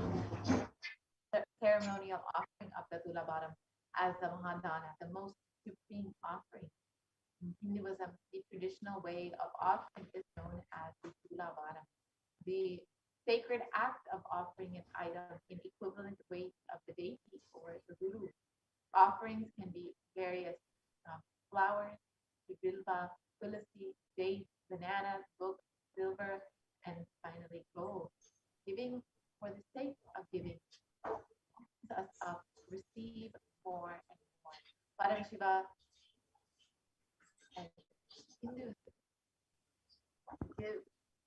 [SPEAKER 3] ceremonial offering of the Tula Bottom as the Mahadana, the most supreme offering. In Hinduism, the traditional way of offering is known as the Tula Bottom. The sacred act of offering an item in equivalent weight of the deity or the guru. Offerings can be various from flowers to bilva, tulsi, dates, bananas, books, silver, and finally gold. Giving for the sake of giving us up, receive more and more. Paramashiva and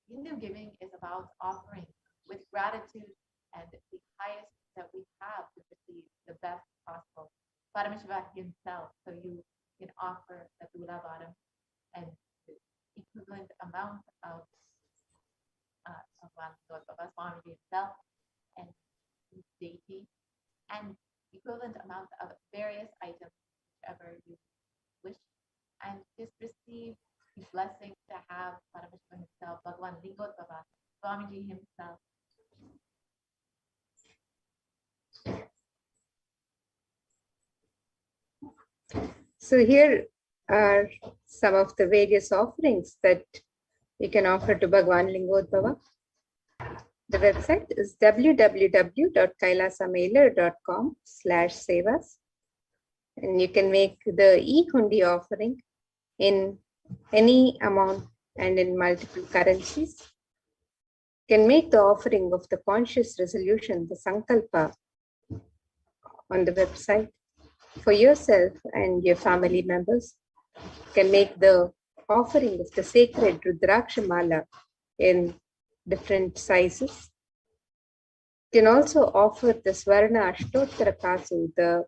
[SPEAKER 3] Hindu giving is about offering with gratitude and the highest that we have to receive the best possible. Paramashiva himself, so you can offer the Tula Bottom and the equivalent amount of Swamiji himself and his deity, and equivalent amount of various items, whichever you wish, and just receive the blessing to have Paramashiva himself, Bhagwan Lingodbhava, Swamiji himself.
[SPEAKER 7] So here are some of the various offerings that you can offer to Bhagwan Lingodbhava. The website is www.kailasamailer.com/sevas, and you can make the e-hundi offering in any amount and in multiple currencies. You can make the offering of the conscious resolution, the sankalpa, on the website for yourself and your family members. You can make the offering of the sacred Rudraksha Mala in different sizes. You can also offer the Swarna Ashtottara Kasu, the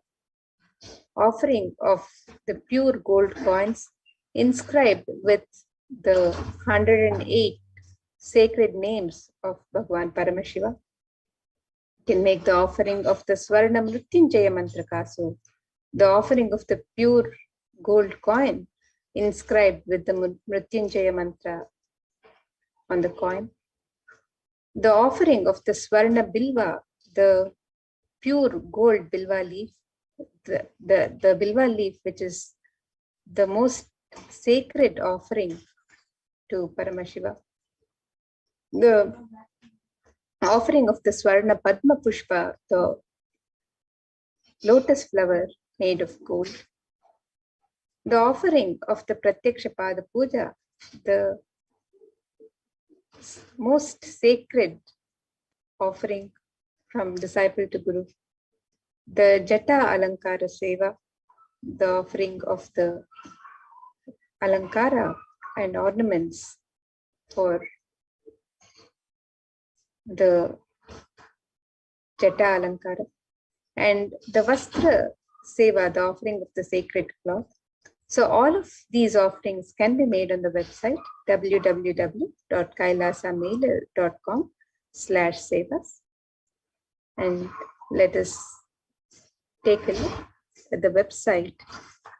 [SPEAKER 7] offering of the pure gold coins inscribed with the 108 sacred names of Bhagwan Paramashiva. You can make the offering of the Swarna Mrityunjaya Mantra Kasu, the offering of the pure gold coin inscribed with the Mrityunjaya Mantra on the coin. The offering of the Swarna Bilva, the pure gold Bilva leaf, the Bilva leaf, which is the most sacred offering to Paramashiva. The offering of the Swarna Padma Pushpa, the lotus flower made of gold. The offering of the Pratyaksha Pada Puja, the most sacred offering from disciple to guru. The Jata Alankara Seva, the offering of the alankara and ornaments for the Jata alankara, and the Vastra Seva, the offering of the sacred cloth. So all of these offerings can be made on the website www.kailasamailer.com/sevas. And let us take a look at the website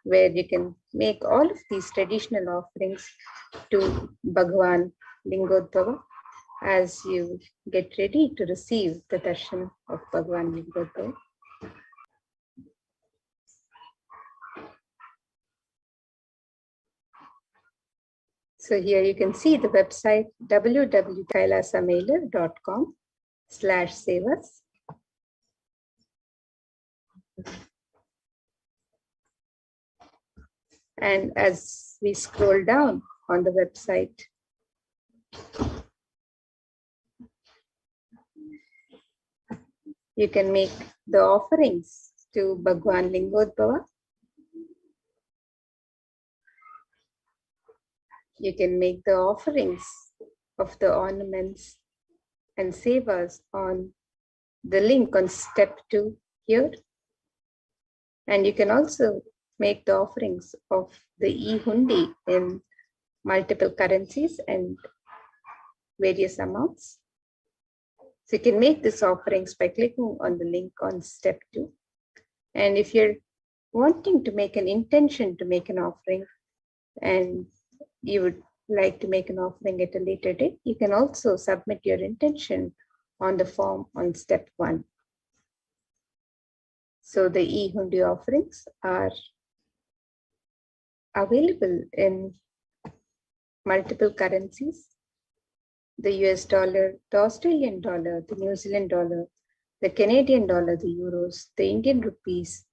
[SPEAKER 7] where you can make all of these traditional offerings to Bhagwan Lingodbhava as you get ready to receive the darshan of Bhagwan Lingodbhava. So here you can see the website www.kailasamailer.com/sevas. And as we scroll down on the website, you can make the offerings to Bhagwan Lingodbhava. You can make the offerings of the ornaments and sevas on the link on step 2 here. And you can also make the offerings of the e-hundi in multiple currencies and various amounts. So you can make these offerings by clicking on the link on step 2. And if you're wanting to make an intention to make an offering and you would like to make an offering at a later date, you can also submit your intention on the form on step 1. So the e-hundi offerings are available in multiple currencies: the US dollar, the Australian dollar, the New Zealand dollar, the Canadian dollar, the euros, the Indian rupees,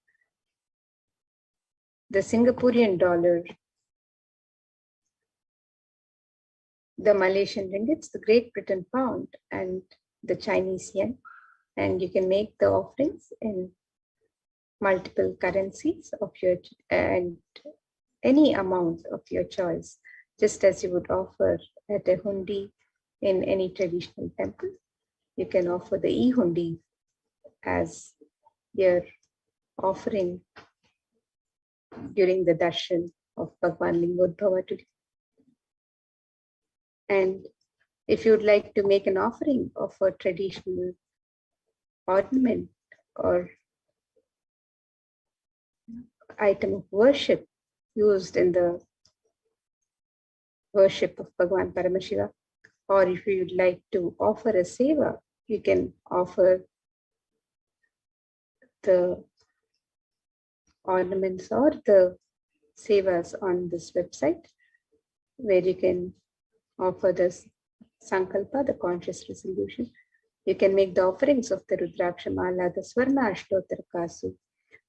[SPEAKER 7] the Singaporean dollar, the Malaysian ringgits, the Great Britain pound, and the Chinese yen. And you can make the offerings in multiple currencies of your and any amount of your choice, just as you would offer at a hundi in any traditional temple. You can offer the e-hundi as your offering during the darshan of Bhagwan Lingodbhava today. And if you would like to make an offering of a traditional ornament or item of worship used in the worship of Bhagwan Paramashiva, or if you would like to offer a seva, you can offer the ornaments or the sevas on this website, where you can offer this sankalpa, the conscious resolution. You can make the offerings of the Rudraksha Mala, the Swarna Ashtottara Kasu,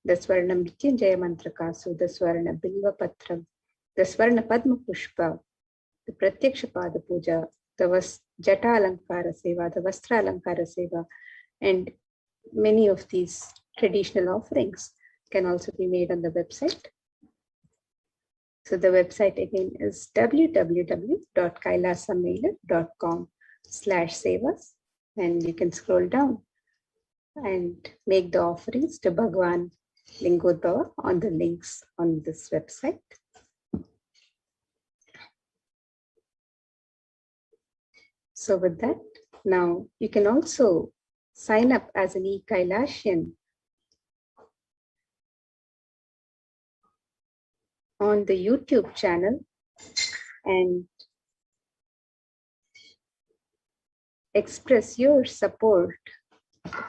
[SPEAKER 7] the Swarna Mrityunjaya Mantra Kasu, the Swarna Bilva Patram, the Swarna Padma Pushpa, the Pratyaksha Pada Puja, the Jata Alankara Seva, the Vastra Alankara Seva, and many of these traditional offerings can also be made on the website. So the website again is www.kailasamailer.com/sevas, and you can scroll down and make the offerings to Bhagwan Lingodbhava on the links on this website. So with that, now you can also sign up as an e-Kailashian on the YouTube channel and express your support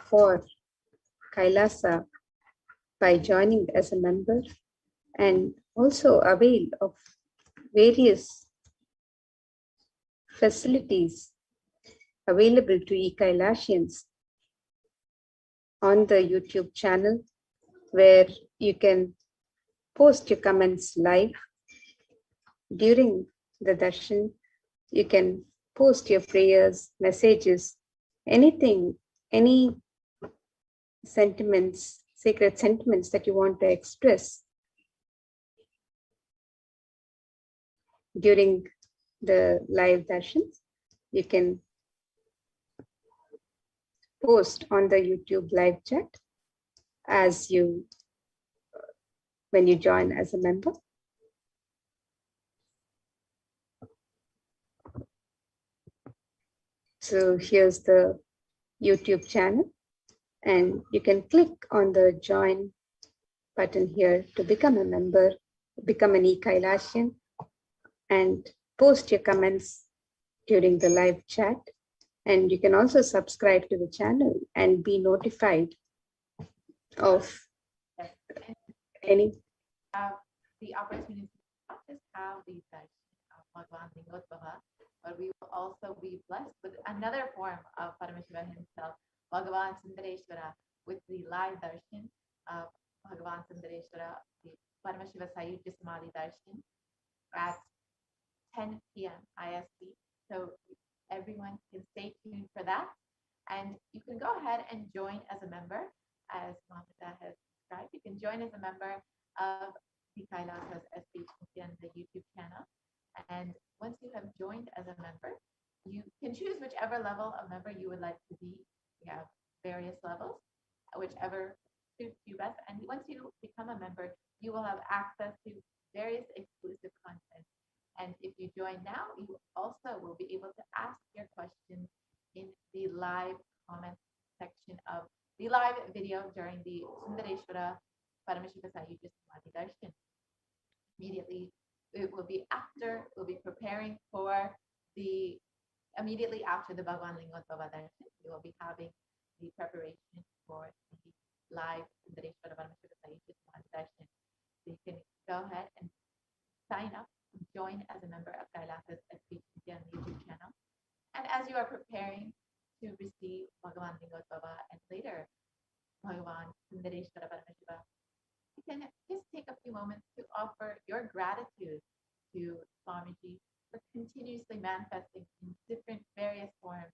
[SPEAKER 7] for Kailasa by joining as a member, and also avail of various facilities available to e-Kailashians on the YouTube channel, where you can post your comments live during the darshan. You can post your prayers, messages, anything, any sentiments, sacred sentiments that you want to express during the live sessions, you can post on the YouTube live chat as you when you join as a member. So here's the YouTube channel, and you can click on the join button here to become a member, become an e-Kailashian, and post your comments during the live chat. And you can also subscribe to the channel and be notified of any.
[SPEAKER 3] Have the opportunity to not just have the session of Bhagavan Lingottava, but we will also be blessed with another form of Paramashiva himself, Bhagavan Sundareshwara, with the live darshan of Bhagavan Sundareshwara, the Paramashiva Sayujya Samadhi darshan at 10 p.m. IST. So everyone can stay tuned for that. And you can go ahead and join as a member, as Mamata has described. You can join as a member of the Kailasas HDH Nithyananda YouTube channel. And once you have joined as a member, you can choose whichever level of member you would like to be. We have various levels, whichever suits you best. And once you become a member, you will have access to various exclusive content. And if you join now, you also will be able to ask your questions in the live comment section of the live video during the Sundareshwara Paramashiva Sayujya Samadhi Darshan. Immediately, it will be after, we'll be preparing for the, immediately after the Bhagavan Lingottava Darshan, we will be having the preparation for the live Sundareshwara Paramashiva Sayujya Samadhi Darshan. So you can go ahead and sign up, join as a member of Kailasas HDH Nithyananda YouTube channel. And as you are preparing to receive Bhagavan Lingottava and later Bhagavan Sundareshwara Paramashiva, you can just take a few moments to offer your gratitude to Swamiji for continuously manifesting in different various forms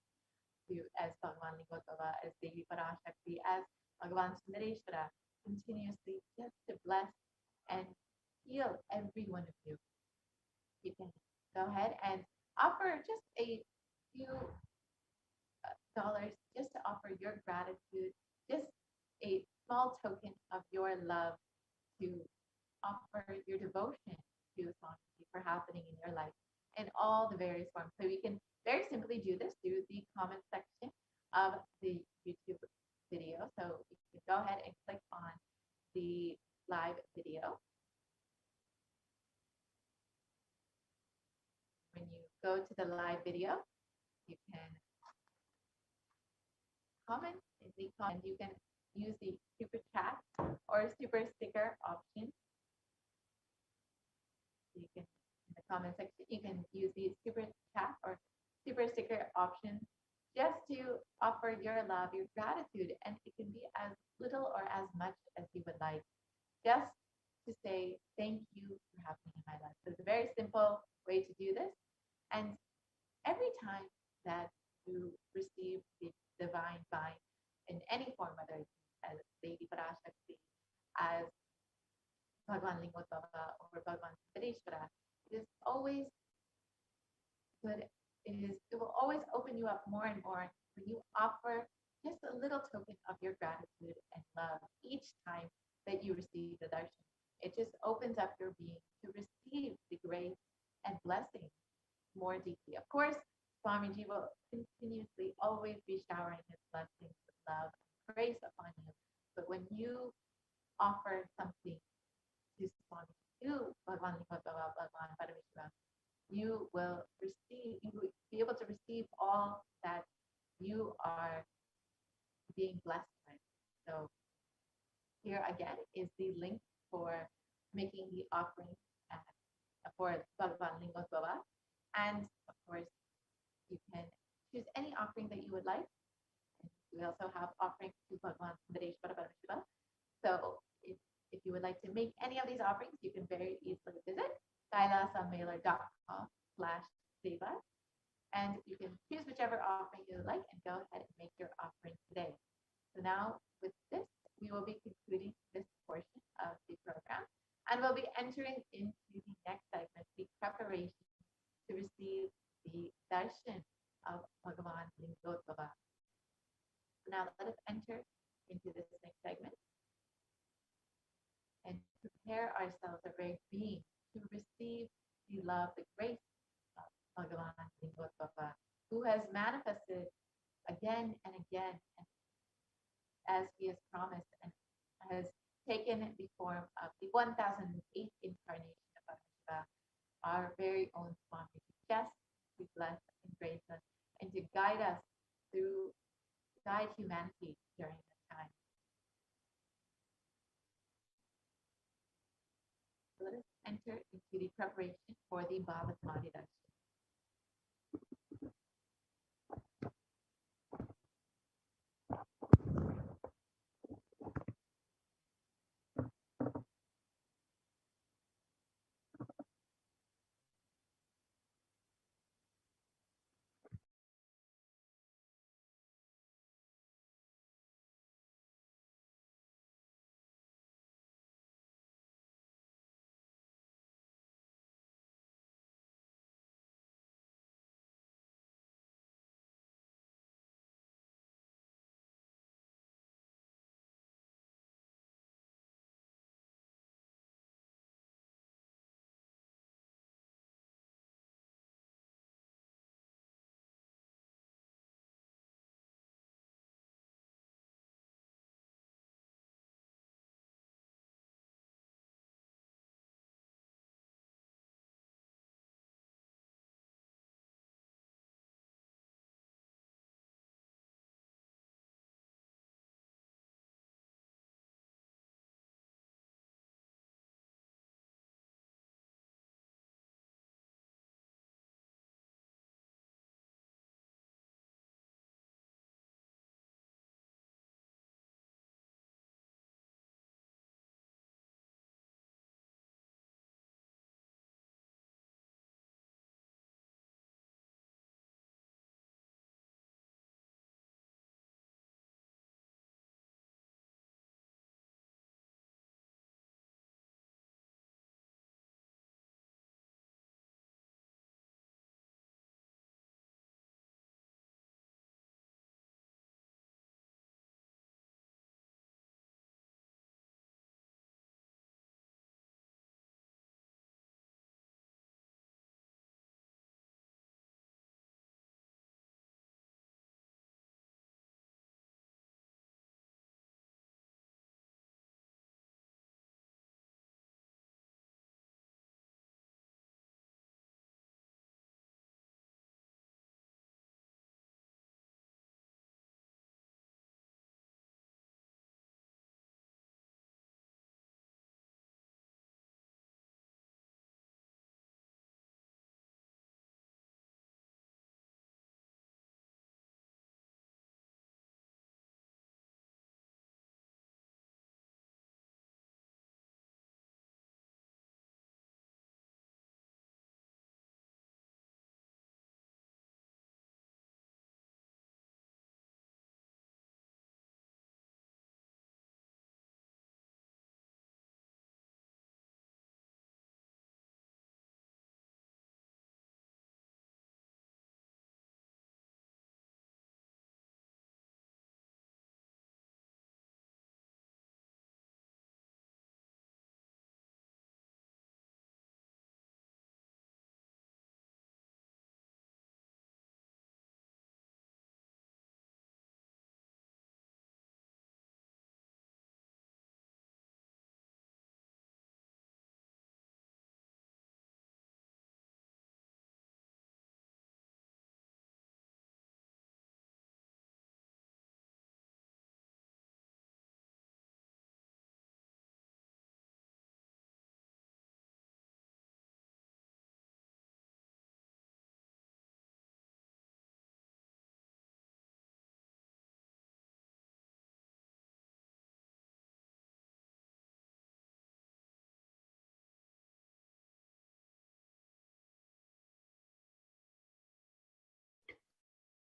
[SPEAKER 3] to as Bhagavan Lingottava, as Devi Parashakti, as Bhagavan Sundareshwara, continuously just to bless and heal every one of you. You can go ahead and offer just a few dollars just to offer your gratitude, just a small token of your love, to offer your devotion to Swamiji for happening in your life in all the various forms. So you can very simply do this through the comment section of the YouTube video. So you can go ahead and click on the live video. When you go to the live video, you can comment in the comment. You can use the super chat or super sticker option. You can, in the comment section, you can use the super chat or super sticker option just to offer your love, your gratitude, and it can be as little or as much as you would like, just to say thank you for happening in my life. So it's a very simple way to do this. And every time that you receive the divine vine in any form, whether it's as Devi Parashakti, as Bhagavan Lingottava, or Bhagavan Sundareshwara, it is always good. It will always open you up more and more when you offer just a little token of your gratitude and love each time that you receive the darshan. It just opens up your being to receive the grace and blessing more deeply. Of course, Swamiji will continuously always be showering his blessings with love and grace upon you. But when you offer something to Swamiji, to Bhagavan Lingottava, Bhagavan Paramashivoham, you will be able to receive all that you are being blessed with. So here again is the link for making the offering for Bhagavan Lingottava. And of course, you can choose any offering that you would like. And we also have offerings to Bhagavan Sundareshwara Paramashiva. So if you would like to make any of these offerings, you can very easily visit kailasamailer.com/seva, and you can choose whichever offering you would like and go ahead and make your offering today. So now with this, we will be concluding this portion of the program, and we'll be entering into the next segment, the preparation darshan of Bhagavan Lingodbhava. Now let us enter into this next segment and prepare ourselves, our very being, to receive the love, the grace of Bhagavan Lingodbhava, who has manifested again and again, as he has promised, and has taken the form of the 1008th incarnation of Parashakti, our very own Swami, just to bless and grace us and to guide us through, guide humanity during this time. Let us enter into the preparation for the Bhava Samadhi Darshan.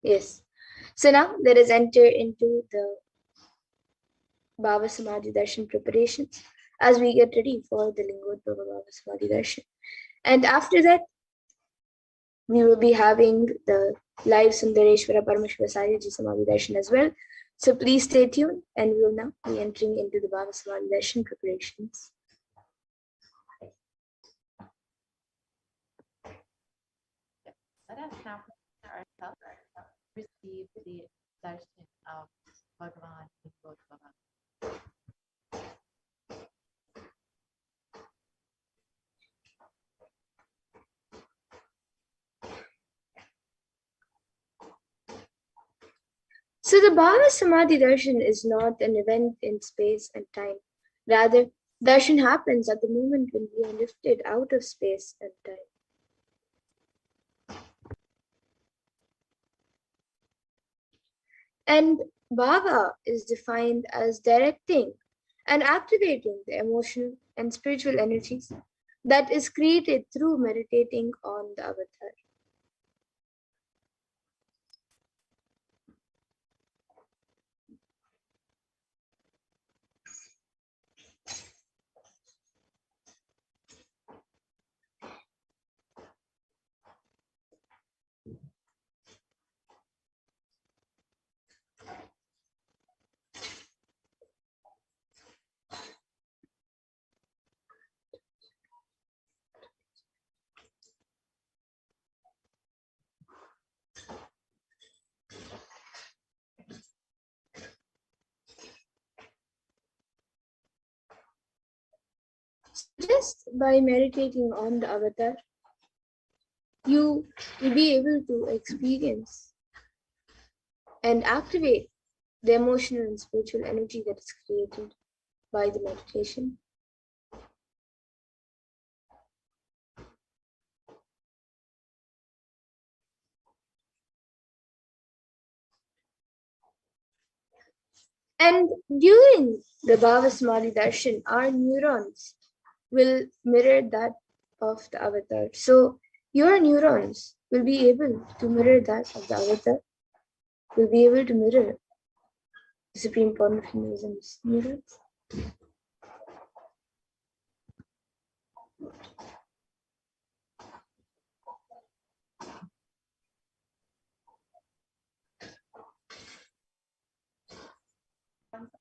[SPEAKER 6] Yes. So now let us enter into the Bhava Samadhi Darshan preparations as we get ready for the Lingodbhava Bhava Samadhi Darshan. And after that, we will be having the live Sundareshwara Paramashiva Sayaji Samadhi Darshan as well. So please stay tuned, and we will now be entering into the Bhava Samadhi Darshan preparations.
[SPEAKER 3] Let us now prepare ourselves to receive the darshan of Bhagavan Bhagavan.
[SPEAKER 6] So the Bhava Samadhi Darshan is not an event in space and time. Rather, darshan happens at the moment when we are lifted out of space and time. And Bhava is defined as directing and activating the emotional and spiritual energies that is created through meditating on the avatar. Just by meditating on the avatar, you will be able to experience and activate the emotional and spiritual energy that is created by the meditation. And during the Bhava Samadhi Darshan, our neurons will mirror that of the avatar. So your neurons will be able to mirror that of the avatar, will be able to mirror the Supreme Point of Hinduism's neurons.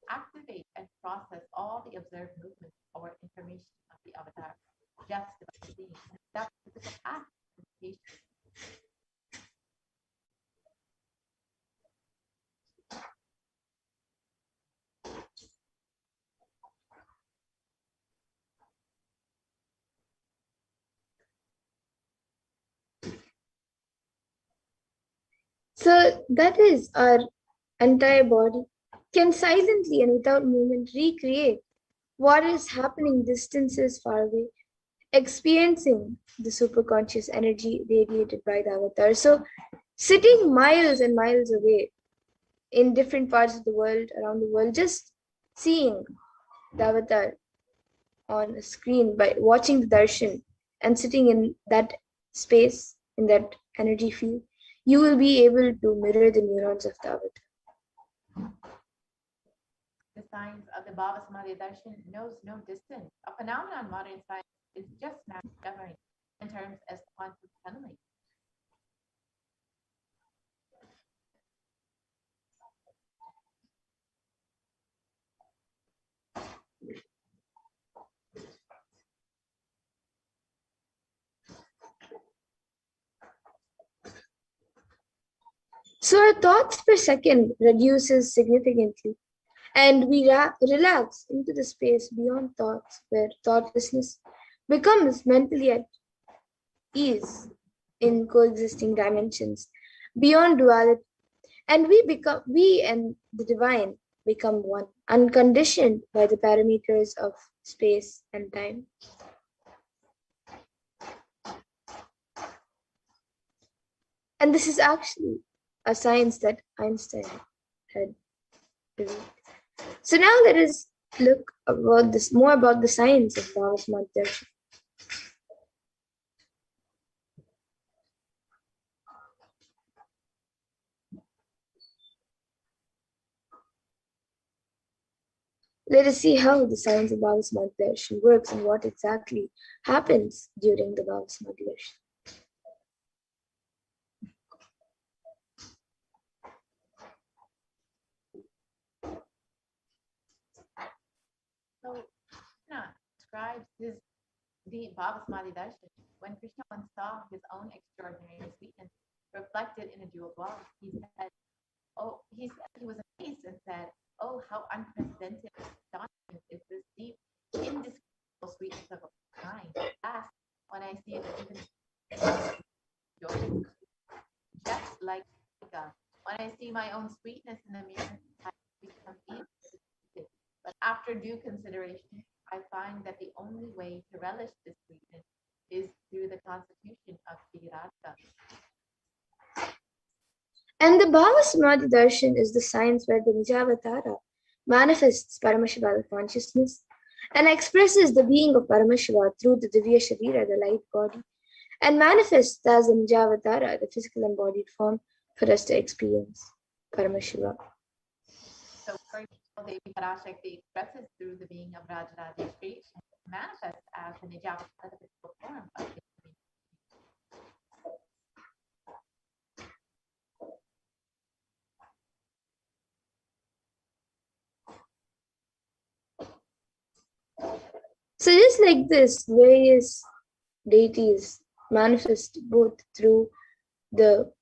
[SPEAKER 3] Activate and process all the observed movements or information of the avatar just by seeing. That's the physical act of meditation.
[SPEAKER 6] So that is our entire body can silently and without movement recreate what is happening distances far away, experiencing the superconscious energy radiated by the avatar. So sitting miles and miles away in different parts of the world, around the world, just seeing the avatar on a screen by watching the darshan and sitting in that space, in that energy field, you will be able to mirror the neurons of the avatar.
[SPEAKER 3] The science of the Bhava Samadhi Darshan knows no distance. A phenomenon modern science is just now discovering in terms as quantum tunneling.
[SPEAKER 6] So our thoughts per second reduces significantly, and we relax into the space beyond thoughts, where thoughtlessness becomes mentally at ease in coexisting dimensions beyond duality, and we and the divine become one, unconditioned by the parameters of space and time. And this is actually a science that Einstein had revealed. So now let us look about this more about the science of Bhava Samadhi Darshan. Let us see how the science of Bhava Samadhi Darshan works and what exactly happens during the Bhava Samadhi Darshan.
[SPEAKER 3] is the Bhavasamadhi darshan. When Krishna once saw his own extraordinary sweetness reflected in a jeweled wall, he said, he was amazed and said, "Oh, how unprecedented and astonishing is this deep, indescribable sweetness of a mind. Alas, when I see it even joy, just like Ika, when I see my own sweetness in the mirror, I become easily defeated. But after due consideration, I find that the only way to relish this sweetness is through the constitution of Sri Radha."
[SPEAKER 6] And the Bhavasamadhi darshan is the science where the Nijavatara manifests Paramashiva consciousness and expresses the being of Paramashiva through the Divya Sharira, the light body, and manifests as the Nijavatara, the physical embodied form, for us to experience Paramashiva.
[SPEAKER 3] So, for example, Devi Parashakti expresses through the being of Rajarajeshri and manifests as the Nijavatara, the physical form of the
[SPEAKER 6] So just like this, various deities manifest both through the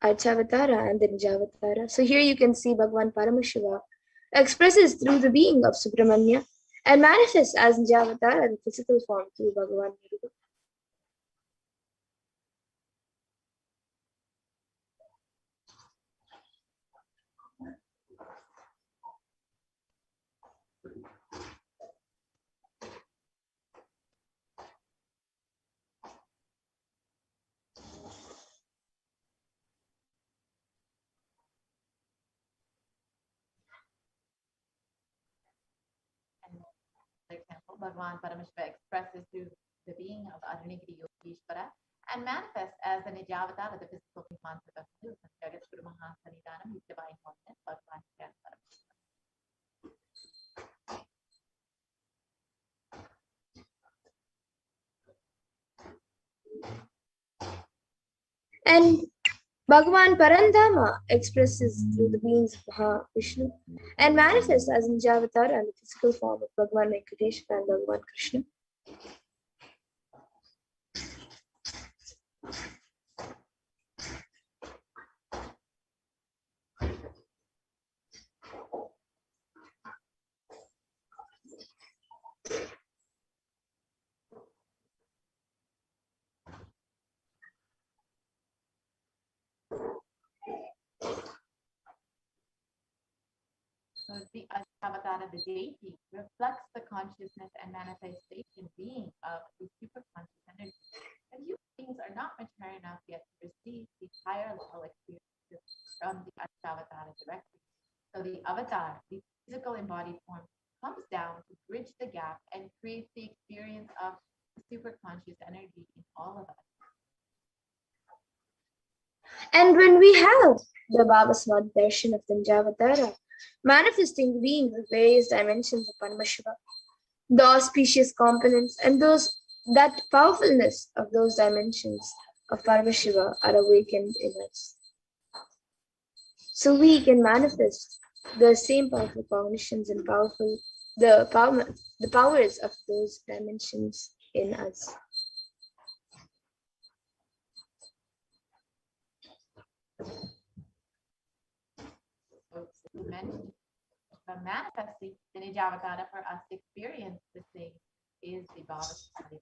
[SPEAKER 6] Archavatara and the Nijavatara. So here you can see Bhagavan Paramashiva expresses through the being of Subramanya and manifests as Nijavatara, the physical form, through Bhagavan Nirupa.
[SPEAKER 3] For example, Bhagavan Paramashiva expresses through the being of Arunagiri Yogeshwara and manifests as the Nijavatara, the physical concept of truth, and Jagat Guru Mahasanidanam, his divine holiness, Bhagavan Paramashiva.
[SPEAKER 6] And Bhagavan Parandama expresses through the beings of Mahavishnu and manifests as Nijavatara and the physical form of Bhagavan Venkateshwara and Bhagavan Krishna.
[SPEAKER 3] So the Avatara, the deity, reflects the consciousness and manifestation being of the superconscious energy. And human beings are not mature enough yet to receive the higher level experiences from the Avatara directly. So the avatar, the physical embodied form, comes down to bridge the gap and create the experience of the superconscious energy in all of us.
[SPEAKER 6] And when we have the Bhavasamadhi darshan of the Nijavatara, manifesting the beings of various dimensions of Paramashiva, the auspicious components and that powerfulness of those dimensions of Paramashiva are awakened in us. So we can manifest the same powerful cognitions and the powers of those dimensions in us.
[SPEAKER 3] But manifesting the Nijavatara for us to experience the same is the Bhavasamadhi.